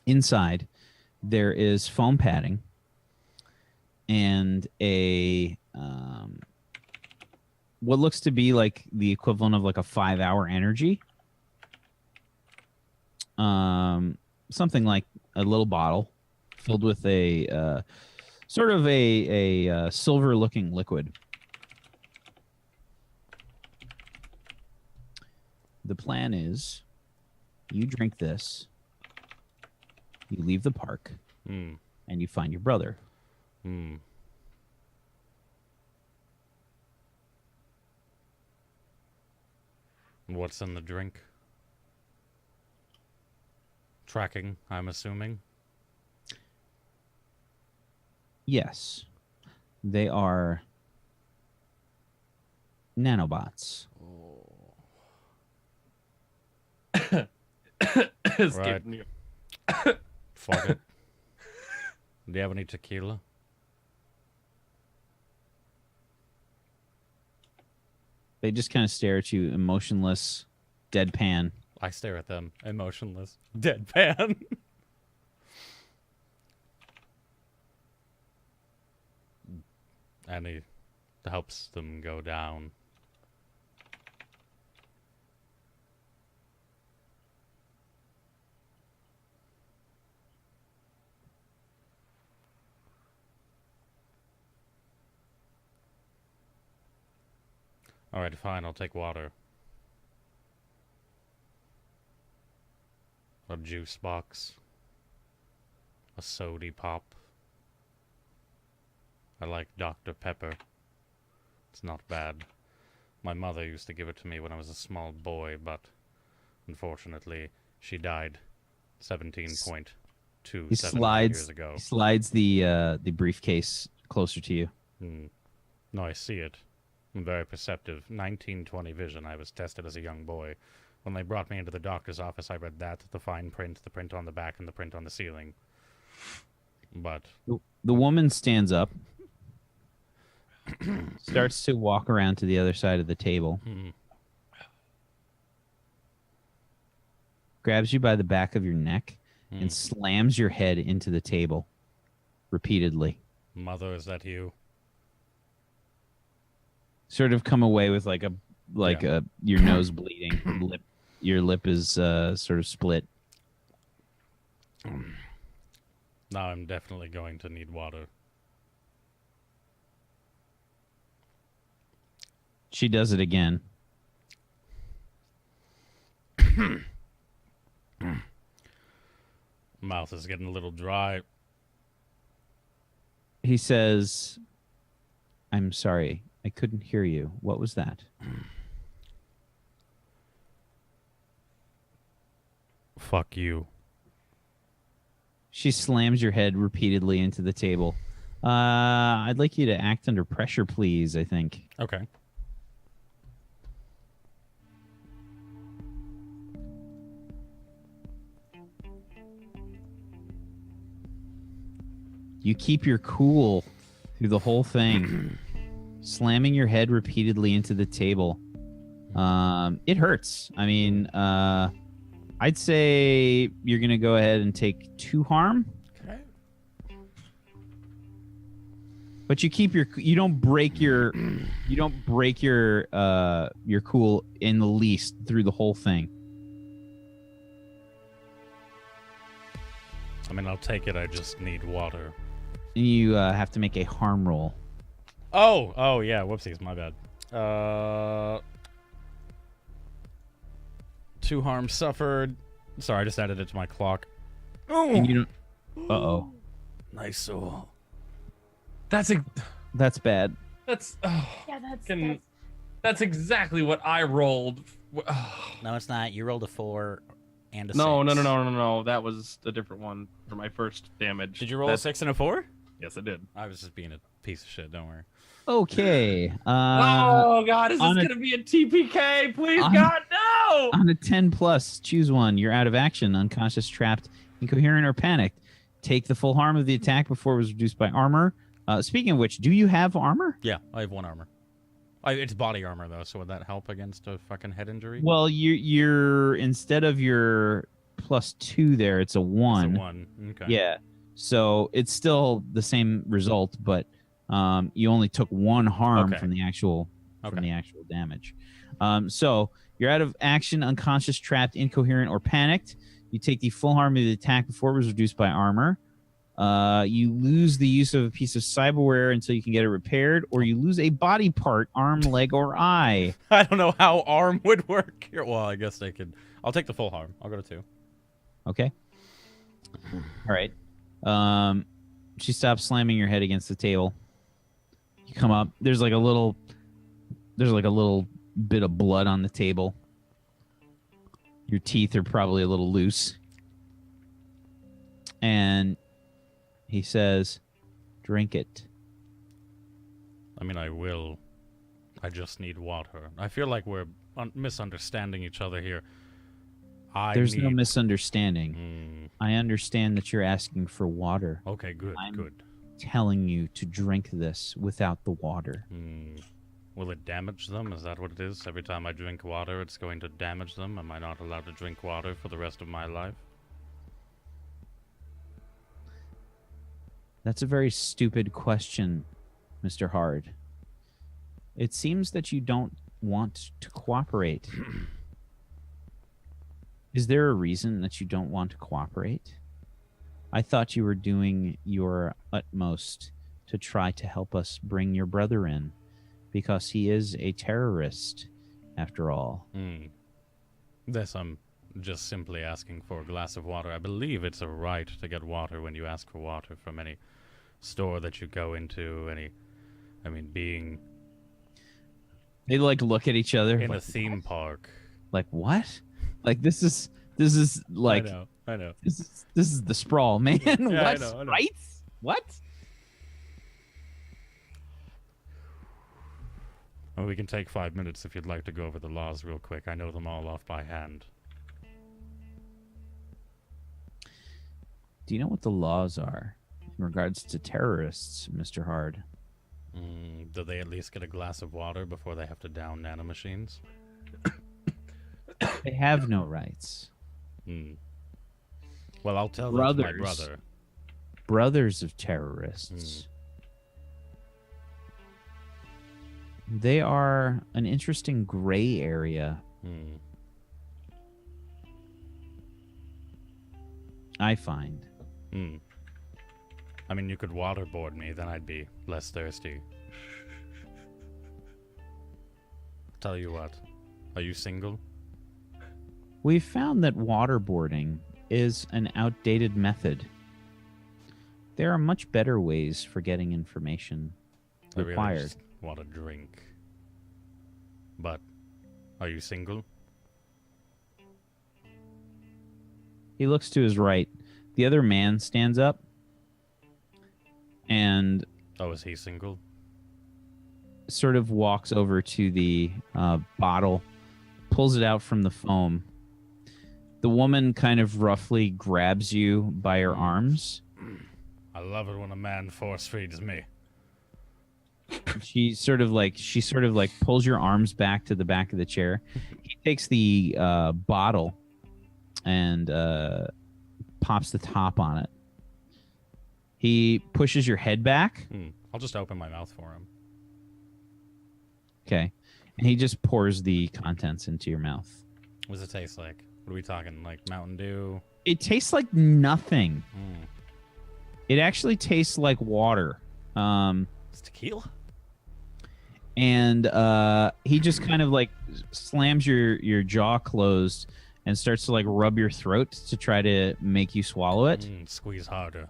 Speaker 3: Inside, there is foam padding and a what looks to be like the equivalent of like a 5-hour energy. Something like a little bottle filled with a sort of a silver-looking liquid. The plan is you drink this, you leave the park, and you find your brother.
Speaker 7: What's in the drink? Tracking, I'm assuming.
Speaker 3: Yes. They are nanobots.
Speaker 5: Escape me.
Speaker 7: Fuck it. Do you have any tequila?
Speaker 3: They just kind of stare at you, emotionless, deadpan.
Speaker 7: I stare at them, emotionless, deadpan. And he helps them go down. Alright, fine, I'll take water. A juice box. A sody pop. I like Dr. Pepper. It's not bad. My mother used to give it to me when I was a small boy, but unfortunately, she died 17.27 years ago.
Speaker 3: He slides the briefcase closer to you.
Speaker 7: No, I see it. I'm very perceptive. 1920 vision. I was tested as a young boy. When they brought me into the doctor's office, I read that, the fine print, the print on the back, and the print on the ceiling. But
Speaker 3: the woman stands up, starts to walk around to the other side of the table, grabs you by the back of your neck, and slams your head into the table repeatedly.
Speaker 7: Mother, is that you?
Speaker 3: Sort of come away with your nose bleeding, your lip is sort of split.
Speaker 7: Now I'm definitely going to need water.
Speaker 3: She does it again.
Speaker 7: Mouth is getting a little dry.
Speaker 3: He says, "I'm sorry. I couldn't hear you. What was that?"
Speaker 7: Fuck you.
Speaker 3: She slams your head repeatedly into the table. I'd like you to act under pressure, please, I think.
Speaker 7: Okay.
Speaker 3: You keep your cool through the whole thing, slamming your head repeatedly into the table. It hurts. I mean, I'd say you're going to go ahead and take 2 harm.
Speaker 7: Okay.
Speaker 3: But you don't break your cool in the least through the whole thing.
Speaker 7: I mean, I'll take it. I just need water.
Speaker 3: And you have to make a harm roll.
Speaker 7: Oh, yeah. Whoopsies, my bad. 2 harm suffered. Sorry, I just added it to my clock.
Speaker 3: And you don't. Uh-oh.
Speaker 7: Nice soul.
Speaker 3: That's bad.
Speaker 5: That's exactly what I rolled.
Speaker 9: No, it's not. You rolled a 4 and a 6.
Speaker 10: No. That was a different one for my first damage.
Speaker 7: Did you roll a 6 and a 4?
Speaker 10: Yes, I did.
Speaker 7: I was just being a piece of shit. Don't worry.
Speaker 3: Okay.
Speaker 5: Oh God, is this gonna be a TPK? Please, God, no!
Speaker 3: On a 10+, choose one. You're out of action, unconscious, trapped, incoherent, or panicked. Take the full harm of the attack before it was reduced by armor. Speaking of which, do you have armor?
Speaker 7: Yeah, I have 1 armor. It's body armor though, so would that help against a fucking head injury?
Speaker 3: Well, you're instead of your +2 there, it's a 1.
Speaker 7: It's a 1. Okay.
Speaker 3: Yeah. So it's still the same result, but you only took 1 harm from the actual damage. So you're out of action, unconscious, trapped, incoherent, or panicked. You take the full harm of the attack before it was reduced by armor. You lose the use of a piece of cyberware until you can get it repaired, or you lose a body part, arm, leg, or eye.
Speaker 7: I don't know how arm would work here. Well, I guess they could. I'll take the full harm. I'll go to 2.
Speaker 3: Okay. All right. She stops slamming your head against the table. You come up. There's like a little bit of blood on the table. Your teeth are probably a little loose. And he says, "Drink it."
Speaker 7: I mean, I will. I just need water. I feel like we're misunderstanding each other here.
Speaker 3: There's no misunderstanding. I understand that you're asking for water.
Speaker 7: Okay, good,
Speaker 3: I'm telling you to drink this without the water.
Speaker 7: Will it damage them? Is that what it is? Every time I drink water, it's going to damage them? Am I not allowed to drink water for the rest of my life?
Speaker 3: That's a very stupid question. Mr. Hard. It seems that you don't want to cooperate. Is there a reason that you don't want to cooperate? I thought you were doing your utmost to try to help us bring your brother in, because he is a terrorist, after all.
Speaker 7: This, I'm just simply asking for a glass of water. I believe it's a right to get water when you ask for water from any store that you go into, being...
Speaker 3: They, like, look at each other.
Speaker 7: In
Speaker 3: like,
Speaker 7: a theme park.
Speaker 3: Like, what? Like, this is like...
Speaker 7: I know.
Speaker 3: This is the Sprawl, man.
Speaker 7: Yeah,
Speaker 3: What?
Speaker 7: I know.
Speaker 3: Right? What?
Speaker 7: Well, we can take 5 minutes if you'd like to go over the laws real quick. I know them all off by hand.
Speaker 3: Do you know what the laws are in regards to terrorists, Mr. Hard?
Speaker 7: Do they at least get a glass of water before they have to down nanomachines?
Speaker 3: They have no rights.
Speaker 7: Well, I'll tell that to my brother.
Speaker 3: Brothers of terrorists. They are an interesting gray area. I find.
Speaker 7: You could waterboard me, then I'd be less thirsty. Tell you what, are you single?
Speaker 3: We've found that waterboarding is an outdated method. There are much better ways for getting information required.
Speaker 7: I really just want a drink. But, are you single?
Speaker 3: He looks to his right. The other man stands up and...
Speaker 7: Oh, is he single?
Speaker 3: Sort of walks over to the bottle, pulls it out from the foam. The woman kind of roughly grabs you by your arms.
Speaker 7: I love it when a man force feeds me.
Speaker 3: She sort of like pulls your arms back to the back of the chair. He takes the bottle and pops the top on it. He pushes your head back.
Speaker 7: I'll just open my mouth for him.
Speaker 3: Okay. And he just pours the contents into your mouth.
Speaker 7: What does it taste like? What are we talking? Like Mountain Dew?
Speaker 3: It tastes like nothing. It actually tastes like water.
Speaker 7: It's tequila?
Speaker 3: And he just kind of like slams your jaw closed and starts to like rub your throat to try to make you swallow it.
Speaker 7: Squeeze harder.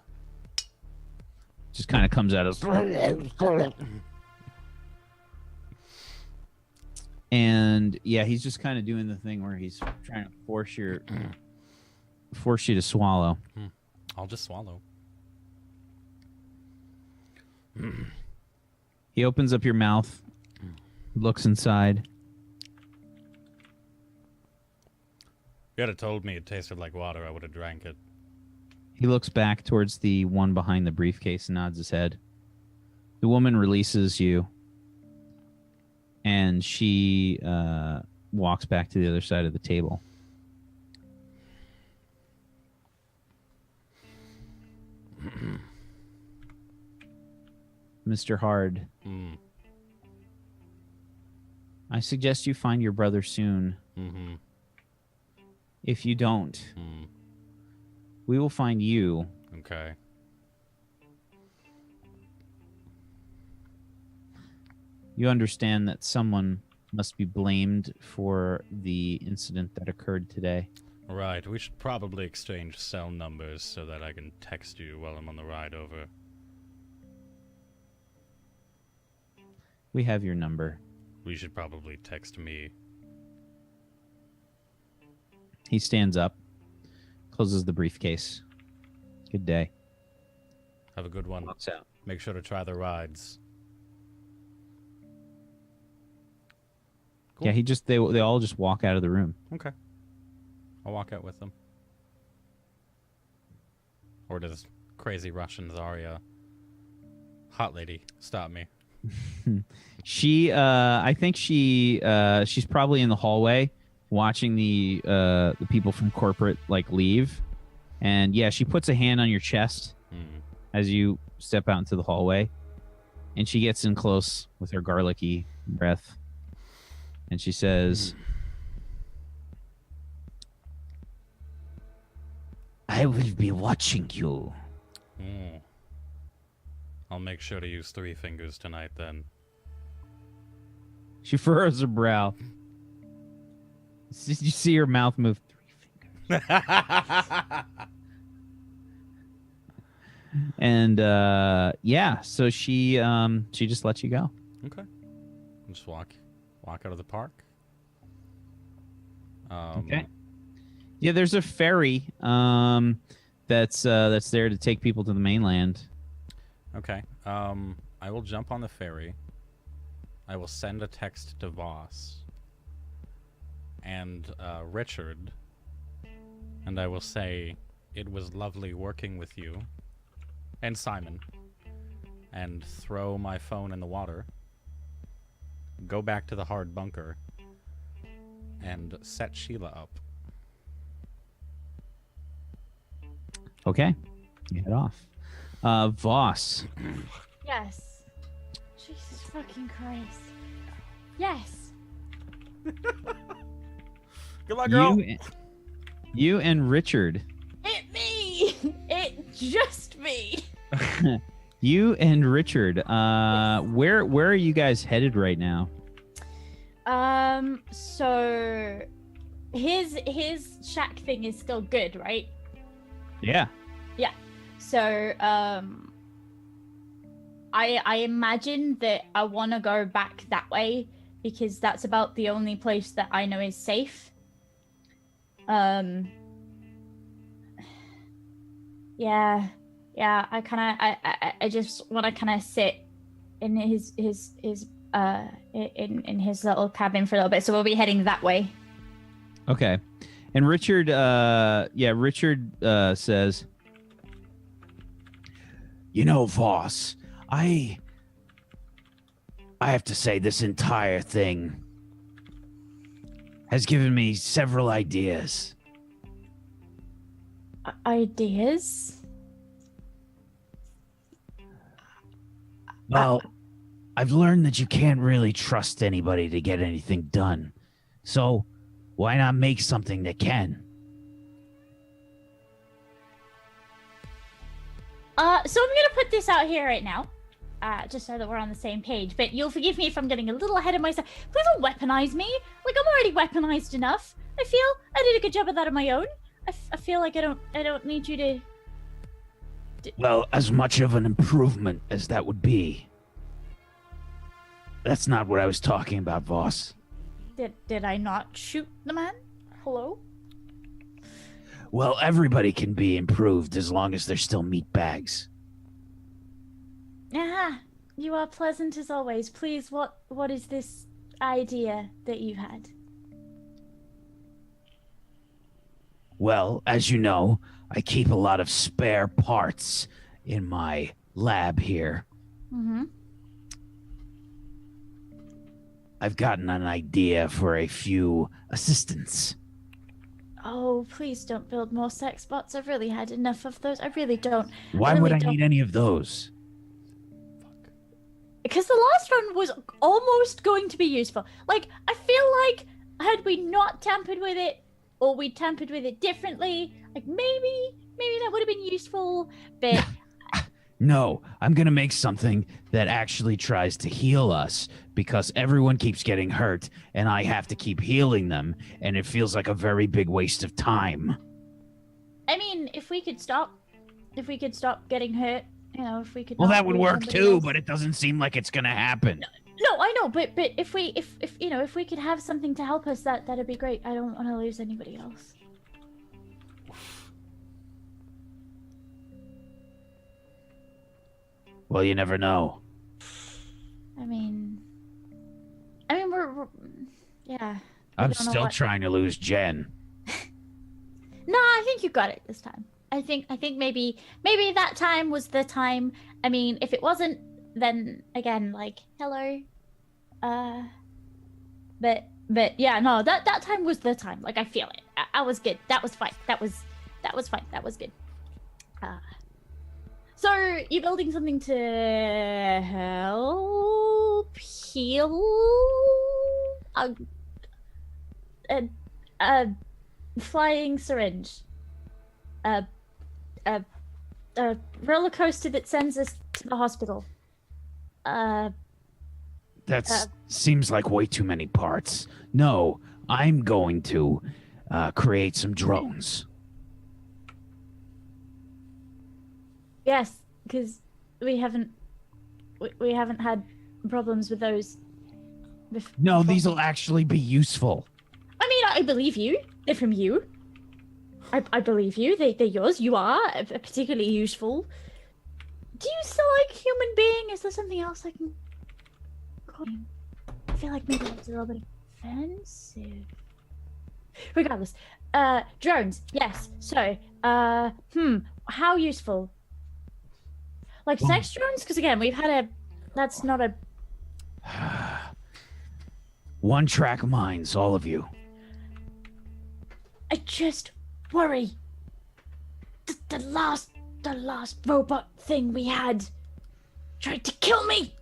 Speaker 3: Just kind of comes out as... And yeah, he's just kind of doing the thing where he's trying to force you to swallow.
Speaker 7: I'll just swallow.
Speaker 3: He opens up your mouth, looks inside.
Speaker 7: If you had told me it tasted like water, I would have drank it.
Speaker 3: He looks back towards the one behind the briefcase and nods his head. The woman releases you, and she walks back to the other side of the table. Mr. Hard, I suggest you find your brother soon. If you don't, we will find you.
Speaker 7: Okay.
Speaker 3: You understand that someone must be blamed for the incident that occurred today.
Speaker 7: Right. We should probably exchange cell numbers so that I can text you while I'm on the ride over.
Speaker 3: We have your number.
Speaker 7: We should probably text me.
Speaker 3: He stands up, closes the briefcase. Good day.
Speaker 7: Have a good one.
Speaker 3: Walks out.
Speaker 7: Make sure to try the rides.
Speaker 3: Cool. Yeah, they all just walk out of the room.
Speaker 7: Okay. I'll walk out with them. Or does crazy Russian Zarya hot lady stop me?
Speaker 3: She I think she's probably in the hallway watching the people from corporate like leave. And yeah, she puts a hand on your chest as you step out into the hallway. And she gets in close with her garlicky breath. And she says, I will be watching you.
Speaker 7: I'll make sure to use 3 fingers tonight then.
Speaker 3: She furrows her brow. You see her mouth move 3 fingers. And so she just lets you go.
Speaker 7: Okay. Just walk out of the park.
Speaker 3: Okay. Yeah, there's a ferry that's there to take people to the mainland.
Speaker 7: Okay. I will jump on the ferry. I will send a text to Voss and Richard, and I will say it was lovely working with you, and Simon, and throw my phone in the water, go back to the hard bunker, and set Sheila up.
Speaker 3: Okay. You head off. Voss.
Speaker 4: Yes. Jesus fucking Christ. Yes.
Speaker 5: Good luck, girl.
Speaker 3: You and Richard.
Speaker 4: It me. It just me.
Speaker 3: You and Richard. Where are you guys headed right now?
Speaker 4: So his shack thing is still good, right?
Speaker 3: Yeah.
Speaker 4: Yeah. So I imagine that I want to go back that way because that's about the only place that I know is safe. Yeah. I just want to kind of sit in his in his little cabin for a little bit. So we'll be heading that way.
Speaker 3: Okay. And Richard says, you know, Voss, I have to say this entire thing has given me several ideas.
Speaker 4: Ideas?
Speaker 3: Well, I've learned that you can't really trust anybody to get anything done. So why not make something that can?
Speaker 4: So I'm gonna put this out here right now, just so that we're on the same page. But you'll forgive me if I'm getting a little ahead of myself. Please don't weaponize me. Like, I'm already weaponized enough. I feel I did a good job of that on my own. I feel like I don't need you to.
Speaker 3: Well, as much of an improvement as that would be. That's not what I was talking about, Voss.
Speaker 4: Did I not shoot the man? Hello?
Speaker 3: Well, everybody can be improved as long as they're still meat bags.
Speaker 4: Ah, you are pleasant as always. Please, what is this idea that you had?
Speaker 3: Well, as you know, I keep a lot of spare parts in my lab here.
Speaker 4: Mm-hmm.
Speaker 3: I've gotten an idea for a few assistants.
Speaker 4: Oh, please don't build more sex bots. I've really had enough of those. I really don't.
Speaker 3: Why would I need any of those?
Speaker 4: Because the last one was almost going to be useful. Like, I feel like had we not tampered with it, or we tampered with it differently, like maybe that would have been useful, but...
Speaker 3: No, I'm gonna make something that actually tries to heal us, because everyone keeps getting hurt, and I have to keep healing them, and it feels like a very big waste of time.
Speaker 4: I mean, if we could stop getting hurt, you know, if we could...
Speaker 3: Well,
Speaker 4: not
Speaker 3: that would
Speaker 4: lose
Speaker 3: work
Speaker 4: somebody
Speaker 3: too,
Speaker 4: else.
Speaker 3: but it doesn't seem like it's gonna happen.
Speaker 4: No, I know, but if we could have something to help us, that'd be great. I don't want to lose anybody else.
Speaker 3: Well, you never know.
Speaker 4: I mean, we're yeah.
Speaker 3: I'm still trying to lose Jen.
Speaker 4: No, I think you got it this time. I think maybe that time was the time. I mean, if it wasn't, then again, like, hello. But yeah, no, that time was the time. Like, I feel it. I was good. That was fine. That was fine. That was good. So you're building something to help heal a flying syringe, a roller coaster that sends us to the hospital.
Speaker 3: That seems like way too many parts. No, I'm going to create some drones.
Speaker 4: Yes, because we haven't had problems with those.
Speaker 3: No, these will actually be useful.
Speaker 4: I mean, I believe you. They're from you. I believe you. They're yours. You are particularly useful. Do you still like human being? Is there something else I can call you? I feel like maybe that's a little bit offensive. Regardless, drones. Yes. So, how useful? Like sex drones? Because again, we've had that's not a...
Speaker 3: One-track minds, all of you.
Speaker 4: I just worry. The last robot thing we had tried to kill me.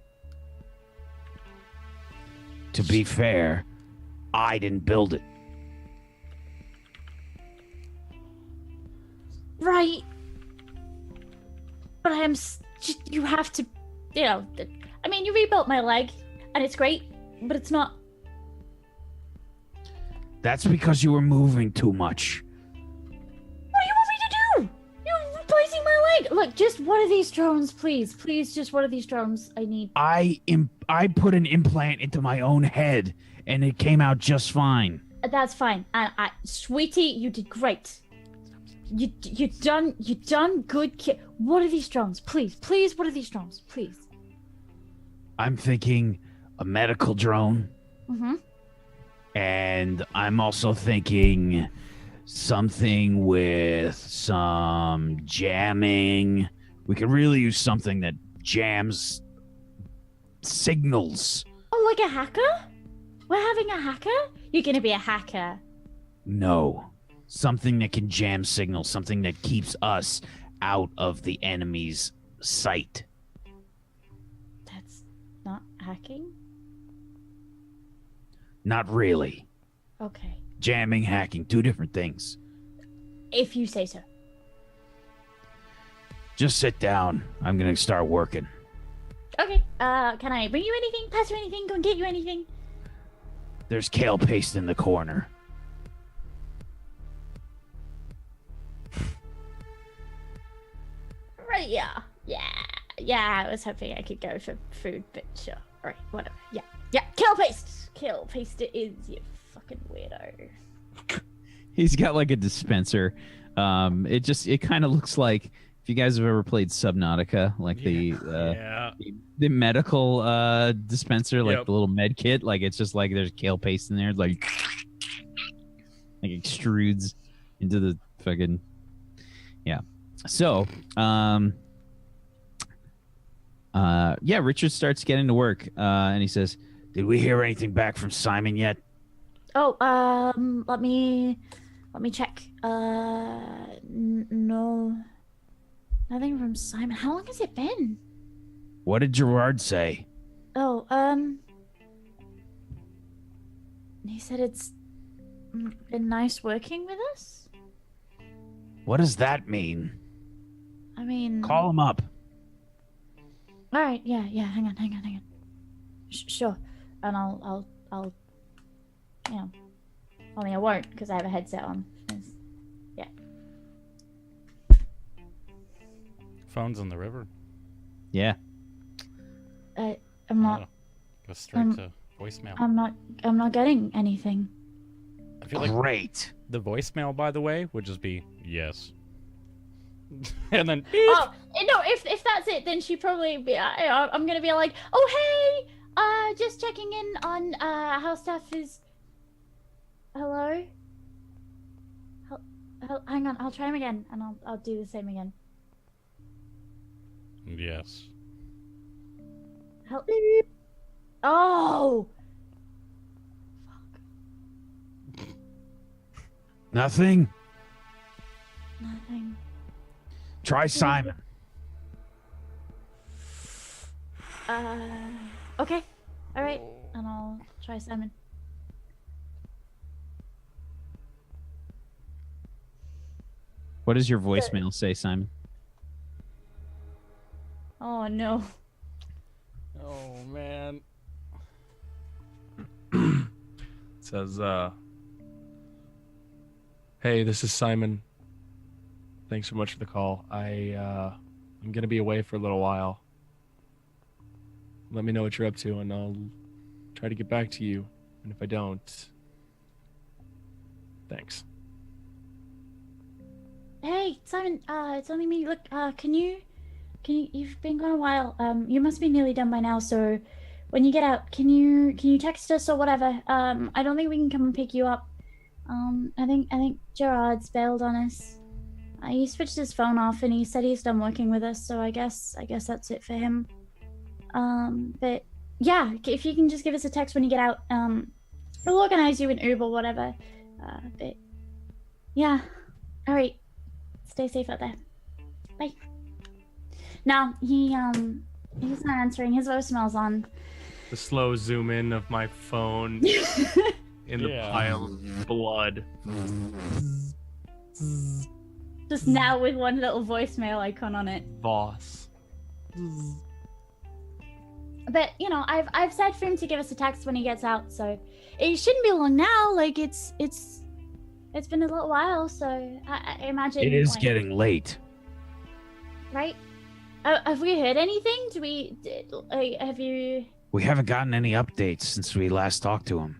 Speaker 3: To be fair, I didn't build it.
Speaker 4: Right. But you have to, I mean, you rebuilt my leg, and it's great, but it's not.
Speaker 3: That's because you were moving too much.
Speaker 4: What do you want me to do? You're replacing my leg. Look, just one of these drones, please. Please, just one of these drones. I need.
Speaker 3: I put an implant into my own head, and it came out just fine.
Speaker 4: That's fine. And sweetie, you did great. You done good. What are these drones? Please, what are these drones? Please.
Speaker 3: I'm thinking a medical drone.
Speaker 4: Mm-hmm.
Speaker 3: And I'm also thinking something with some jamming. We could really use something that jams signals.
Speaker 4: Oh, like a hacker? We're having a hacker? You're gonna be a hacker.
Speaker 3: No. Something that can jam signals. Something that keeps us out of the enemy's sight.
Speaker 4: That's not hacking?
Speaker 3: Not really.
Speaker 4: Okay.
Speaker 3: Jamming, hacking, two different things.
Speaker 4: If you say so.
Speaker 3: Just sit down. I'm gonna start working.
Speaker 4: Okay. Can I bring you anything? Pass you anything? Go and get you anything?
Speaker 3: There's kale paste in the corner.
Speaker 4: Right, yeah. I was hoping I could go for food, but sure. Alright, whatever. Yeah. Kale paste! Kale paste it is, you fucking weirdo.
Speaker 3: He's got like a dispenser. It kind of looks like, if you guys have ever played Subnautica, like the medical dispenser, like the little med kit, like it's just like there's kale paste in there, like extrudes into the fucking So, Richard starts getting to work, and he says, "Did we hear anything back from Simon yet?"
Speaker 4: Oh, let me check. No, nothing from Simon. How long has it been?
Speaker 3: What did Gerard say?
Speaker 4: Oh, he said it's been nice working with us.
Speaker 3: What does that mean?
Speaker 4: I mean,
Speaker 3: Call him up.
Speaker 4: All right, yeah. Hang on. Sure, and I'll. Only I won't because I have a headset on. Yeah.
Speaker 7: Phone's in the river.
Speaker 3: Yeah.
Speaker 4: I'm not.
Speaker 7: Go straight to voicemail.
Speaker 4: I'm not getting anything.
Speaker 7: I feel like
Speaker 3: Great.
Speaker 7: the voicemail, by the way, would just be yes. And then
Speaker 4: Oh no! If that's it, then she probably be. I'm gonna be like, oh hey, just checking in on how stuff is. Hello. Hang on, I'll try him again, and I'll do the same again.
Speaker 7: yes.
Speaker 4: Oh.
Speaker 3: Nothing?
Speaker 4: Nothing.
Speaker 3: Try Simon.
Speaker 4: Okay. All right. And I'll try Simon.
Speaker 3: What does your voicemail say, Simon?
Speaker 4: Oh no.
Speaker 5: Oh man. It says, hey, this is Simon. Thanks so much for the call. I'm gonna be away for a little while. Let me know what you're up to, and I'll try to get back to you. And if I don't, thanks.
Speaker 4: Hey, Simon. It's only me. Look. Can you? You've been gone a while. You must be nearly done by now. So, when you get out, can you text us or whatever? I don't think we can come and pick you up. I think Gerard's bailed on us. He switched his phone off and he said he's done working with us. So I guess that's it for him. But yeah, if you can just give us a text when you get out, we'll organize you an Uber, whatever. But yeah, all right. Stay safe out there. Bye. No, he's not answering. His voicemail's on.
Speaker 5: The slow zoom in of my phone in the pile of blood.
Speaker 4: Just now with one little voicemail icon on it.
Speaker 5: Boss.
Speaker 4: But you know, I've said for him to give us a text when he gets out, so it shouldn't be long now. Like it's been a little while, so I imagine
Speaker 3: It is getting late.
Speaker 4: right. Have we heard anything? Have you?
Speaker 3: We haven't gotten any updates since we last talked to him.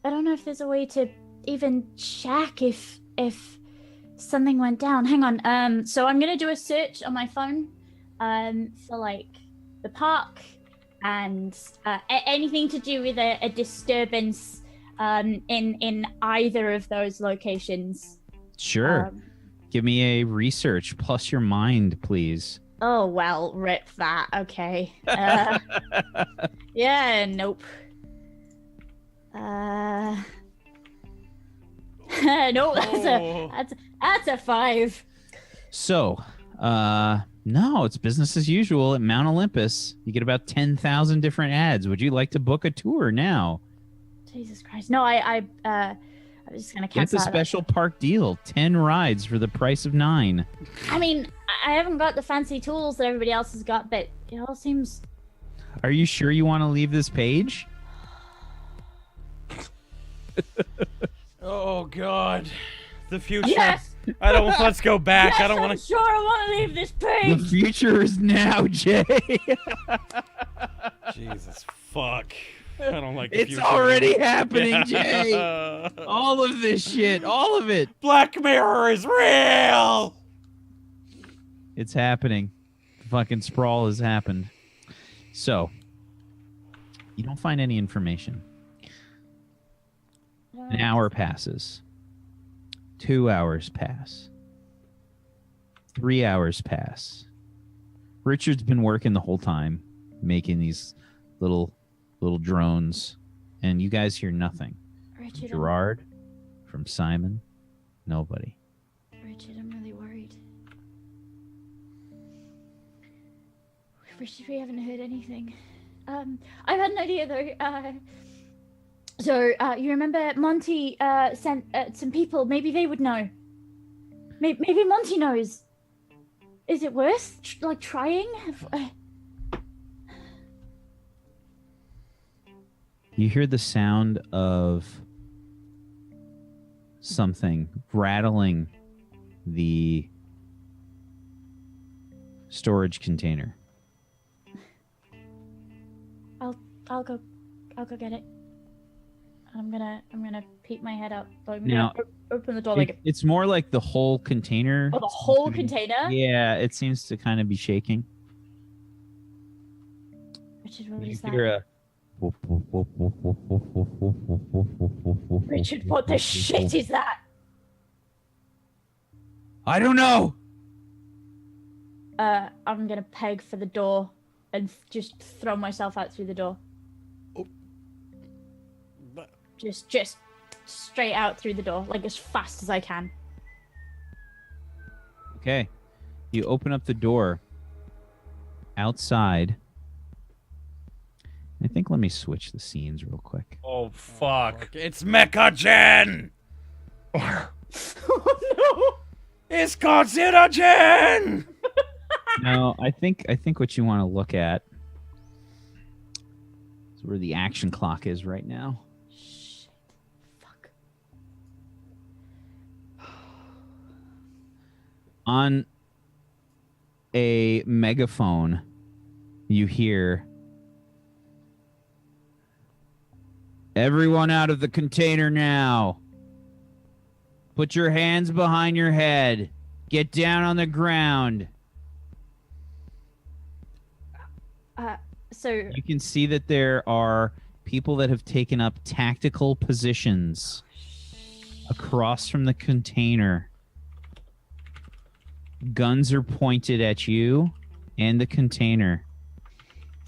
Speaker 4: I don't know if there's a way to even check if something went down. Hang on. So I'm gonna do a search on my phone, for like the park and anything to do with a disturbance, in either of those locations.
Speaker 3: Sure. Give me a research plus your mind, please.
Speaker 4: Oh well, rip that. Okay. Yeah. Nope. No, that's a 5.
Speaker 3: So, no, it's business as usual at Mount Olympus. You get about 10,000 different ads. Would you like to book a tour now?
Speaker 4: Jesus Christ. No, I was just gonna
Speaker 3: Get
Speaker 4: cancel
Speaker 3: the special park deal. 10 rides for the price of 9.
Speaker 4: I mean, I haven't got the fancy tools that everybody else has got, but it all seems...
Speaker 3: Are you sure you want to leave this page?
Speaker 8: Oh God, the future.
Speaker 4: Yes!
Speaker 8: I don't. Let's go back.
Speaker 4: Yes,
Speaker 8: I don't
Speaker 4: I'm
Speaker 8: want to.
Speaker 4: sure I want to leave this
Speaker 3: The
Speaker 4: page!
Speaker 3: future is now, Jay.
Speaker 8: Jesus fuck. I don't like. The
Speaker 3: It's
Speaker 8: future.
Speaker 3: already happening, Jay. All of this shit, all of it.
Speaker 8: Black Mirror is real.
Speaker 3: It's happening. Fucking Sprawl has happened. So, you don't find any information. An hour passes. 2 hours pass. 3 hours pass. Richard's been working the whole time, making these little drones, and you guys hear nothing.
Speaker 4: Richard,
Speaker 3: Gerard, from Simon, nobody.
Speaker 4: Richard, I'm really worried. Richard, we haven't heard anything. I've had an idea though. So you remember Monty sent some people? Maybe they would know. Maybe Monty knows. Is it worth trying?
Speaker 3: You hear the sound of something rattling the storage container.
Speaker 4: I'll go get it. I'm gonna peek my head out.
Speaker 3: Now,
Speaker 4: Open the door
Speaker 3: it's more like the whole container.
Speaker 4: Oh, the whole container?
Speaker 3: Yeah, it seems to kind of be shaking.
Speaker 4: Richard, what
Speaker 3: You
Speaker 4: is
Speaker 3: hear
Speaker 4: that? Richard, what the shit is that?
Speaker 3: I don't know.
Speaker 4: I'm gonna peg for the door and just throw myself out through the door. Just straight out through the door, like as fast as I can.
Speaker 3: Okay. You open up the door. Outside. I think let me switch the scenes real quick.
Speaker 5: Oh fuck!
Speaker 8: It's Mecha-Gen!
Speaker 4: Oh no!
Speaker 8: It's Godzilla-Gen!
Speaker 3: No, I think what you want to look at is where the action clock is right now.
Speaker 4: Shit. Fuck.
Speaker 3: On a megaphone, you hear, "Everyone out of the container now. Put your hands behind your head. Get down on the ground."
Speaker 4: So
Speaker 3: You can see that there are people that have taken up tactical positions across from the container. Guns are pointed at you and the container.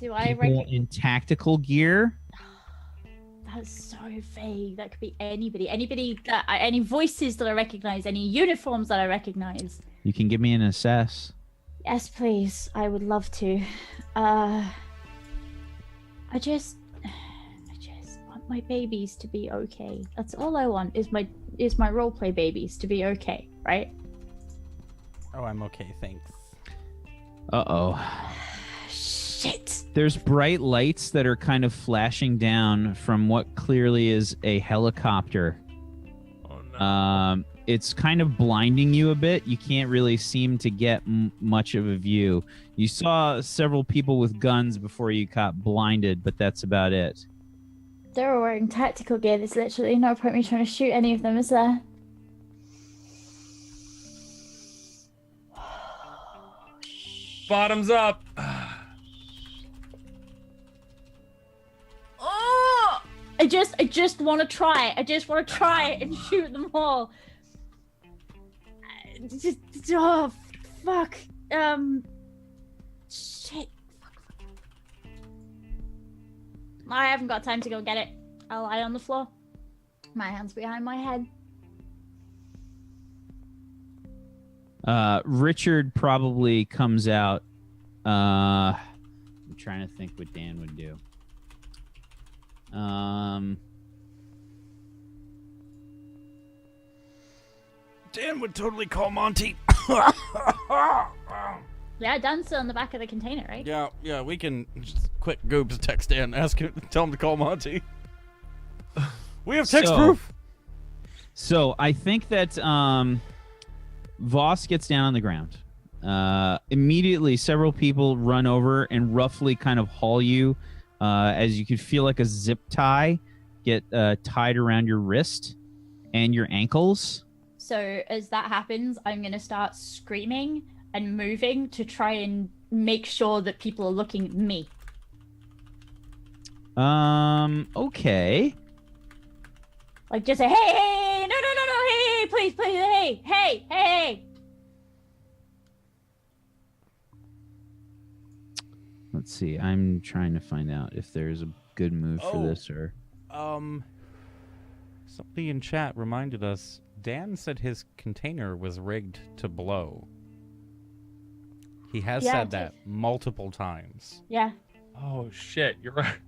Speaker 4: do I
Speaker 3: People
Speaker 4: recognize?
Speaker 3: in tactical gear.
Speaker 4: That's so vague. That could be anybody. Anybody that any voices that I recognize, any uniforms that I recognize.
Speaker 3: You can give me an assess.
Speaker 4: Yes, please. I would love to. I just want my babies to be okay. That's all I want. Is my roleplay babies to be okay, right?
Speaker 9: Oh, I'm okay, thanks.
Speaker 3: Uh-oh.
Speaker 4: Shit.
Speaker 3: There's bright lights that are kind of flashing down from what clearly is a helicopter.
Speaker 5: Oh no!
Speaker 3: It's kind of blinding you a bit. You can't really seem to get much of a view. You saw several people with guns before you got blinded, but that's about it.
Speaker 4: They're all wearing tactical gear. There's literally no point me trying to shoot any of them, is there?
Speaker 5: Bottoms up.
Speaker 4: Oh! I just want to try. I just want to try and shoot them all. Oh, fuck. Shit. Fuck. I haven't got time to go get it. I'll lie on the floor. My hands behind my head.
Speaker 3: Richard probably comes out. I'm trying to think what Dan would do.
Speaker 8: Dan would totally call Monty.
Speaker 4: Yeah, Dan's still in the back of the container, right?
Speaker 8: Yeah, we can just quick Goobs text Dan, ask him, tell him to call Monty. We have text proof.
Speaker 3: So I think that Voss gets down on the ground. Immediately, several people run over and roughly kind of haul you, as you could feel like a zip tie get tied around your wrist and your ankles.
Speaker 4: So as that happens, I'm going to start screaming and moving to try and make sure that people are looking at me.
Speaker 3: Okay.
Speaker 4: Like, just say, hey, no, hey, please, hey.
Speaker 3: Let's see. I'm trying to find out if there's a good move for this or...
Speaker 7: Somebody in chat reminded us, Dan said his container was rigged to blow. He has said that multiple times.
Speaker 4: Yeah.
Speaker 5: Oh shit! You're right.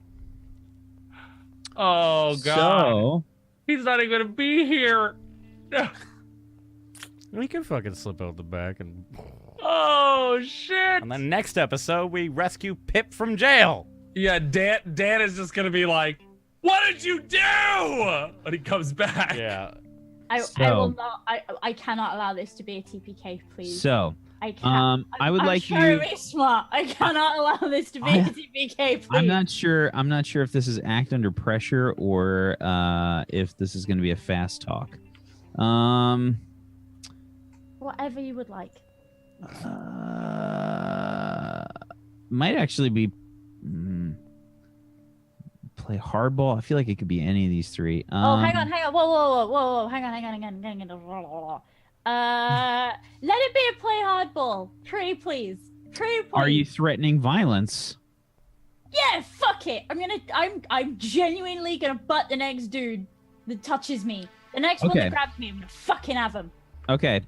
Speaker 5: Oh god.
Speaker 3: So...
Speaker 5: He's not even gonna be here.
Speaker 7: We can fucking slip out the back and...
Speaker 5: Oh shit!
Speaker 7: And then next episode, we rescue Pip from jail.
Speaker 5: Yeah, Dan is just gonna be like, "What did you do?" when he comes back.
Speaker 7: Yeah.
Speaker 4: I will not. I cannot allow this to be a TPK, please.
Speaker 3: So,
Speaker 4: I can't.
Speaker 3: I would like
Speaker 4: I'm
Speaker 3: you.
Speaker 4: very smart. I cannot allow this to be a TPK, please.
Speaker 3: I'm not sure if this is act under pressure or if this is going to be a fast talk.
Speaker 4: Whatever you would like.
Speaker 3: Might actually be play hardball. I feel like it could be any of these three.
Speaker 4: Oh, hang on. Whoa. Hang on. Let it be a play hardball. Trey, please.
Speaker 3: Are you threatening violence?
Speaker 4: Yeah, fuck it. I'm genuinely gonna butt the next dude that touches me. The next one that grabs me, I'm gonna fucking have him.
Speaker 3: Okay.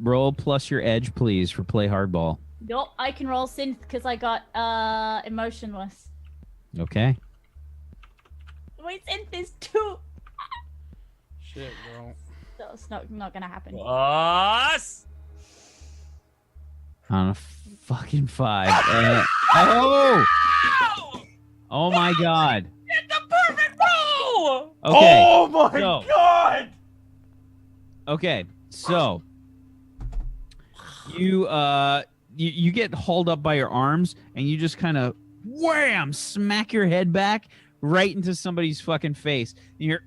Speaker 3: roll plus your edge, please, for play hardball.
Speaker 4: Nope, I can roll synth because I got emotionless.
Speaker 3: Okay.
Speaker 4: My synth is 2.
Speaker 8: Shit, bro.
Speaker 4: So it's not gonna happen.
Speaker 5: Us.
Speaker 3: On a fucking 5. Oh! Oh my god.
Speaker 5: Get the perfect roll.
Speaker 3: Okay.
Speaker 5: Oh my
Speaker 3: so-
Speaker 5: god.
Speaker 3: Okay, so you get hauled up by your arms and you just kind of wham smack your head back right into somebody's fucking face. And you're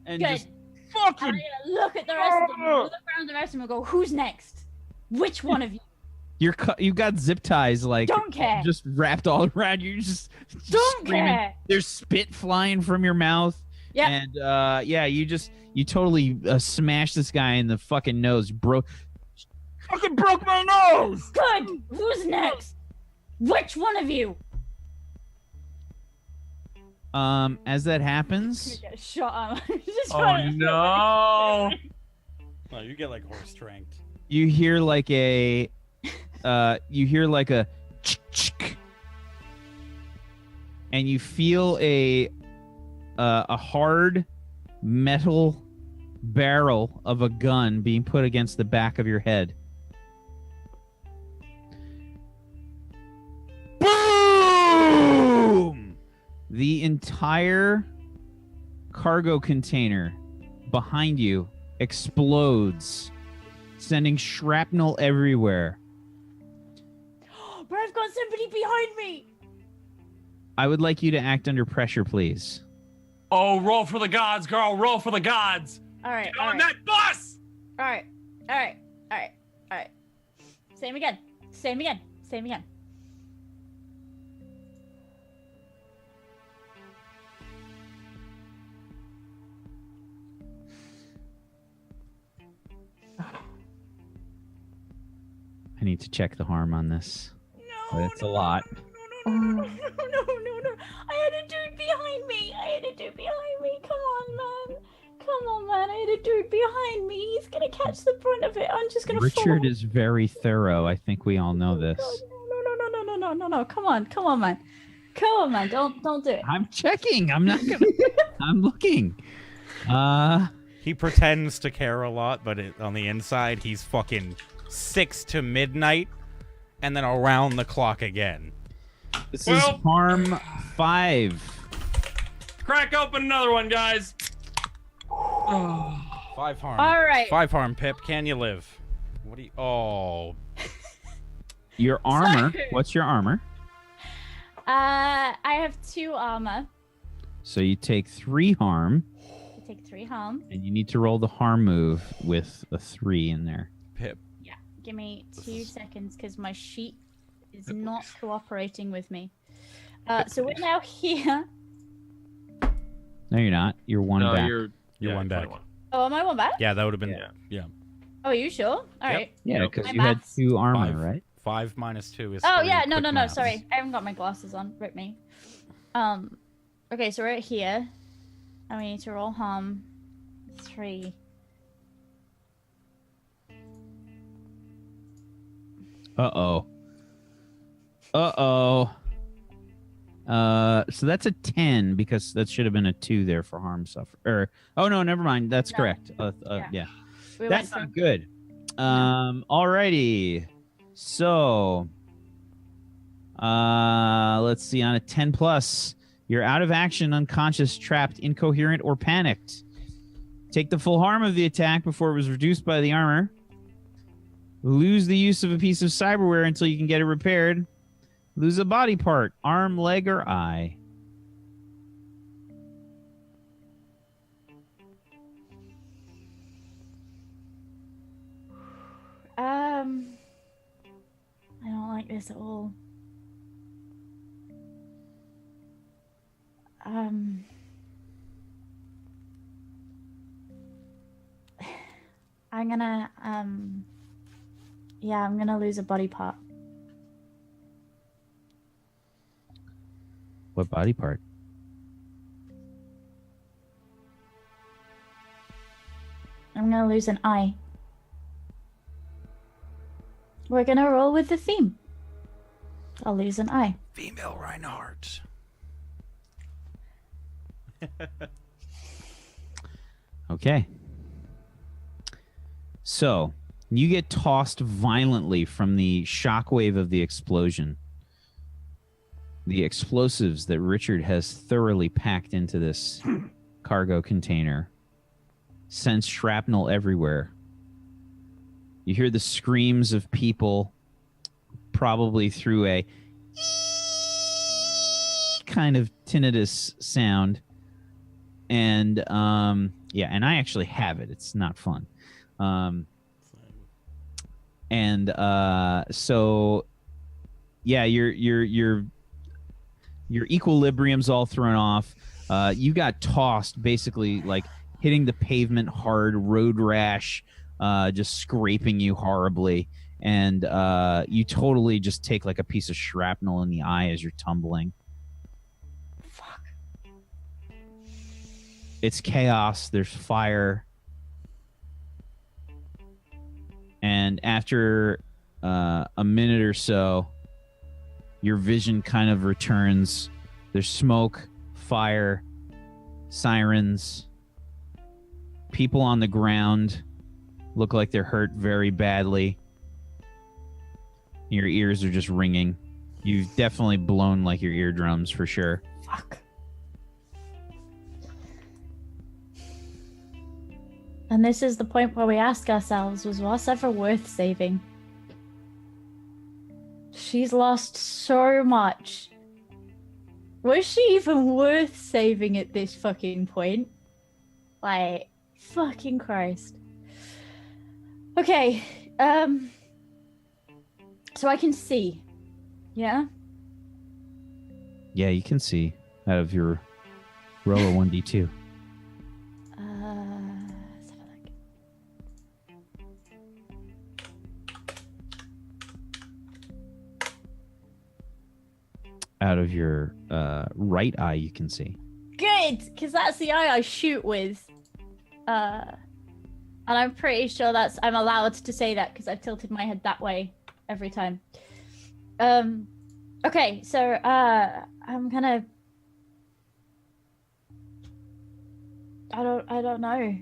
Speaker 3: and
Speaker 4: Good.
Speaker 3: just fucking
Speaker 4: I'm gonna look at the rest of them, look around the rest of them and go, who's next? Which one of you?
Speaker 3: you got zip ties like
Speaker 4: Don't care.
Speaker 3: just wrapped all around you. You're just
Speaker 4: Don't
Speaker 3: screaming.
Speaker 4: care.
Speaker 3: There's spit flying from your mouth.
Speaker 4: Yep.
Speaker 3: And you totally smashed this guy in the fucking nose. Fucking broke my nose.
Speaker 4: Good. Who's next? Which one of you?
Speaker 3: As that happens,
Speaker 4: Get shot.
Speaker 5: Oh no.
Speaker 8: No, you get like horse strength.
Speaker 3: you hear like a chick, and you feel a hard metal barrel of a gun being put against the back of your head. Boom! The entire cargo container behind you explodes, sending shrapnel everywhere.
Speaker 4: But I've got somebody behind me.
Speaker 3: I would like you to act under pressure, please.
Speaker 5: Oh, roll for the gods, girl. Roll for the gods.
Speaker 4: All right.
Speaker 5: Get
Speaker 4: All
Speaker 5: on
Speaker 4: right.
Speaker 5: that bus.
Speaker 4: All right. All right. All right. All right. Same again. Same again. Same again.
Speaker 3: I need to check the harm on this.
Speaker 4: No.
Speaker 3: It's a lot.
Speaker 4: No. I had a dude behind me. Come on, man. I had a dude behind me. He's gonna catch the brunt of it. I'm just gonna.
Speaker 3: Richard is very thorough. I think we all know this.
Speaker 4: No. Come on, man. Don't do it.
Speaker 3: I'm checking. I'm not gonna. I'm looking.
Speaker 7: He pretends to care a lot, but on the inside, he's fucking 6 to midnight, and then around the clock again.
Speaker 3: This is harm 5.
Speaker 5: Crack open another one, guys.
Speaker 7: 5 harm.
Speaker 4: All right.
Speaker 7: 5 harm, Pip. Can you live? What do you... Oh.
Speaker 3: Your armor.
Speaker 4: Sorry.
Speaker 3: What's your armor?
Speaker 4: I have 2 armor.
Speaker 3: So you take 3 harm,
Speaker 4: I take 3 harm.
Speaker 3: and you need to roll the harm move with a 3 in there.
Speaker 7: Pip.
Speaker 4: Yeah. Give me 2 seconds because my sheet is not cooperating with me. So we're now here.
Speaker 3: No, you're not. You're one
Speaker 10: No,
Speaker 3: back.
Speaker 7: You're one back.
Speaker 10: 21.
Speaker 4: Oh, am I one back?
Speaker 7: Yeah, that would have been...
Speaker 10: Yeah.
Speaker 7: Yeah.
Speaker 4: Oh, are you sure? All right.
Speaker 3: Yeah,
Speaker 10: Nope.
Speaker 3: because
Speaker 4: My
Speaker 3: you had
Speaker 4: maths.
Speaker 3: 2 armor,
Speaker 7: 5.
Speaker 3: right?
Speaker 7: 5 minus 2 is
Speaker 4: Oh
Speaker 7: 3.
Speaker 4: yeah, no,
Speaker 7: Quick maths.
Speaker 4: sorry. I haven't got my glasses on. Rip me. Okay, so we're at here. And we need to roll harm 3.
Speaker 3: Uh-oh. So that's a 10 because that should have been a 2 there for harm suffer. Oh no, never mind. That's
Speaker 4: No.
Speaker 3: correct. Yeah.
Speaker 4: We
Speaker 3: That's
Speaker 4: went
Speaker 3: not good. Alrighty. So let's see, on a 10 plus, you're out of action, unconscious, trapped, incoherent, or panicked. Take the full harm of the attack before it was reduced by the armor. Lose the use of a piece of cyberware until you can get it repaired. Lose a body part, arm, leg, or eye.
Speaker 4: I don't like this at all. I'm gonna yeah, I'm gonna lose a body part.
Speaker 3: What body part?
Speaker 4: I'm gonna lose an eye. we're gonna roll with the theme. I'll lose an eye.
Speaker 8: Female Reinhardt.
Speaker 3: Okay. So, you get tossed violently from the shockwave of the explosion. The explosives that Richard has thoroughly packed into this cargo container sends shrapnel everywhere. You hear the screams of people, probably through a kind of tinnitus sound. And yeah, and I actually have it. It's not fun. So yeah, your equilibrium's all thrown off. You got tossed, basically like hitting the pavement hard, road rash, just scraping you horribly. And you totally just take like a piece of shrapnel in the eye as you're tumbling.
Speaker 4: Fuck.
Speaker 3: It's chaos. There's fire. And after a minute or so, your vision kind of returns. There's smoke, fire, sirens. People on the ground look like they're hurt very badly. Your ears are just ringing. You've definitely blown like your eardrums for sure.
Speaker 4: Fuck. And this is the point where we ask ourselves, was Ross ever worth saving? She's lost so much. Was she even worth saving at this fucking point? Like, fucking Christ. Okay, so I can see. Yeah?
Speaker 3: Yeah, you can see out of your roll of 1d2.
Speaker 4: Let's have a look.
Speaker 3: Out of your right eye, you can see.
Speaker 4: Good, because that's the eye I shoot with. And I'm pretty sure I'm allowed to say that because I've tilted my head that way every time. Okay, so I'm gonna. I don't know.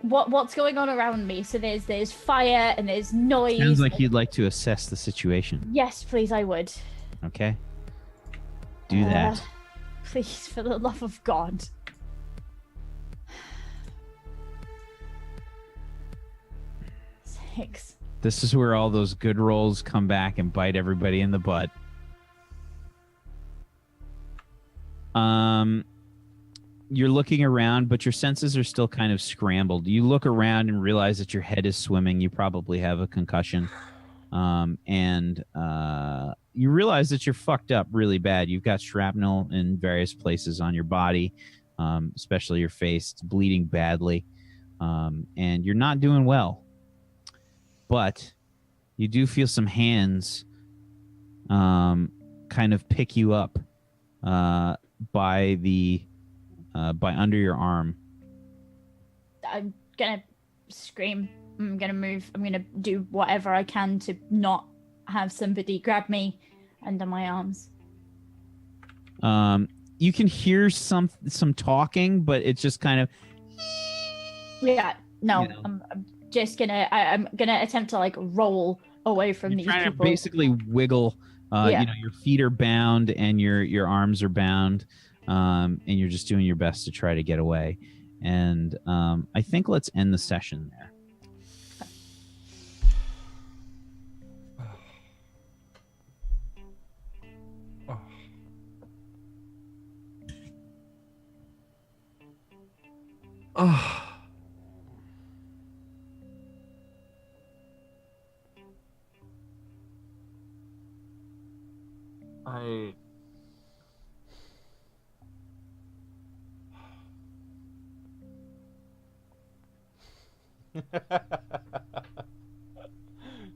Speaker 4: What's going on around me? So there's fire and there's noise.
Speaker 3: Sounds like you'd like to assess the situation.
Speaker 4: Yes, please, I would.
Speaker 3: Okay. Do that.
Speaker 4: Please, for the love of God. Six.
Speaker 3: This is where all those good rolls come back and bite everybody in the butt. You're looking around, but your senses are still kind of scrambled. You look around and realize that your head is swimming. You probably have a concussion. And you realize that you're fucked up really bad. You've got shrapnel in various places on your body, especially your face. It's bleeding badly. And you're not doing well. But you do feel some hands kind of pick you up by under your arm.
Speaker 4: I'm gonna scream. I'm gonna move. I'm gonna do whatever I can to not have somebody grab me under my arms.
Speaker 3: You can hear some talking, but it's just kind of.
Speaker 4: Yeah. No.
Speaker 3: You know.
Speaker 4: I'm just gonna. I'm gonna attempt to like roll away from these
Speaker 3: trying
Speaker 4: people.
Speaker 3: to basically wiggle.
Speaker 4: Yeah.
Speaker 3: You know, your feet are bound and your arms are bound. And you're just doing your best to try to get away. And I think let's end the session there.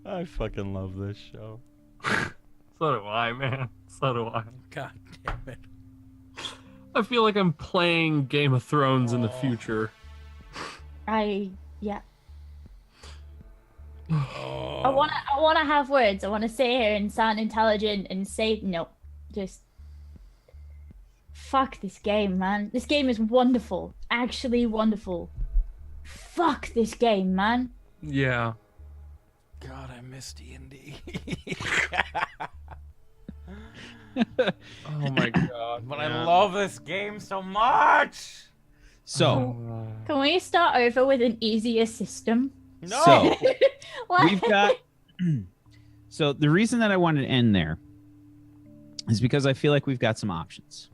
Speaker 7: I fucking love this show.
Speaker 10: So do I, man. So do I.
Speaker 8: God damn it.
Speaker 10: I feel like I'm playing Game of Thrones in the future.
Speaker 4: Yeah. I wanna have words. I wanna sit here and sound intelligent and say no. Just fuck this game, man. This game is wonderful. Actually wonderful. Fuck this game, man.
Speaker 5: Yeah.
Speaker 8: God, I miss D&D.
Speaker 5: Oh my god.
Speaker 8: But
Speaker 5: man.
Speaker 8: I love this game so much.
Speaker 3: So,
Speaker 4: Can we start over with an easier system?
Speaker 8: No.
Speaker 3: So
Speaker 4: What?
Speaker 3: we've got. So the reason that I wanted to end there is because I feel like we've got some options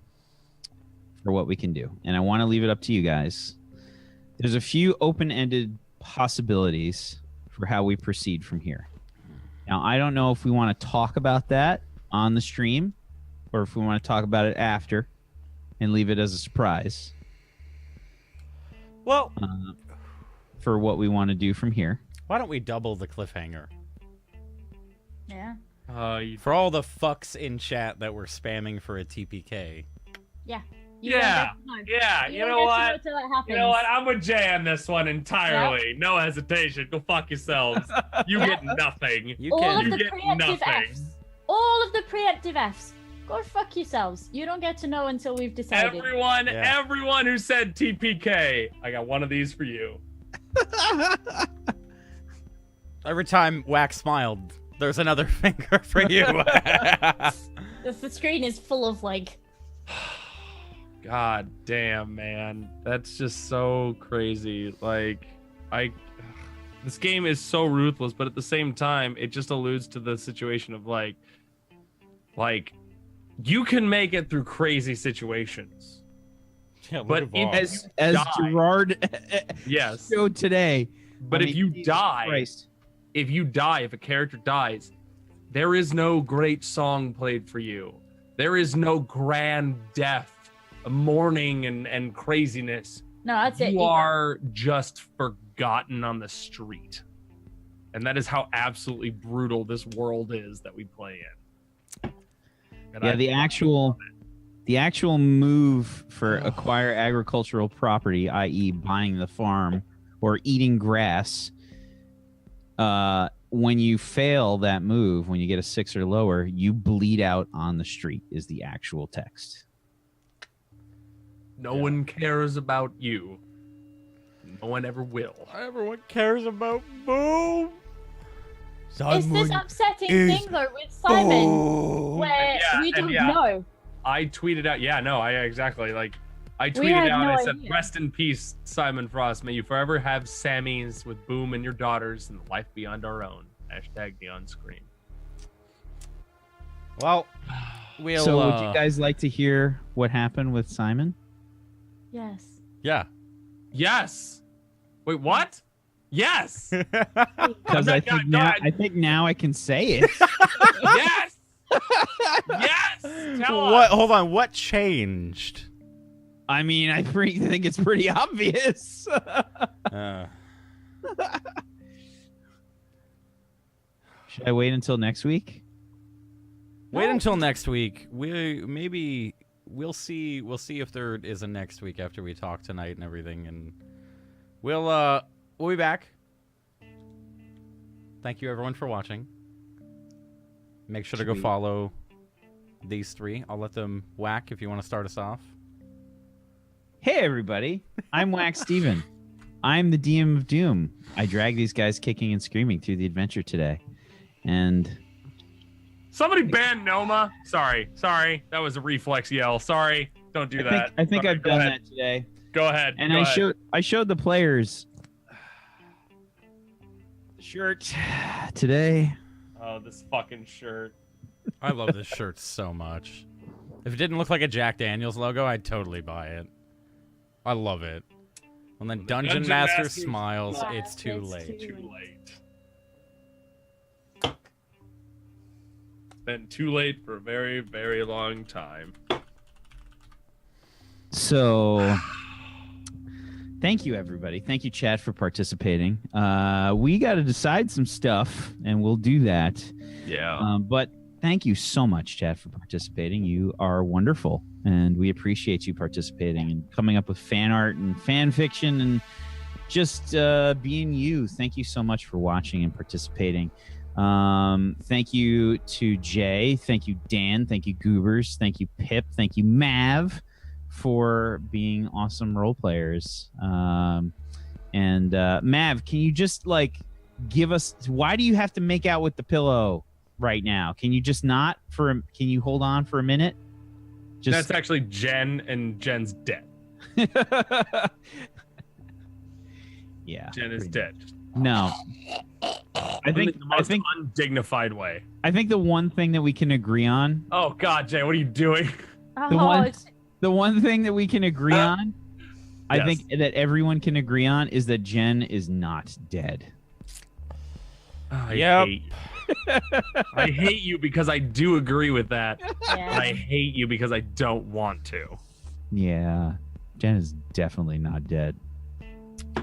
Speaker 3: for what we can do, and I want to leave it up to you guys. There's a few open-ended possibilities for how we proceed from here. Now, I don't know if we want to talk about that on the stream or if we want to talk about it after and leave it as a surprise
Speaker 8: Well,
Speaker 3: for what we want to do from here.
Speaker 7: Why don't we double the cliffhanger?
Speaker 4: Yeah.
Speaker 7: For all the fucks in chat that were spamming for a TPK.
Speaker 4: Yeah.
Speaker 5: Yeah. Yeah. You know what? You know what? I'm with Jay on this one entirely. No hesitation. Go fuck yourselves. You get nothing.
Speaker 7: You
Speaker 4: All
Speaker 7: can.
Speaker 4: of the
Speaker 5: get
Speaker 4: preemptive
Speaker 5: nothing.
Speaker 4: Fs. All of the preemptive Fs. Go fuck yourselves. You don't get to know until we've decided.
Speaker 5: Everyone who said TPK, I got one of these for you.
Speaker 7: Every time Wax smiled, there's another finger for you.
Speaker 4: The screen is full of like.
Speaker 5: God damn, man. That's just so crazy. Like, this game is so ruthless, but at the same time, it just alludes to the situation of like, you can make it through crazy situations.
Speaker 7: Yeah,
Speaker 5: But
Speaker 3: As
Speaker 5: die.
Speaker 3: Gerard
Speaker 5: Yes.
Speaker 3: showed today.
Speaker 5: But
Speaker 3: I
Speaker 5: if
Speaker 3: mean,
Speaker 5: you
Speaker 3: Jesus
Speaker 5: die,
Speaker 3: Christ.
Speaker 5: if a character dies, there is no great song played for you. There is no grand death, mourning and craziness.
Speaker 4: No, that's it.
Speaker 5: You are just forgotten on the street. And that is how absolutely brutal this world is that we play in. And
Speaker 3: Yeah,
Speaker 5: I
Speaker 3: the actual move for acquire agricultural property, i.e. buying the farm or eating grass, when you fail that move, when you get a 6 or lower, you bleed out on the street is the actual text.
Speaker 5: No one cares about you. No one ever will.
Speaker 7: Everyone cares about Boom.
Speaker 4: It's this upsetting thing though with Simon, where we don't know.
Speaker 5: I tweeted out, exactly. Like, I
Speaker 4: We
Speaker 5: tweeted
Speaker 4: had
Speaker 5: out,
Speaker 4: no
Speaker 5: I said,
Speaker 4: idea.
Speaker 5: rest in peace, Simon Frost. May you forever have Sammys with Boom and your daughters and life beyond our own. Hashtag the on screen.
Speaker 7: Well, we'll.
Speaker 3: So would you guys like to hear what happened with Simon?
Speaker 4: Yes.
Speaker 7: Yeah.
Speaker 5: Yes. Wait, what? Yes.
Speaker 3: Because I think now I can say it.
Speaker 5: Yes. Yes. Tell us.
Speaker 7: What? Hold on. What changed?
Speaker 3: I mean, I think it's pretty obvious. Should I wait until next week?
Speaker 7: Wait until next week. We'll see if there is a next week after we talk tonight and everything, and we'll be back. Thank you everyone for watching. Make sure to go follow these three. I'll let them whack if you want to start us off.
Speaker 3: Hey everybody, I'm Wax Steven. I'm the DM of Doom. I drag these guys kicking and screaming through the adventure today. And
Speaker 5: Somebody ban Noma. Sorry. That was a reflex yell. Sorry. Don't do that.
Speaker 3: I think
Speaker 5: Sorry.
Speaker 3: I've done that today.
Speaker 5: Go ahead.
Speaker 3: And
Speaker 5: Go ahead.
Speaker 3: I showed the players the shirt today.
Speaker 5: Oh, this fucking shirt.
Speaker 7: I love this shirt so much. If it didn't look like a Jack Daniels logo, I'd totally buy it. I love it. When the Dungeon Master smiles, it's too late.
Speaker 5: Too late. Been too late for a very, very long time.
Speaker 3: So thank you everybody. Thank you chat for participating. We got to decide some stuff and we'll do that.
Speaker 5: Yeah.
Speaker 3: But thank you so much chat for participating. You are wonderful and we appreciate you participating and coming up with fan art and fan fiction and just being you. Thank you so much for watching and participating. Thank you to Jay. Thank you, Dan. Thank you, Goobers. Thank you, Pip. Thank you, Mav, for being awesome role players. And Mav, can you just give us, why do you have to make out with the pillow right now? Can you just not can you hold on for a minute?
Speaker 5: That's actually Jen, and Jen's dead.
Speaker 3: Yeah.
Speaker 5: Jen is dead.
Speaker 3: No. I think
Speaker 5: the most undignified way.
Speaker 3: I think the one thing that we can agree on.
Speaker 5: Oh God, Jay, what are you doing?
Speaker 3: The one thing that we can agree on, I
Speaker 5: Yes.
Speaker 3: think that everyone can agree on, is that Jen is not dead.
Speaker 5: I hate you because I do agree with that.
Speaker 4: Yeah.
Speaker 5: And I hate you because I don't want to.
Speaker 3: Yeah, Jen is definitely not dead.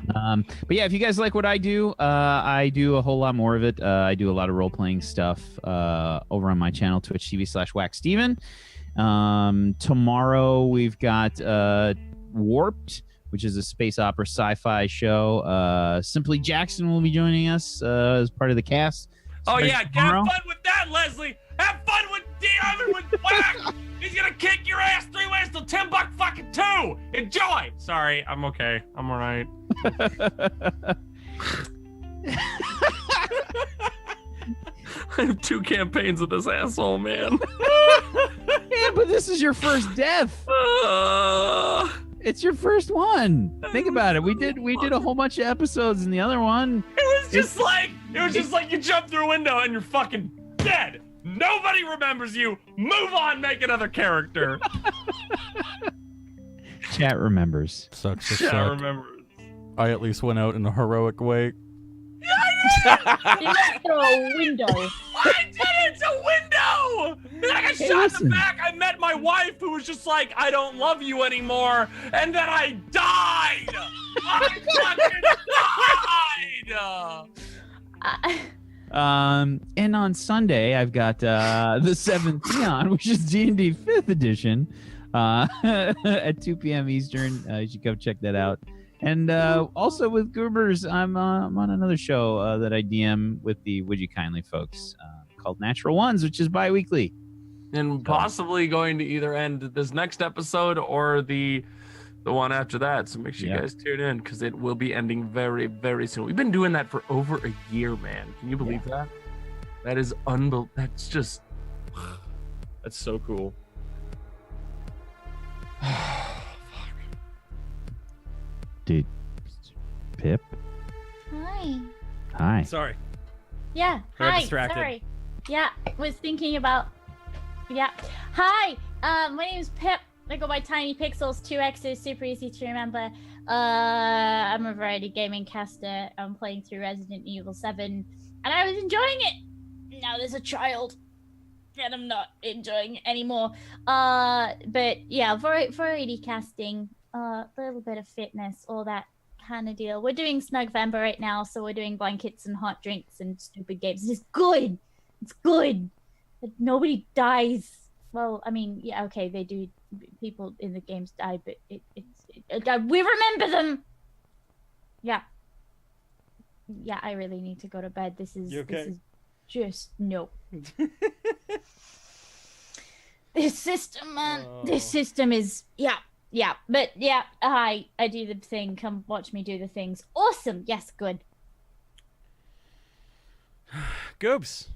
Speaker 3: But yeah, if you guys like what I do a whole lot more of it. I do a lot of role-playing stuff over on my channel, twitch.tv/WhackSteven. Tomorrow we've got Warped, which is a space opera sci-fi show. Simply Jackson will be joining us as part of the cast.
Speaker 5: Oh
Speaker 3: Starting
Speaker 5: yeah,
Speaker 3: tomorrow.
Speaker 5: have fun with that, Leslie. Have fun with Dion with Whack. He's gonna kick your ass 3 ways till $10 Enjoy. Sorry, I'm okay. I'm all right. I have 2 campaigns with this asshole, man.
Speaker 3: Yeah, but this is your first death. It's your first one. Think about it. We did a whole bunch of episodes in the other one.
Speaker 5: It was just like you jump through a window and you're fucking dead. Nobody remembers you. Move on, make another character.
Speaker 3: Chat remembers.
Speaker 7: Sucks to
Speaker 5: Yeah, I
Speaker 7: suck.
Speaker 5: remember.
Speaker 7: I at least went out in a heroic way.
Speaker 4: You went through a window.
Speaker 5: I did it! It's a window! Then I got shot in the back. I met my wife who was just like, I don't love you anymore. And then I died! I fucking died!
Speaker 3: And on Sunday, I've got the 7th Neon, which is D&D 5th edition, at 2 p.m. Eastern. You should go check that out. And also with Goobers, I'm on another show that I DM with the Would You Kindly folks called Natural Ones, which is bi-weekly.
Speaker 5: And possibly going to either end this next episode or the one after that. So make sure you guys tune in because it will be ending very, very soon. We've been doing that for over a year, man. Can you believe that? That is unbelievable. That's just, that's so cool.
Speaker 3: Dude, Pip.
Speaker 4: Hi.
Speaker 3: Hi.
Speaker 10: Sorry.
Speaker 4: Yeah.
Speaker 10: I got
Speaker 4: Hi.
Speaker 10: distracted.
Speaker 4: Sorry. Yeah. Was thinking about. Yeah. Hi. My name's Pip. I go by Tiny Pixels. 2X's. Super easy to remember. I'm a variety gaming caster. I'm playing through Resident Evil 7, and I was enjoying it. Now there's a child, and I'm not enjoying it anymore. But yeah, variety casting. A little bit of fitness, all that kind of deal. We're doing Snugvember right now, so we're doing blankets and hot drinks and stupid games. It's good. It's good. But nobody dies. Well, I mean, yeah, okay, they do. People in the games die, but we remember them. Yeah. Yeah, I really need to go to bed. This is just no. This system, man. This system is yeah, but yeah, I do the thing. Come watch me do the things. Awesome. Yes, good.
Speaker 10: Goobs.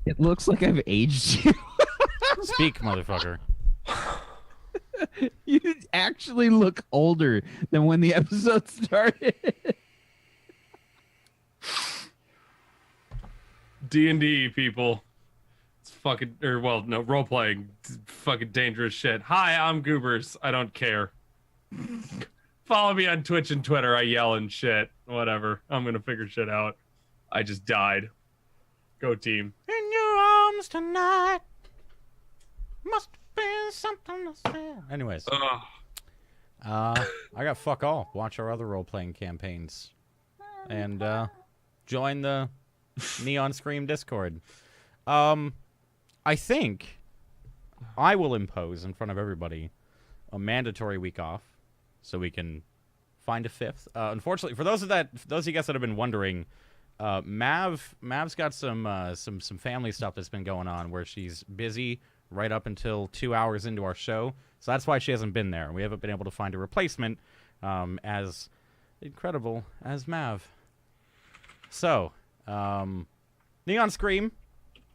Speaker 3: It looks like I've aged you.
Speaker 7: Speak, motherfucker.
Speaker 3: You actually look older than when the episode started.
Speaker 5: D&D people. It's fucking, or well, no, role-playing. Fucking dangerous shit. Hi, I'm Goobers. I don't care. Follow me on Twitch and Twitter. I yell and shit. Whatever. I'm gonna figure shit out. I just died. Go team.
Speaker 8: In your arms tonight. Must have been something to say.
Speaker 7: Anyways,
Speaker 5: Ugh.
Speaker 7: I got fuck all. Watch our other role-playing campaigns. And join the Neon Scream Discord. I think I will impose in front of everybody a mandatory week off, so we can find a fifth. Unfortunately, for those of you guys that have been wondering, Mav's got some family stuff that's been going on where she's busy right up until 2 hours into our show, so that's why she hasn't been there. We haven't been able to find a replacement as incredible as Mav. So, Neon Scream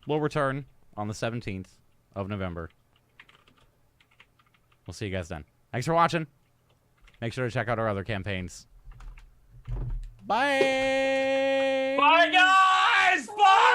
Speaker 7: will return on the 17th of November. We'll see you guys then. Thanks for watching. Make sure to check out our other campaigns. Bye!
Speaker 5: Bye, guys! Bye!